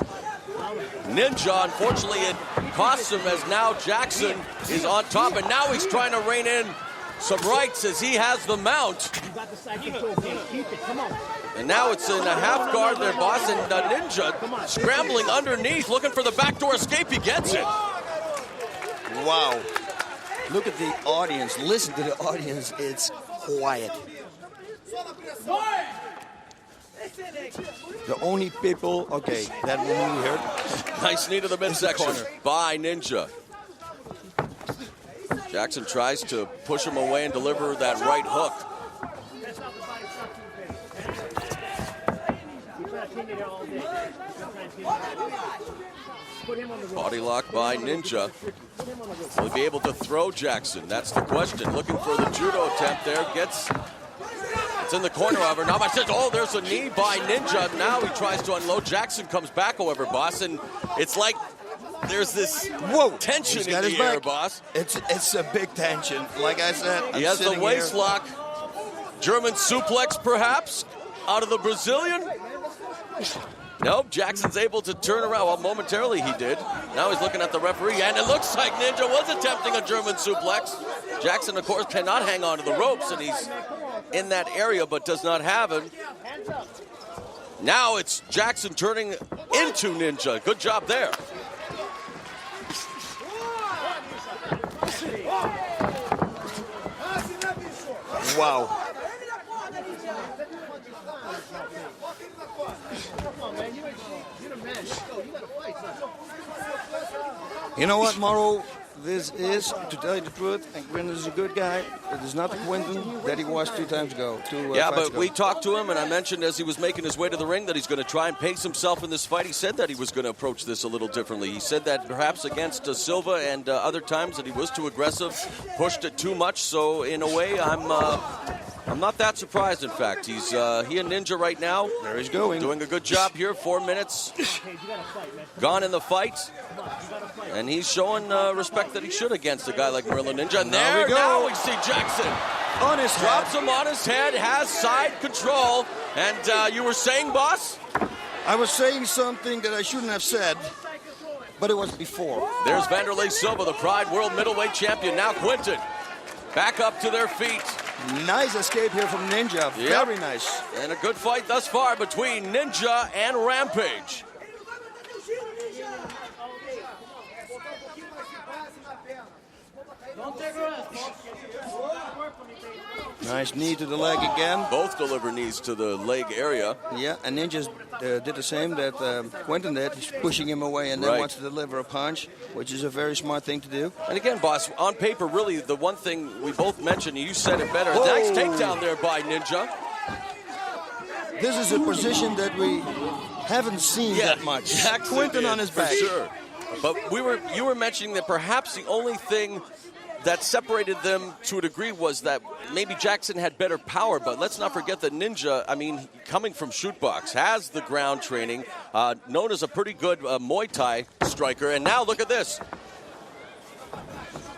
Ninja. Unfortunately, it costs him as now Jackson is on top, and now he's trying to rein in some rights as he has the mount. And now it's in a half guard there, boss, and Ninja scrambling underneath, looking for the backdoor escape. He gets it. Wow. Look at the audience. Listen to the audience. It's quiet. The only people, okay, that one we heard. Nice knee to the midsection by Ninja. Jackson tries to push him away and deliver that right hook. Body lock by Ninja. Will he be able to throw Jackson? That's the question. Looking for the judo attempt there. It's in the corner of her. Now, oh, there's a knee by Ninja. Now he tries to unload. Jackson comes back, however, boss, and it's like there's this tension in the air, boss. It's a big tension. Like I said, he has the waist lock. German suplex, perhaps, out of the Brazilian. Nope, Jackson's able to turn around. Well, momentarily he did. Now he's looking at the referee, and it looks like Ninja was attempting a German suplex. Jackson, of course, cannot hang on to the ropes, and he's in that area, but does not have him. Now it's Jackson turning into Ninja. Good job there. Wow. You know what, Mauro? This is, to tell you the truth, and Quinton is a good guy. It is not the Quinton that he was 2 times ago. We talked to him, and I mentioned as he was making his way to the ring that he's going to try and pace himself in this fight. He said that he was going to approach this a little differently. He said that perhaps against Silva and other times that he was too aggressive, pushed it too much. So in a way, I'm not that surprised. In fact, he and Ninja right now. There he's going. Doing a good job here. 4 minutes gone in the fight. And he's showing respect that he should against a guy like Murilo Ninja. And there, now we see Jackson. On his head. Drops him on his head, has side control. And you were saying, boss? I was saying something that I shouldn't have said, but it was before. There's Vanderlei Silva, the Pride World Middleweight Champion. Now Quinton back up to their feet. Nice escape here from Ninja. Yep. Very nice. And a good fight thus far between Ninja and Rampage. Nice knee to the leg again. Both deliver knees to the leg area. Yeah, and Ninja did the same that Quinton did. He's pushing him away and then wants to deliver a punch, which is a very smart thing to do. And again, boss, on paper, really, the one thing we both mentioned, you said it better, nice takedown there by Ninja. This is a position that we haven't seen that much. Jackson Quinton on his back. For sure. But you were mentioning that perhaps the only thing that separated them to a degree was that maybe Jackson had better power, but let's not forget that Ninja, I mean, coming from shootbox, has the ground training, known as a pretty good Muay Thai striker, and now look at this.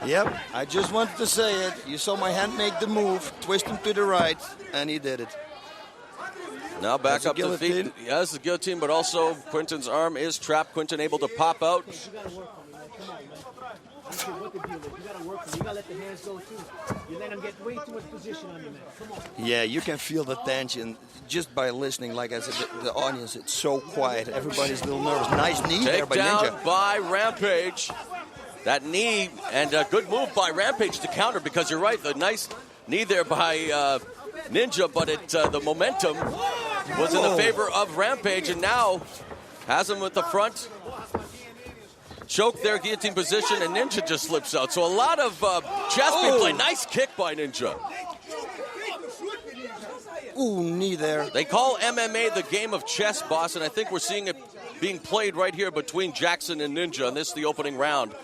Yep, I just wanted to say it. You saw my hand make the move, twist him to the right, and he did it. Now back up to the feet. Yes, the guillotine, but also Quinton's arm is trapped. Quinton able to pop out. What the deal is. You gotta work them. You gotta let the hands go too. You let them get way too much position on you, man. Come on. Yeah, you can feel the tension just by listening. Like I said, the audience, it's so quiet. Everybody's a little nervous. Nice knee there by Ninja. Takedown by Rampage. That knee, and a good move by Rampage to counter, because you're right, the nice knee there by Ninja, but the momentum was in the favor of Rampage, and now has him with the front. Choke there, guillotine position, and Ninja just slips out. So a lot of chest being played. Nice kick by Ninja. Ooh, knee there. They call MMA the game of chess, boss, and I think we're seeing it being played right here between Jackson and Ninja, and this is the opening round.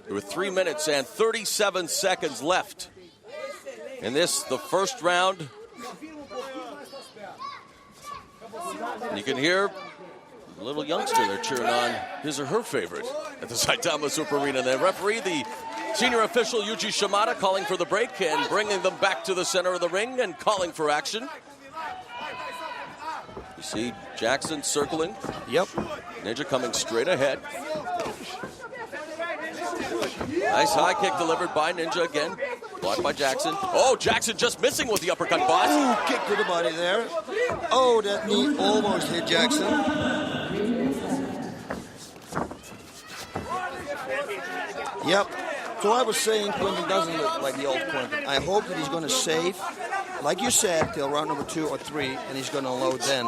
There were 3 minutes and 37 seconds left in this, the first round. And you can hear a little youngster there cheering on his or her favorite at the Saitama Super Arena. The referee, the senior official Yuji Shimada, calling for the break and bringing them back to the center of the ring and calling for action. You see Jackson circling. Yep. Ninja coming straight ahead. Nice high kick delivered by Ninja again. Blocked by Jackson. Oh, Jackson just missing with the uppercut, boss. Ooh, kick to the body there. Oh, that knee almost hit Jackson. Yep. So I was saying Quinton doesn't look like the old Quinton. I hope that he's going to save, like you said, till round number 2 or 3, and he's going to load then.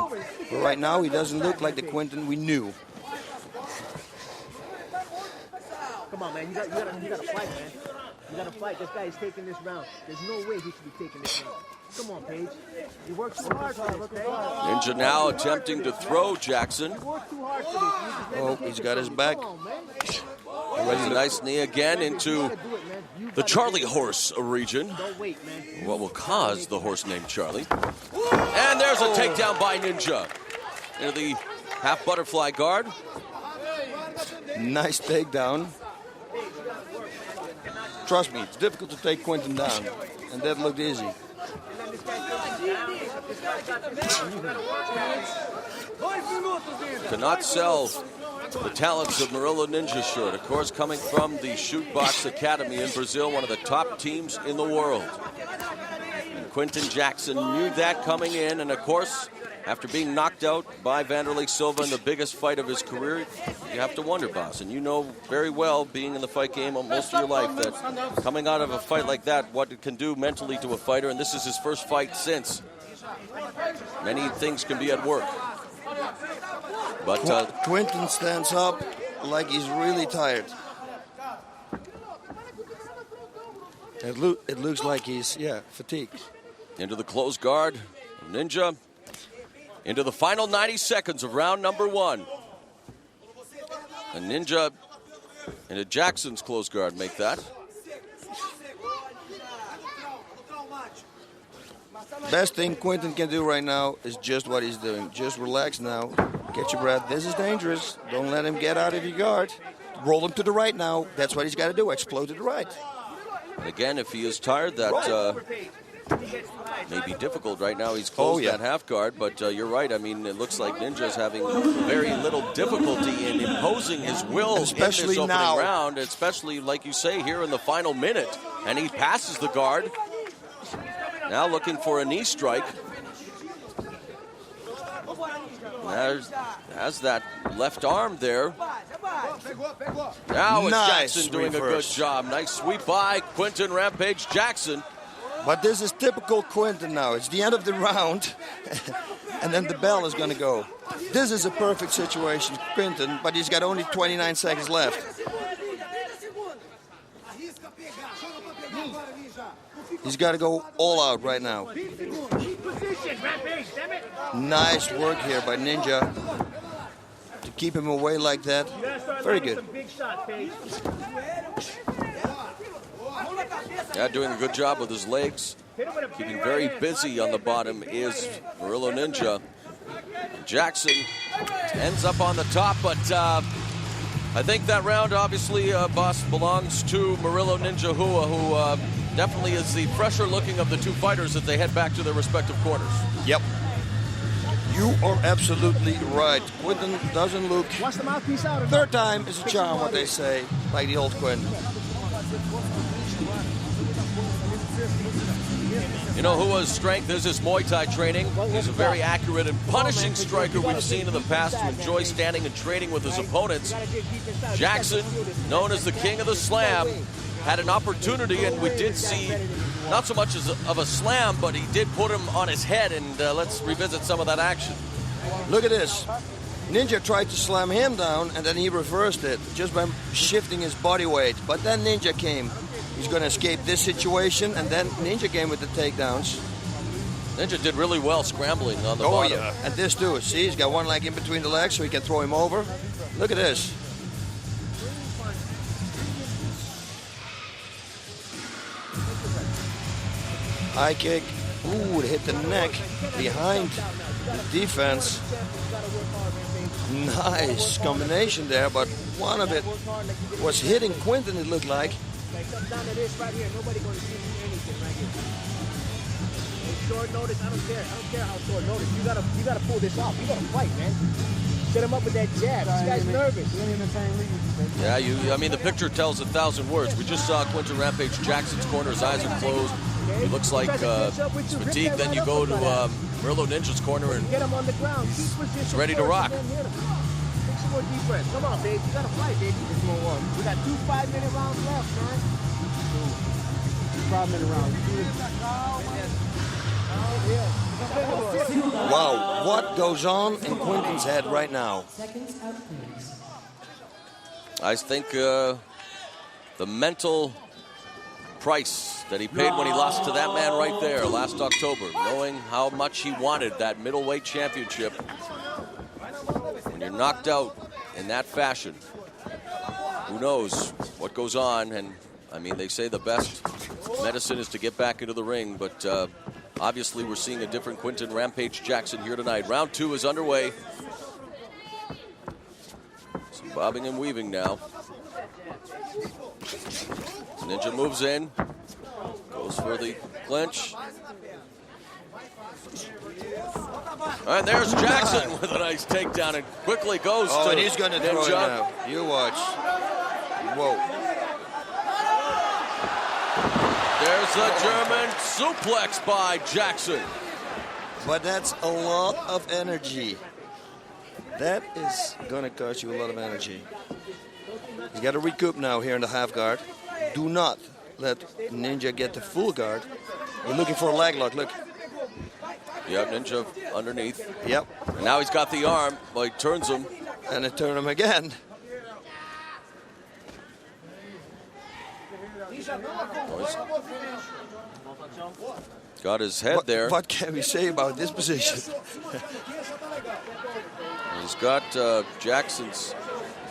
But right now, he doesn't look like the Quinton we knew. Come on, man. You gotta fight, man. You gotta fight. This guy is taking this round. There's no way he should be taking this round. Come on, Paige. You work too hard for this, Paige. Ninja now attempting to throw Jackson. You work too hard for this. Oh, he's got his back. Already nice knee again into the Charlie horse region. What will cause the horse named Charlie. And there's a takedown by Ninja into the half butterfly guard. Nice takedown. Trust me, it's difficult to take Quinton down, and that looked easy. Cannot sell the talents of Murilo Ninja short. Of course, coming from the Shootbox Academy in Brazil, one of the top teams in the world. And Quinton Jackson knew that coming in, and of course, after being knocked out by Vanderlei Silva in the biggest fight of his career, you have to wonder, boss. And you know very well, being in the fight game most of your life, that coming out of a fight like that, what it can do mentally to a fighter. And this is his first fight since. Many things can be at work. But Quinton stands up like he's really tired. It looks like he's, fatigued. Into the closed guard of Ninja. Into the final 90 seconds of round number 1. And Ninja into Jackson's closed guard make that. Best thing Quinton can do right now is just what he's doing. Just relax now. Get your breath. This is dangerous. Don't let him get out of your guard. Roll him to the right now. That's what he's got to do. Explode to the right. And again, if he is tired, that may be difficult right now. He's closed that half guard, but you're right. I mean, it looks like Ninja's having very little difficulty in imposing his will especially in this opening now. round, especially, like you say, here in the final minute. And he passes the guard. Now looking for a knee strike. Has that left arm there. Now it's Nice Jackson doing reverse. a good job. Nice sweep by Quinton Rampage Jackson. But this is typical Quinton now. It's the end of the round, and then the bell is going to go. This is a perfect situation, Quinton, but he's got only 29 seconds left. He's got to go all out right now. Nice work here by Ninja to keep him away like that. Very good. Yeah, doing a good job with his legs. Keeping very busy on the bottom is Murilo Ninja. Jackson ends up on the top, but I think that round, obviously, boss, belongs to Murilo Ninja Hua, who definitely is the fresher looking of the two fighters as they head back to their respective corners. Yep. You are absolutely right. Quinton doesn't look... Watch the mouthpiece out. Third time is a charm, what they say, like the old Quinton. You know Hua's strength is his Muay Thai training. He's a very accurate and punishing striker we've seen in the past to enjoy standing and trading with his opponents. Jackson, known as the king of the slam, had an opportunity, and we did see not so much as of a slam, but he did put him on his head, and let's revisit some of that action. Look at this. Ninja tried to slam him down, and then he reversed it just by shifting his body weight. But then Ninja came. He's going to escape this situation, and then Ninja came with the takedowns. Ninja did really well scrambling on the bottom. Yeah, and this too. See, he's got one leg in between the legs, so he can throw him over. Look at this. High kick. Ooh, it hit the neck behind the defense. Nice combination there, but one of it was hitting Quinton, it looked like. Down to this right here, nobody going to give you anything right here. Short notice, I don't care how short notice. You gotta pull this off. You gotta fight, man. Set him up with that jab. This guy's nervous. Yeah, I mean, the picture tells 1,000 words. We just saw Quinton Rampage Jackson's corner. His eyes are closed. He looks like he's fatigued. Then you go to Murilo Ninja's corner, and get him on the ground. he's ready to rock. Take some more deep breaths. Come on, baby. You gotta fight, baby. We got 2 5-minute rounds left, man. 5-minute rounds. Wow, what goes on in Quinton's head right now? I think the mental price that he paid when he lost to that man right there last October, knowing how much he wanted that middleweight championship. When you're knocked out in that fashion, who knows what goes on? And I mean, they say the best medicine is to get back into the ring, but obviously we're seeing a different Quinton Rampage Jackson here tonight. Round 2 is underway. Some bobbing and weaving now. Ninja moves in, goes for the clinch. And there's Jackson with a nice takedown and quickly goes to and he's going to throw it now. You watch. Whoa. There's a German suplex by Jackson. But that's a lot of energy. That is going to cost you a lot of energy. He's got to recoup now here in the half guard. Do not let Ninja get the full guard. We're looking for a leg lock. Look. Yep, Ninja underneath. Yep. And now he's got the arm. Well, he turns him. And it turned him again. Got his head there. What can we say about this position? He's got Jackson's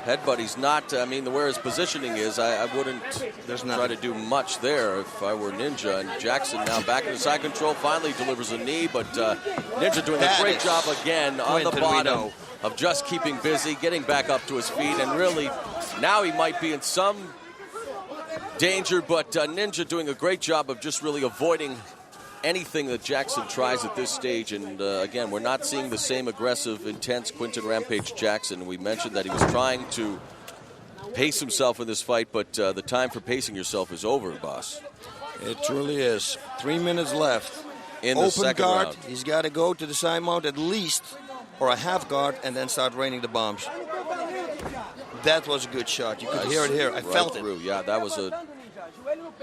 headbutt. He's not, I mean, where his positioning is, I wouldn't try to do much there if I were Ninja. And Jackson now back in the side control, finally delivers a knee, but Ninja doing a great job again on the bottom of just keeping busy, getting back up to his feet, and really, now he might be in some danger, but Ninja doing a great job of just really avoiding anything that Jackson tries at this stage. And again, we're not seeing the same aggressive, intense Quinton Rampage Jackson. We mentioned that he was trying to pace himself in this fight, but the time for pacing yourself is over, boss. It truly is. 3 minutes left. In the second guard, round. He's got to go to the side mount at least, or a half guard, and then start raining the bombs. That was a good shot. You could hear it here. I felt it. Yeah, that was a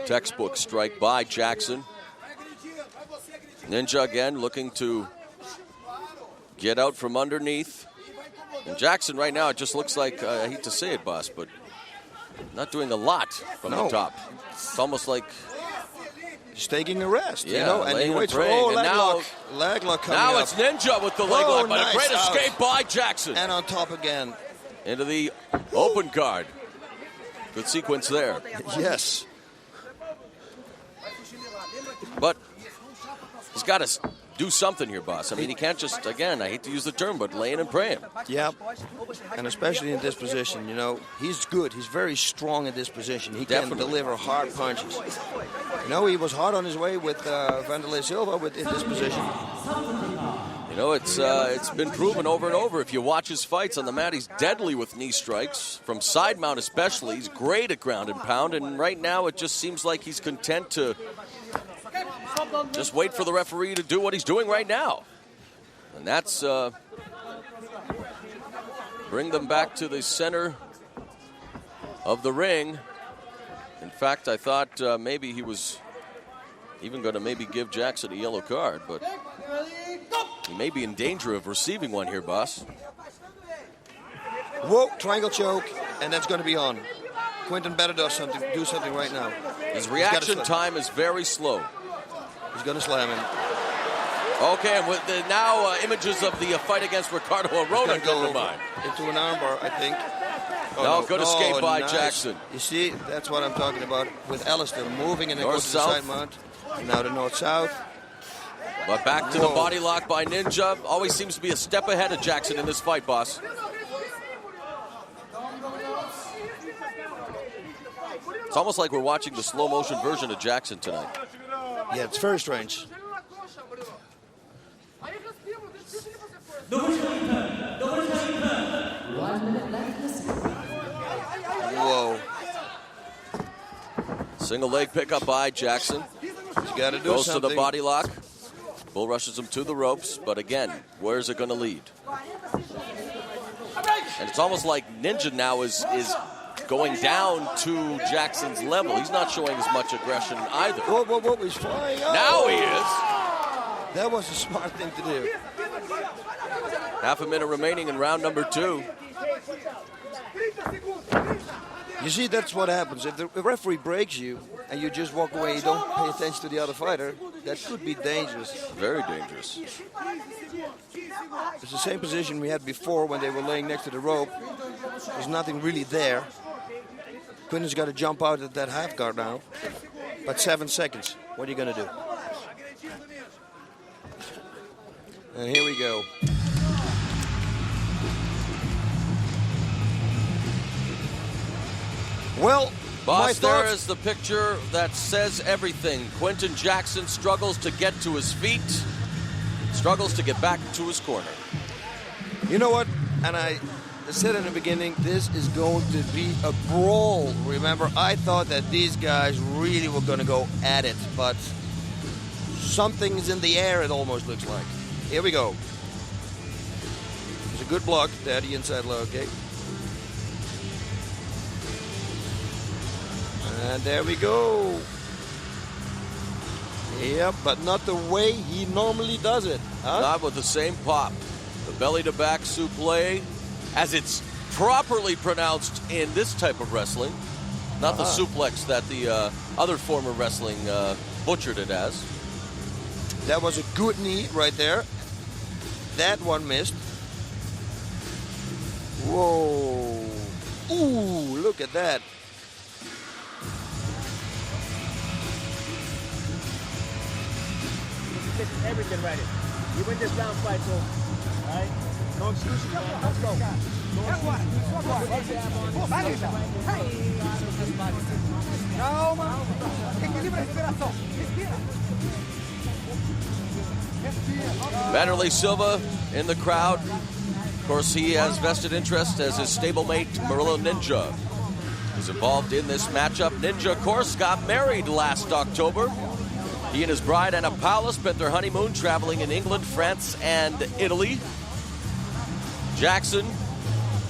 textbook strike by Jackson. Ninja again looking to get out from underneath. And Jackson right now, it just looks like, I hate to say it, boss, but not doing a lot from the top. It's almost like he's taking a rest, yeah, you know, and he waits for leg lock coming now up. It's Ninja with the leg lock, but nice a great out. escape by Jackson. And on top again. Into the open guard. Good sequence there. Yes. But he's got to do something here, boss. I mean, he can't just, again, I hate to use the term, but laying and praying. Yeah, and especially in this position, you know, he's good. He's very strong in this position. He can deliver hard punches. You know, he was hard on his way with Vanderlei Silva in this position. You know, it's been proven over and over. If you watch his fights on the mat, he's deadly with knee strikes. From side mount especially, he's great at ground and pound. And right now, it just seems like he's content to just wait for the referee to do what he's doing right now. And that's bring them back to the center of the ring. In fact, I thought maybe he was even going to maybe give Jackson a yellow card, but he may be in danger of receiving one here, boss. Whoa, triangle choke, and that's going to be on. Quinton better do something right now. His reaction time is very slow. He's going to slam him. Okay, and with the now images of the fight against Ricardo Arona come to mind. Into an armbar, I think. Oh, no, good escape by Jackson. You see, that's what I'm talking about with Alistair moving and then goes to the side mount. Now the north-south. But back to the body lock by Ninja. Always seems to be a step ahead of Jackson in this fight, boss. It's almost like we're watching the slow-motion version of Jackson tonight. Yeah, it's very strange. Whoa. Single leg pickup by Jackson. He's got to do Goes something. to the body lock. Bull rushes him to the ropes, but again, where's it going to lead? And it's almost like Ninja now is going down to Jackson's level. He's not showing as much aggression either. Whoa, he's flying out. Now he is. That was a smart thing to do. Half a minute remaining in round number 2. You see, that's what happens. If the referee breaks you and you just walk away, you don't pay attention to the other fighter, that could be dangerous. Very dangerous. It's the same position we had before when they were laying next to the rope. There's nothing really there. Quinton's got to jump out at that half guard now. But 7 seconds. What are you going to do? And here we go. Well, boss, there is the picture that says everything. Quinton Jackson struggles to get to his feet, struggles to get back to his corner. You know what? And I said in the beginning, this is going to be a brawl. Remember, I thought that these guys really were going to go at it, but something's in the air, it almost looks like. Here we go. It's a good block there, the inside low kick. And there we go. Yep, but not the way he normally does it. Huh? Not with the same pop. The belly-to-back suplex, as it's properly pronounced in this type of wrestling. Not the suplex that the other form of wrestling butchered it as. That was a good knee right there. That one missed. Whoa. Ooh, look at that. This is everything right here. You win this round fight, so, all right? No excuses. Let's go. Vanderlei Silva in the crowd. Of course, he has vested interest as his stablemate, Murilo Ninja. He's involved in this matchup. Ninja, of course, got married last October. He and his bride, Anna Paula, spent their honeymoon traveling in England, France, and Italy. Jackson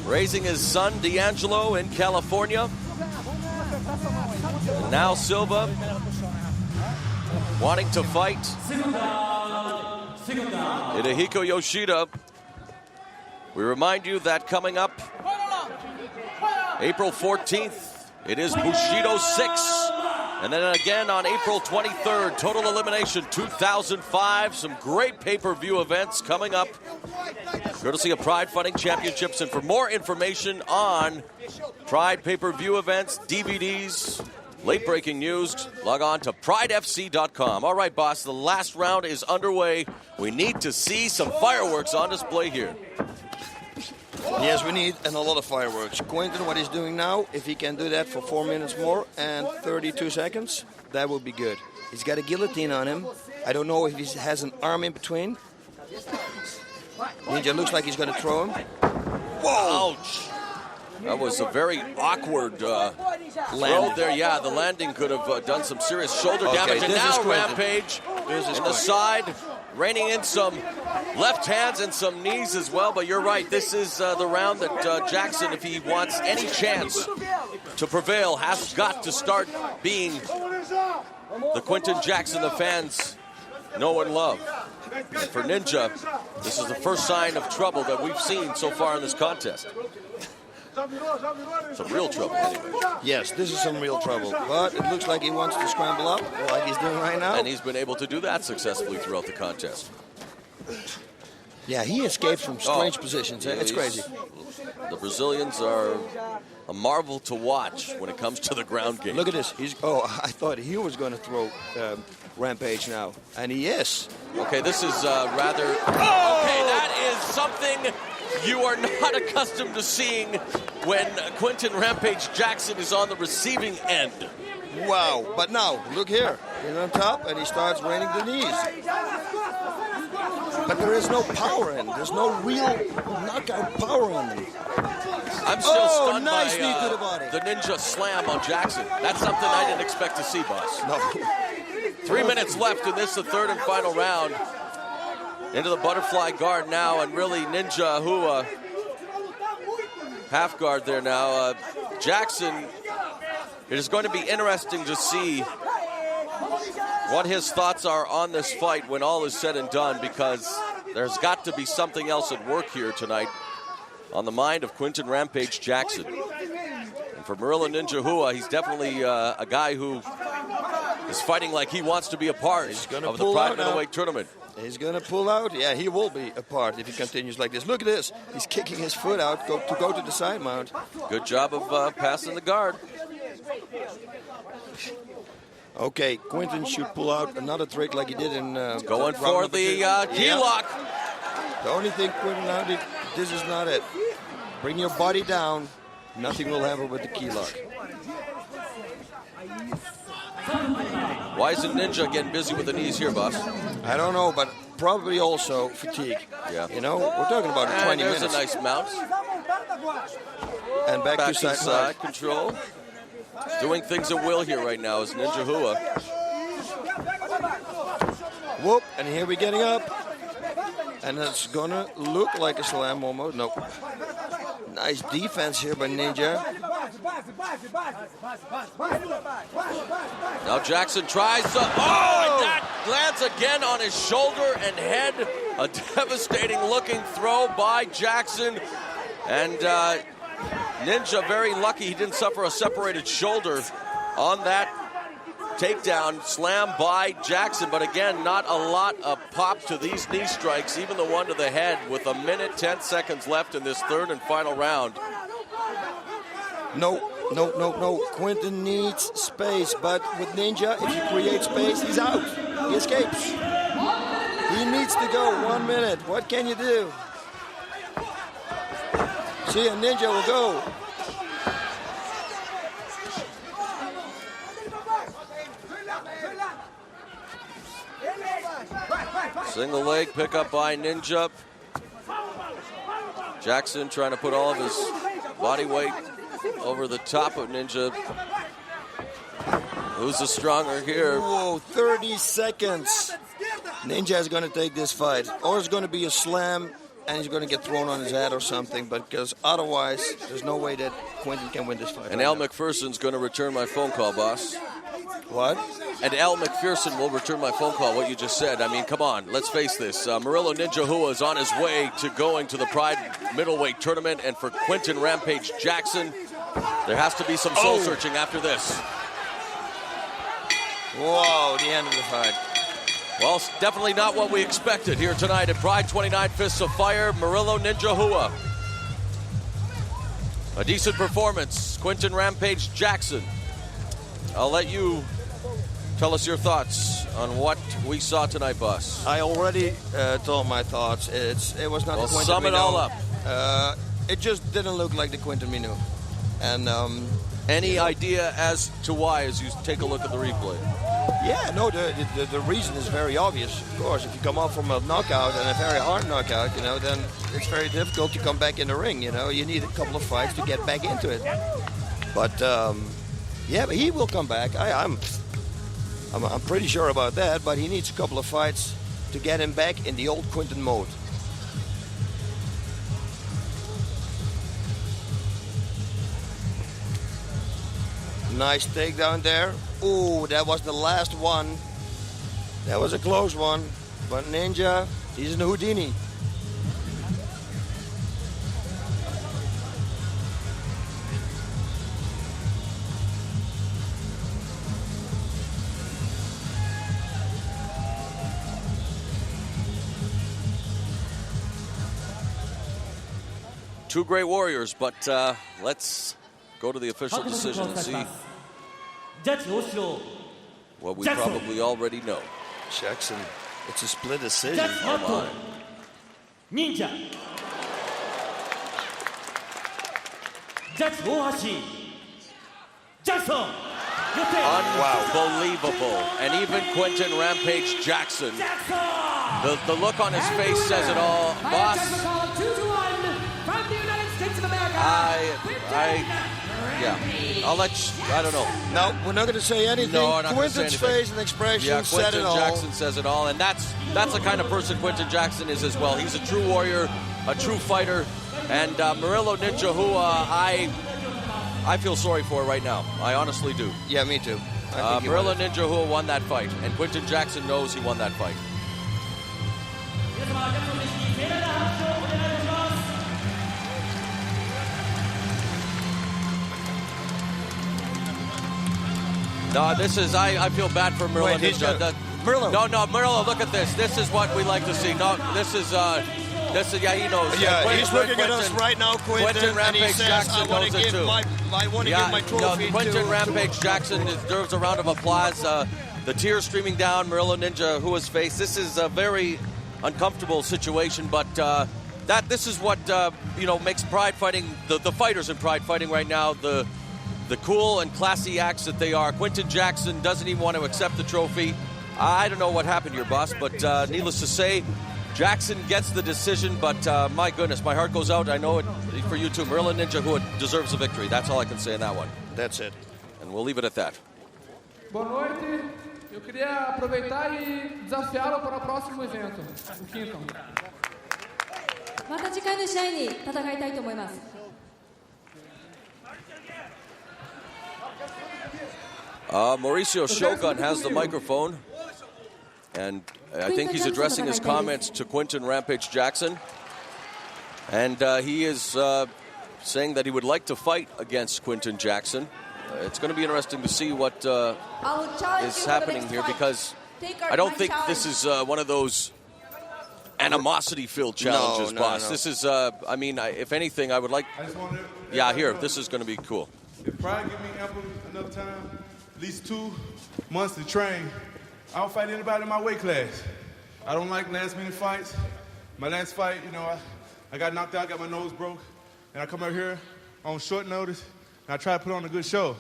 raising his son, D'Angelo, in California. And now Silva wanting to fight Hidehiko Yoshida. We remind you that coming up April 14th, it is Bushido 6. And then again on April 23rd, Total Elimination 2005. Some great pay-per-view events coming up, courtesy of Pride Fighting Championships. And for more information on Pride pay-per-view events, DVDs, late-breaking news, log on to pridefc.com. All right, boss, the last round is underway. We need to see some fireworks on display here. Yes, we need and a lot of fireworks. Quinton, what he's doing now, if he can do that for 4 minutes more and 32 seconds, that would be good. He's got a guillotine on him. I don't know if he has an arm in between. Ninja looks like he's going to throw him. Whoa! Ouch! That was a very awkward throw there. Yeah, the landing could have done some serious shoulder damage. And now Rampage in the side, reining in some left hands and some knees as well. But you're right, this is the round that Jackson, if he wants any chance to prevail, has got to start being the Quinton Jackson the fans know and love. And for Ninja, this is the first sign of trouble that we've seen so far in this contest. Some real trouble, anyway. Yes, this is some real trouble. But it looks like he wants to scramble up, like he's doing right now. And he's been able to do that successfully throughout the contest. Yeah, he escaped from strange positions. Yeah, it's crazy. The Brazilians are a marvel to watch when it comes to the ground game. Look at this. I thought he was going to throw Rampage now. And he is. Okay, this is rather... Okay, that is something you are not accustomed to seeing when Quinton Rampage Jackson is on the receiving end. Wow, but now, look here. He's on top and he starts raining the knees. But there is no power in it. There's no real knockout power on him. I'm still stunned nice by knee to the body. The ninja slam on Jackson. That's something I didn't expect to see, boss. No. 3 minutes left in this, the third and final round. Into the butterfly guard now, and really Ninja Hua half guard there now. Jackson, it is going to be interesting to see what his thoughts are on this fight when all is said and done, because there's got to be something else at work here tonight on the mind of Quinton Rampage Jackson. And for Murilo Ninja Hua, he's definitely a guy who is fighting like he wants to be a part of the Pride Middleweight tournament. He's going to pull out. Yeah, he will be a part if he continues like this. Look at this. He's kicking his foot out to go to the side mount. Good job of passing the guard. Okay, Quinton should pull out another trick like he did in... going for the key lock. The only thing, Quinton, now this is not it. Bring your body down. Nothing will happen with the key lock. Why isn't Ninja getting busy with the knees here, boss? I don't know, but probably also fatigue. Yeah. You know, we're talking about 20 minutes. There's a nice mount. And back to side control. Doing things at will here right now is Ninja Hua. Whoop, and here we're getting up. And it's gonna look like a slam almost. Nope. Nice defense here by Ninja. Now Jackson tries to... Oh! lands again on his shoulder and head. A devastating looking throw by Jackson. And Ninja very lucky he didn't suffer a separated shoulder on that takedown slam by Jackson. But again, not a lot of pop to these knee strikes, even the one to the head with 1 minute, 10 seconds left in this third and final round. No. Quinton needs space, but with Ninja, if you create space, he's out. He escapes. He needs to go 1 minute. What can you do? See, a Ninja will go. Single leg pickup by Ninja. Jackson trying to put all of his body weight over the top of Ninja. Who's the stronger here? Whoa, 30 seconds. Ninja is going to take this fight. Or it's going to be a slam and he's going to get thrown on his head or something. Because otherwise, there's no way that Quinton can win this fight. And Al McPherson's going to return my phone call, boss. What? And Al McPherson will return my phone call, what you just said. I mean, come on, let's face this. Murilo Ninja Hua is on his way to going to the Pride middleweight tournament. And for Quinton Rampage Jackson, there has to be some soul searching after this. Whoa, the end of the fight. Well, it's definitely not what we expected here tonight at Pride 29 Fists of Fire. Murilo Ninja Hua. A decent performance. Quinton Rampage Jackson. I'll let you tell us your thoughts on what we saw tonight, boss. I already told my thoughts. It was not the Quinton sum it all up. It just didn't look like the Quinton we knew. And any idea as to why, as you take a look at the replay? Yeah, no, the reason is very obvious. Of course, if you come off from a knockout and a very hard knockout, then it's very difficult to come back in the ring. You need a couple of fights to get back into it. But yeah, but he will come back. I'm pretty sure about that. But he needs a couple of fights to get him back in the old Quinton mode. Nice takedown there. Ooh, that was the last one. That was a close one. But Ninja, he's in Houdini. Two great warriors, but let's go to the official decision and see what we probably already know. Jackson, it's a split decision. Ninja. Judge Ohashi. Jackson. Unbelievable. And even Quinton Rampage Jackson. The look on his face says it all. Boss, I'll let you, I don't know. No, we're not going to say anything. No, not Quinton's face and expression said it all. Quinton Jackson says it all, and that's the kind of person Quinton Jackson is as well. He's a true warrior, a true fighter, and Murilo Ninja Hua, I feel sorry for right now. I honestly do. Yeah, me too. Murilo Ninja Hua won that fight, and Quinton Jackson knows he won that fight. No, this is, I feel bad for Murilo Ninja. Murilo. No, Murilo, look at this. This is what we like to see. No, this is, yeah, he knows. Yeah, he's looking at us right now, Quinton Rampage Jackson knows it too. I want to give my trophy to Quinton Rampage Jackson deserves a round of applause. The tears streaming down Murilo Ninja Hua's face. This is a very uncomfortable situation, but this is what makes Pride Fighting, the fighters in Pride Fighting right now, the cool and classy acts that they are. Quinton Jackson doesn't even want to accept the trophy. I don't know what happened here, boss, but needless to say, Jackson gets the decision, but my goodness, my heart goes out. I know it for you too. Murilo Ninja Hua deserves a victory. That's all I can say in that one. That's it. And we'll leave it at that. Boa noite. Eu queria aproveitar e desafiá-lo para o próximo evento, o Quinton. また次回の試合に戦いたいと思います。 Mauricio Shogun has the microphone. And I think he's addressing his comments to Quinton Rampage Jackson. And he is saying that he would like to fight against Quinton Jackson. It's going to be interesting to see what is happening here, because I don't think this is one of those animosity-filled challenges, boss. No. This is, I mean, if anything, I would like... Yeah, here, this is going to be cool. If Pride give me ample enough time, at least 2 months to train, I don't fight anybody in my weight class. I don't like last-minute fights. My last fight, you know, I got knocked out, got my nose broke, and I come out here on short notice, and I try to put on a good show.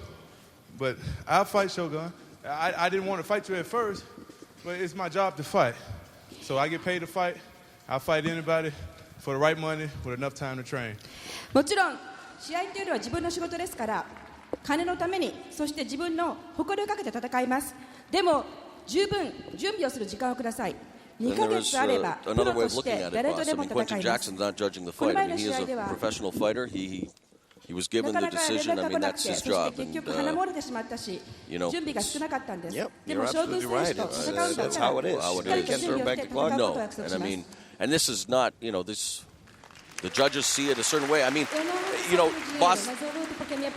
But I'll fight Shogun. I didn't want to fight you at first, but it's my job to fight. So I get paid to fight. I'll fight anybody for the right money with enough time to train. もちろん試合というのは自分の仕事ですから、金のために、そして自分の誇りをかけて戦います。でも十分準備をする時間をください。2ヶ月あればプロとして誰とでも戦います。Quinton Jackson's not judging the fight. I mean, he is a professional fighter. He was given the decision. I mean, that's his job. And, you know, yep, you're absolutely right. That's how it is. You can't throw back the clock. No, and I mean, and this is not, you know, this. The judges see it a certain way. I mean, you know, boss,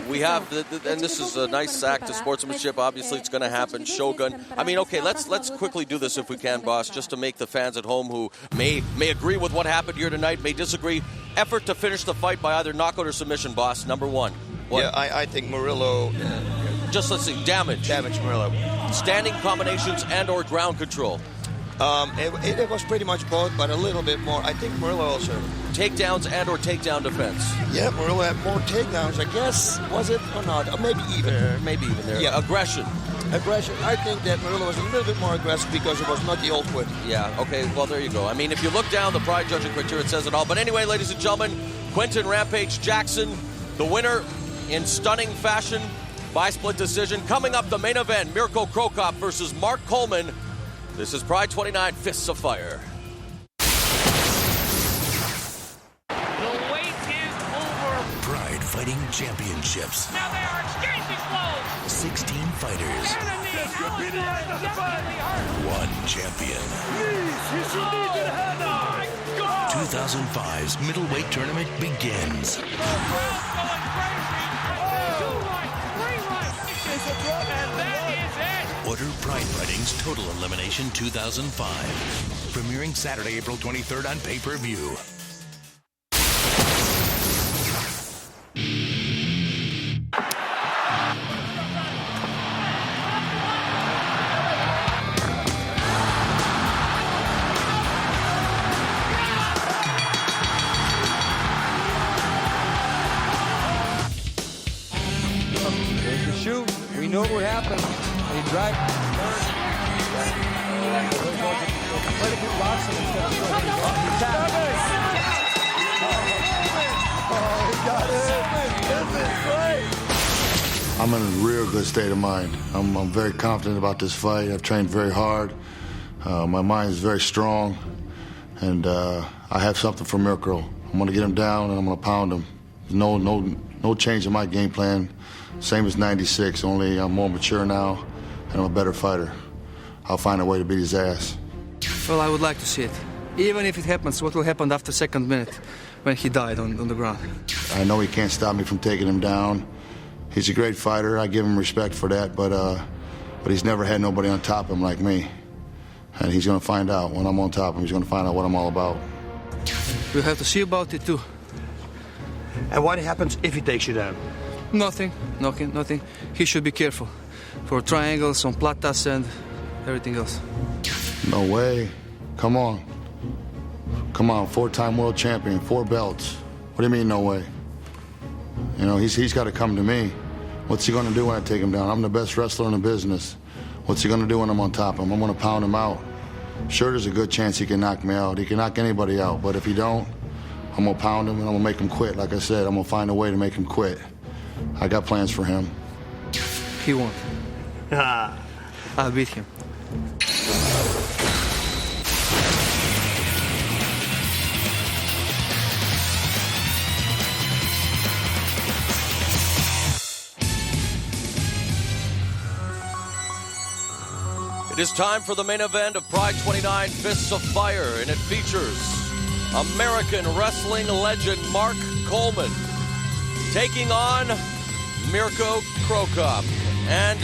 we have, and this is a nice act of sportsmanship. Obviously, it's going to happen. Shogun. I mean, okay, let's quickly do this if we can, boss, just to make the fans at home who may agree with what happened here tonight, may disagree. Effort to finish the fight by either knockout or submission, boss. Number one. What? Yeah, I think Murilo. Just let's see. Damage Murilo. Standing combinations and or ground control. It was pretty much both, but a little bit more. I think Murilo also. Takedowns and or takedown defense. Yeah, Murilo had more takedowns, I guess. Was it or not? Or maybe even. Maybe even there. Yeah. Aggression. I think that Murilo was a little bit more aggressive because it was not the old quit. Yeah, okay, well, there you go. I mean, if you look down the Pride judging criteria, it says it all. But anyway, ladies and gentlemen, Quinton Rampage Jackson, the winner in stunning fashion by split decision. Coming up, the main event, Mirko Krokop versus Mark Coleman. This is Pride 29, Fists of Fire. Pride Fighting Championships. Now they are exchanging blows. 16 fighters. 1 champion. 2005's middleweight tournament begins. Order Pride Fighting's Total Elimination 2005. Premiering Saturday, April 23rd on pay-per-view. Shoot, we know what happened. He dragged I'm in a real good state of mind. I'm very confident about this fight. I've trained very hard. My mind is very strong. And I have something for Mirko. I'm going to get him down and I'm going to pound him. No change in my game plan. Same as 96, only I'm more mature now and I'm a better fighter. I'll find a way to beat his ass. Well, I would like to see it. Even if it happens, what will happen after second minute when he died on the ground? I know he can't stop me from taking him down. He's a great fighter. I give him respect for that, but he's never had nobody on top of him like me. And he's going to find out when I'm on top of him. He's going to find out what I'm all about. We'll have to see about it, too. And what happens if he takes you down? Nothing. He should be careful for triangles on platas and everything else. No way. Come on, 4-time world champion, 4 belts. What do you mean, no way? You know, he's got to come to me. What's he going to do when I take him down? I'm the best wrestler in the business. What's he going to do when I'm on top of him? I'm going to pound him out. Sure, there's a good chance he can knock me out. He can knock anybody out. But if he don't, I'm going to pound him and I'm going to make him quit. Like I said, I'm going to find a way to make him quit. I got plans for him. He won't. I'll beat him. It is time for the main event of Pride 29 Fists of Fire, and it features American wrestling legend Mark Coleman taking on Mirko Krokop. And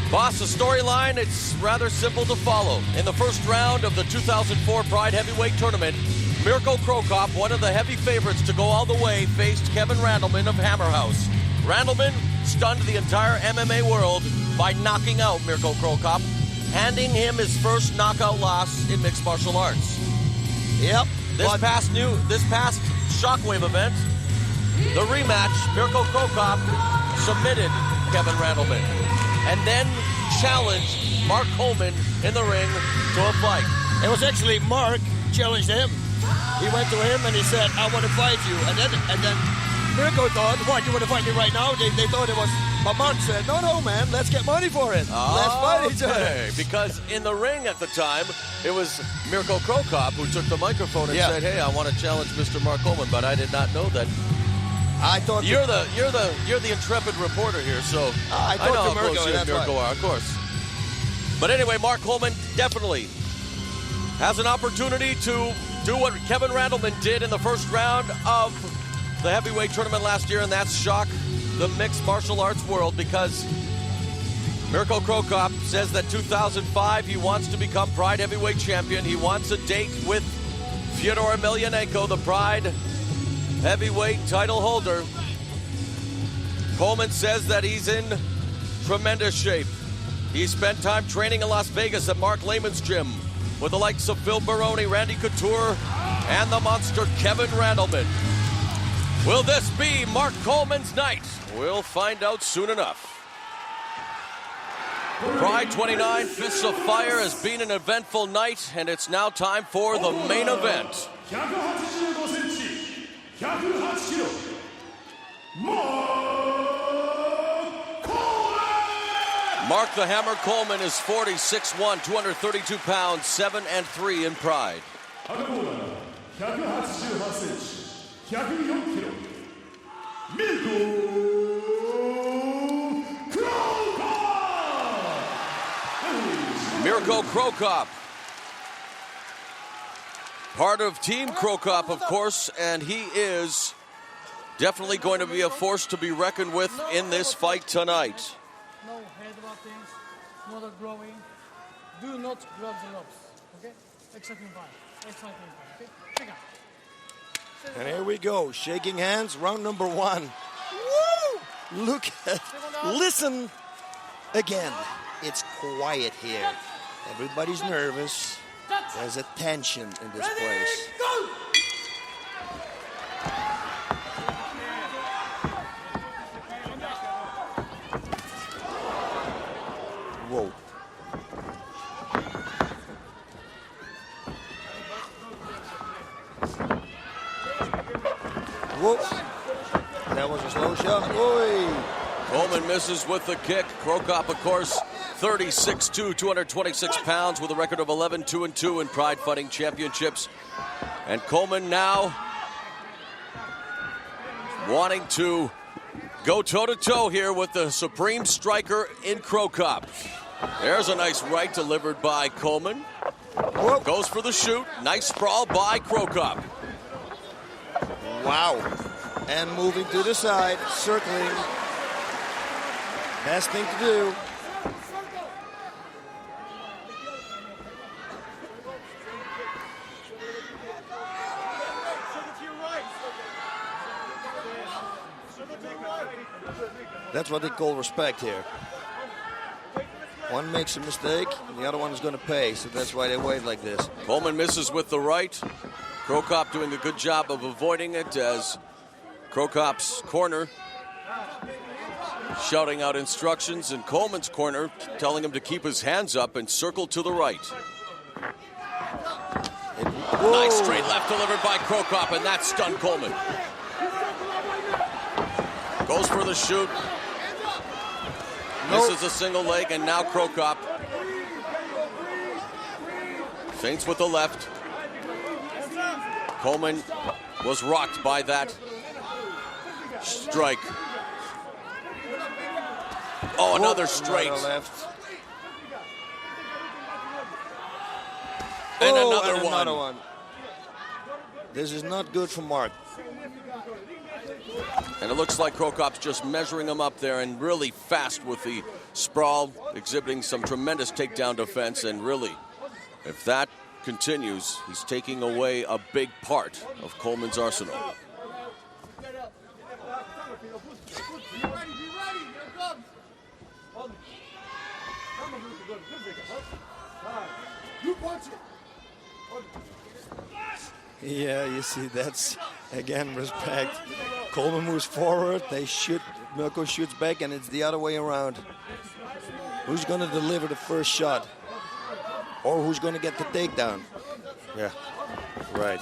boss, the storyline, it's rather simple to follow. In the first round of the 2004 Pride Heavyweight Tournament, Mirko Krokop, one of the heavy favorites to go all the way, faced Kevin Randleman of Hammerhouse. Randleman stunned the entire MMA world by knocking out Mirko Krokop, handing him his first knockout loss in mixed martial arts. Yep. This past Shockwave event, the rematch, Mirko Krokop submitted Kevin Randleman and then challenged Mark Coleman in the ring to a fight. It was actually Mark challenged him. He went to him and he said, I want to fight you. And then Mirko thought, what, you want to fight me right now? They thought it was, but Mark said, no, man, let's get money for it. Let's fight each other. Because in the ring at the time, it was Mirko Krokop who took the microphone and said, hey, I want to challenge Mr. Mark Coleman, but I did not know that. I thought you're the intrepid reporter here, so I know how close you and Mirko are, of course. But anyway, Mark Coleman definitely has an opportunity to do what Kevin Randleman did in the first round of the heavyweight tournament last year, and that's shock the mixed martial arts world, because Mirko Krokop says that 2005 he wants to become Pride heavyweight champion. He wants a date with Fyodor Emelianenko, the Pride heavyweight title holder. Coleman says that he's in tremendous shape. He spent time training in Las Vegas at Mark Lehman's gym with the likes of Phil Baroni, Randy Couture, and the monster Kevin Randleman. Will this be Mark Coleman's night? We'll find out soon enough. Pride 29 Fists of Fire has been an eventful night, and it's now time for the main event. Mark the Hammer Coleman is 46'1", 232 pounds, 7-3 in Pride. Mirko Krokop, part of Team Krokop, of course, and he is definitely going to be a force to be reckoned with in this fight tonight. No head things, not growing. Do not grab the lobs, okay? Exciting fight, okay? Pick up. And here we go, shaking hands, round number one. Woo! Look at, listen again. It's quiet here. Everybody's nervous. There's a tension in this place. Go! Whoa. Whoa. That was a slow shot. Oi. Coleman misses with the kick. Krokop, of course, 36'2", 226 pounds with a record of 11-2-2 in Pride Fighting Championships. And Coleman now wanting to go toe-to-toe here with the supreme striker in Krokop. There's a nice right delivered by Coleman. Whoa. Goes for the shoot. Nice sprawl by Krokop. Wow. And moving to the side, circling. Best thing to do. That's what they call respect here. One makes a mistake, and the other one is going to pay, so that's why they wait like this. Coleman misses with the right. Krokop doing a good job of avoiding it as Krokop's corner shouting out instructions, and Coleman's corner telling him to keep his hands up and circle to the right. Nice straight left delivered by Krokop, and that stunned Coleman. Goes for the shoot. Misses a single leg, and now Krokop feints with the left. Coleman was rocked by that strike. Oh, another straight. And Oh, another one. another one. This is not good for Mark. And it looks like Krokop's just measuring him up there and really fast with the sprawl, exhibiting some tremendous takedown defense. And really, if that continues, he's taking away a big part of Coleman's arsenal. Yeah, you see, that's, again, respect. Coleman moves forward, they shoot, Mirko shoots back, and it's the other way around. Who's going to deliver the first shot? Or who's going to get the takedown? Yeah, right.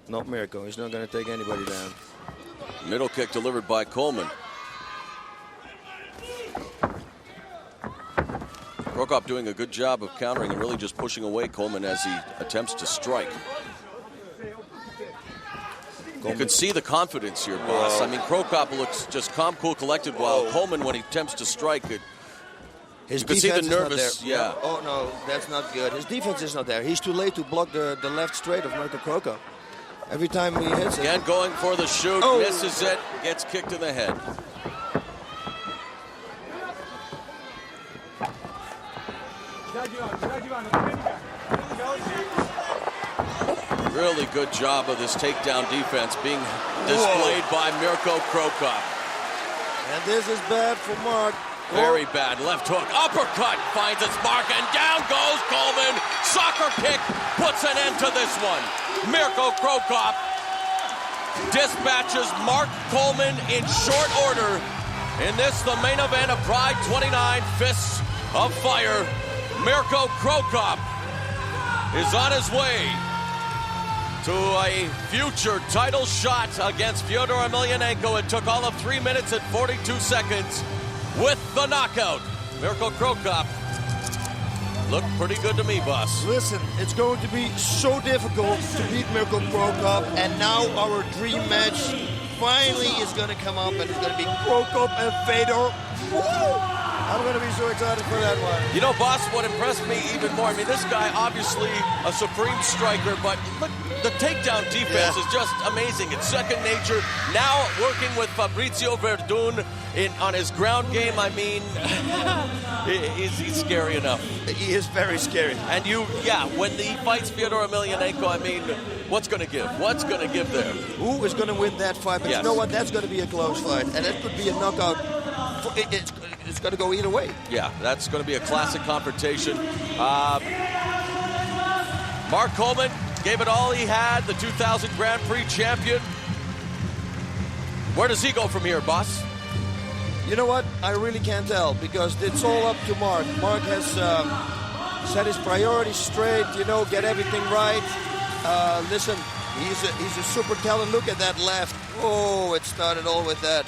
Not Mirko, he's not going to take anybody down. Middle kick delivered by Coleman. Krokop doing a good job of countering and really just pushing away Coleman as he attempts to strike. You can see the confidence here, boss. Whoa. I mean, Krokop looks just calm, cool, collected, while Coleman, when he attempts to strike, you can see the nervous. Yeah. Oh, no, that's not good. His defense is not there. He's too late to block the left straight of Mirko Krokop. Every time he hits it. Again, going for the shoot, misses it, gets kicked in the head. Really good job of this takedown defense being displayed by Mirko Krokop. And this is bad for Mark. Very bad. Left hook. Uppercut finds its mark, and down goes Coleman. Soccer kick puts an end to this one. Mirko Krokop dispatches Mark Coleman in short order. In this, the main event of Pride 29, Fists of Fire. Mirko Krokop is on his way to a future title shot against Fyodor Emelianenko. It took all of 3 minutes and 42 seconds with the knockout. Mirko Krokop looked pretty good to me, boss. Listen, it's going to be so difficult to beat Mirko Krokop, and now our dream match finally is going to come up, and it's going to be Krokop and Fedor. Woo! I'm going to be so excited for that one. You know, boss, what impressed me even more, I mean, this guy, obviously a supreme striker, but look, the takedown defense is just amazing. It's second nature. Now working with Fabrizio Verdun on his ground game, I mean, he's scary enough. He is very scary. And when he fights Fyodor Emelianenko, I mean, what's going to give? What's going to give there? Who is going to win that fight? But you know what? That's going to be a close fight, and it could be a knockout. It's going to go either way. Yeah, that's going to be a classic confrontation. Mark Coleman gave it all he had, the 2000 Grand Prix champion. Where does he go from here, boss? You know what? I really can't tell, because it's all up to Mark. Mark has set his priorities straight, get everything right. Listen, he's a super talent. Look at that left. Oh, it started all with that.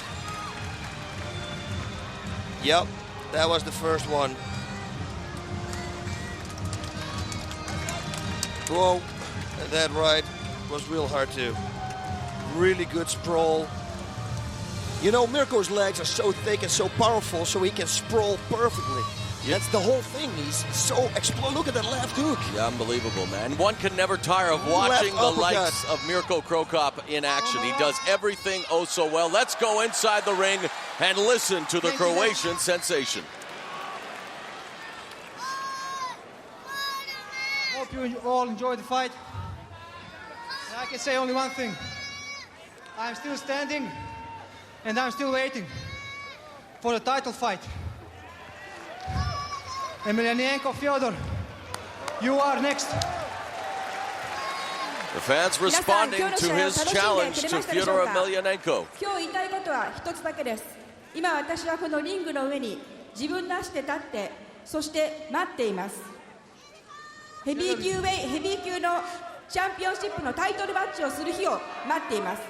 Yep, that was the first one. Whoa, that right was real hard too. Really good sprawl. Mirko's legs are so thick and so powerful, so he can sprawl perfectly. That's the whole thing. He's so explosive. Look at that left hook. Yeah, unbelievable, man. One can never tire of watching the likes of Mirko Krokop in action. He does everything oh so well. Let's go inside the ring and listen to the Croatian sensation. Hope you all enjoyed the fight. I can say only one thing. I'm still standing, and I'm still waiting for the title fight. Emelianenko, Fyodor, you are next. The fans responding to his challenge to Fyodor Emelianenko. 今日言いたいことは一つだけです。今私はこのリングの上に自分の足で立って、そして待っています。ヘビー級のチャンピオンシップのタイトルマッチをする日を待っています。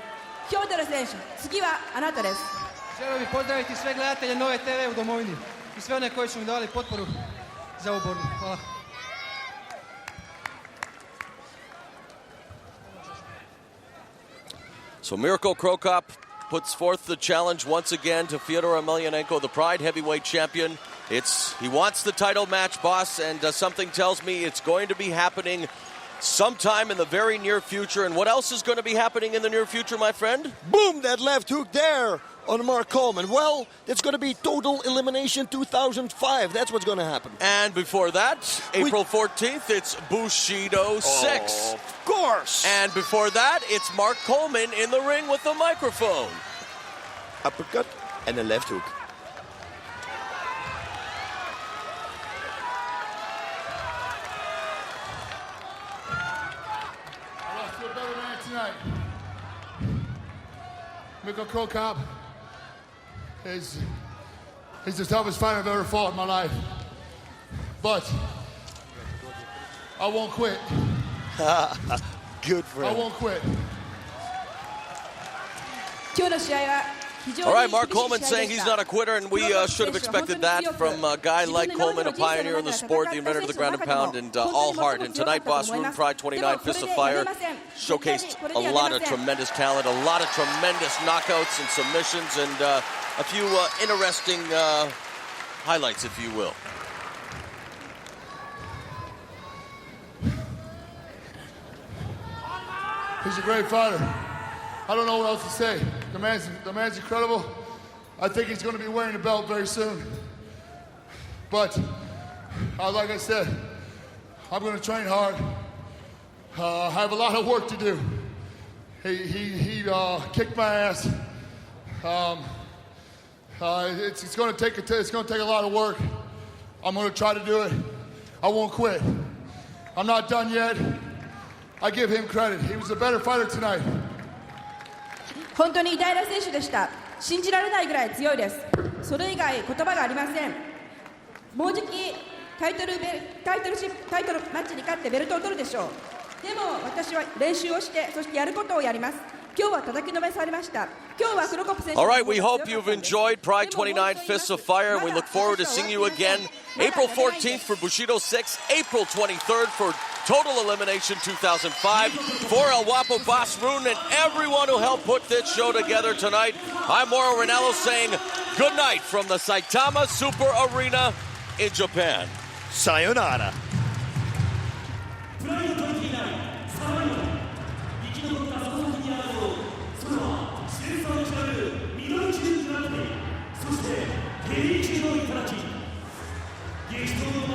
フョードル選手、次はあなたです。Želio bih pozdraviti sve gledatelje Nove TV u domovini i sve one koji su mi dali potporu za ovu borbu. Hvala. So Mirko Krokop puts forth the challenge once again to Fyodor Emelianenko, the Pride heavyweight champion. He wants the title match, boss, and something tells me it's going to be happening sometime in the very near future. And what else is going to be happening in the near future, my friend? Boom, that left hook there on Mark Coleman. Well, that's going to be Total Elimination 2005. That's what's going to happen. And before that, April 14th, it's Bushido 6. Of course. And before that, it's Mark Coleman in the ring with the microphone. Uppercut and a left hook. Tonight, Mirko Krokop is the toughest fighter I've ever fought in my life. But I won't quit. Good for him. I won't quit. All right, Mark Coleman saying he's not a quitter, and we should have expected that from a guy like Coleman, a pioneer in the sport, the inventor of the ground and pound, and all heart. And tonight, boss, Room Pride 29, Fists of Fire, showcased a lot of tremendous talent, a lot of tremendous knockouts and submissions, and a few interesting highlights, if you will. He's a great fighter. I don't know what else to say. The man's incredible. I think he's going to be wearing the belt very soon. But, like I said, I'm going to train hard. I have a lot of work to do. He kicked my ass. It's going to take a lot of work. I'm going to try to do it. I won't quit. I'm not done yet. I give him credit. He was a better fighter tonight. 本当に偉大な選手でした。信じられないぐらい強いです。それ以外言葉がありません。もうじきタイトルマッチに勝ってベルトを取るでしょう。でも私は練習をしてそしてやることをやります。今日は叩きのめされました。今日はクロコプ選手。 All right, we hope you've enjoyed Pride 29 Fists of Fire, and we look forward to seeing you again April 14th for Bushido 6, April 23rd for Total Elimination 2005. For El Guapo Boss Rune and everyone who helped put this show together tonight, I'm Mauro Ranallo saying good night from the Saitama Super Arena in Japan. Sayonara. Erikson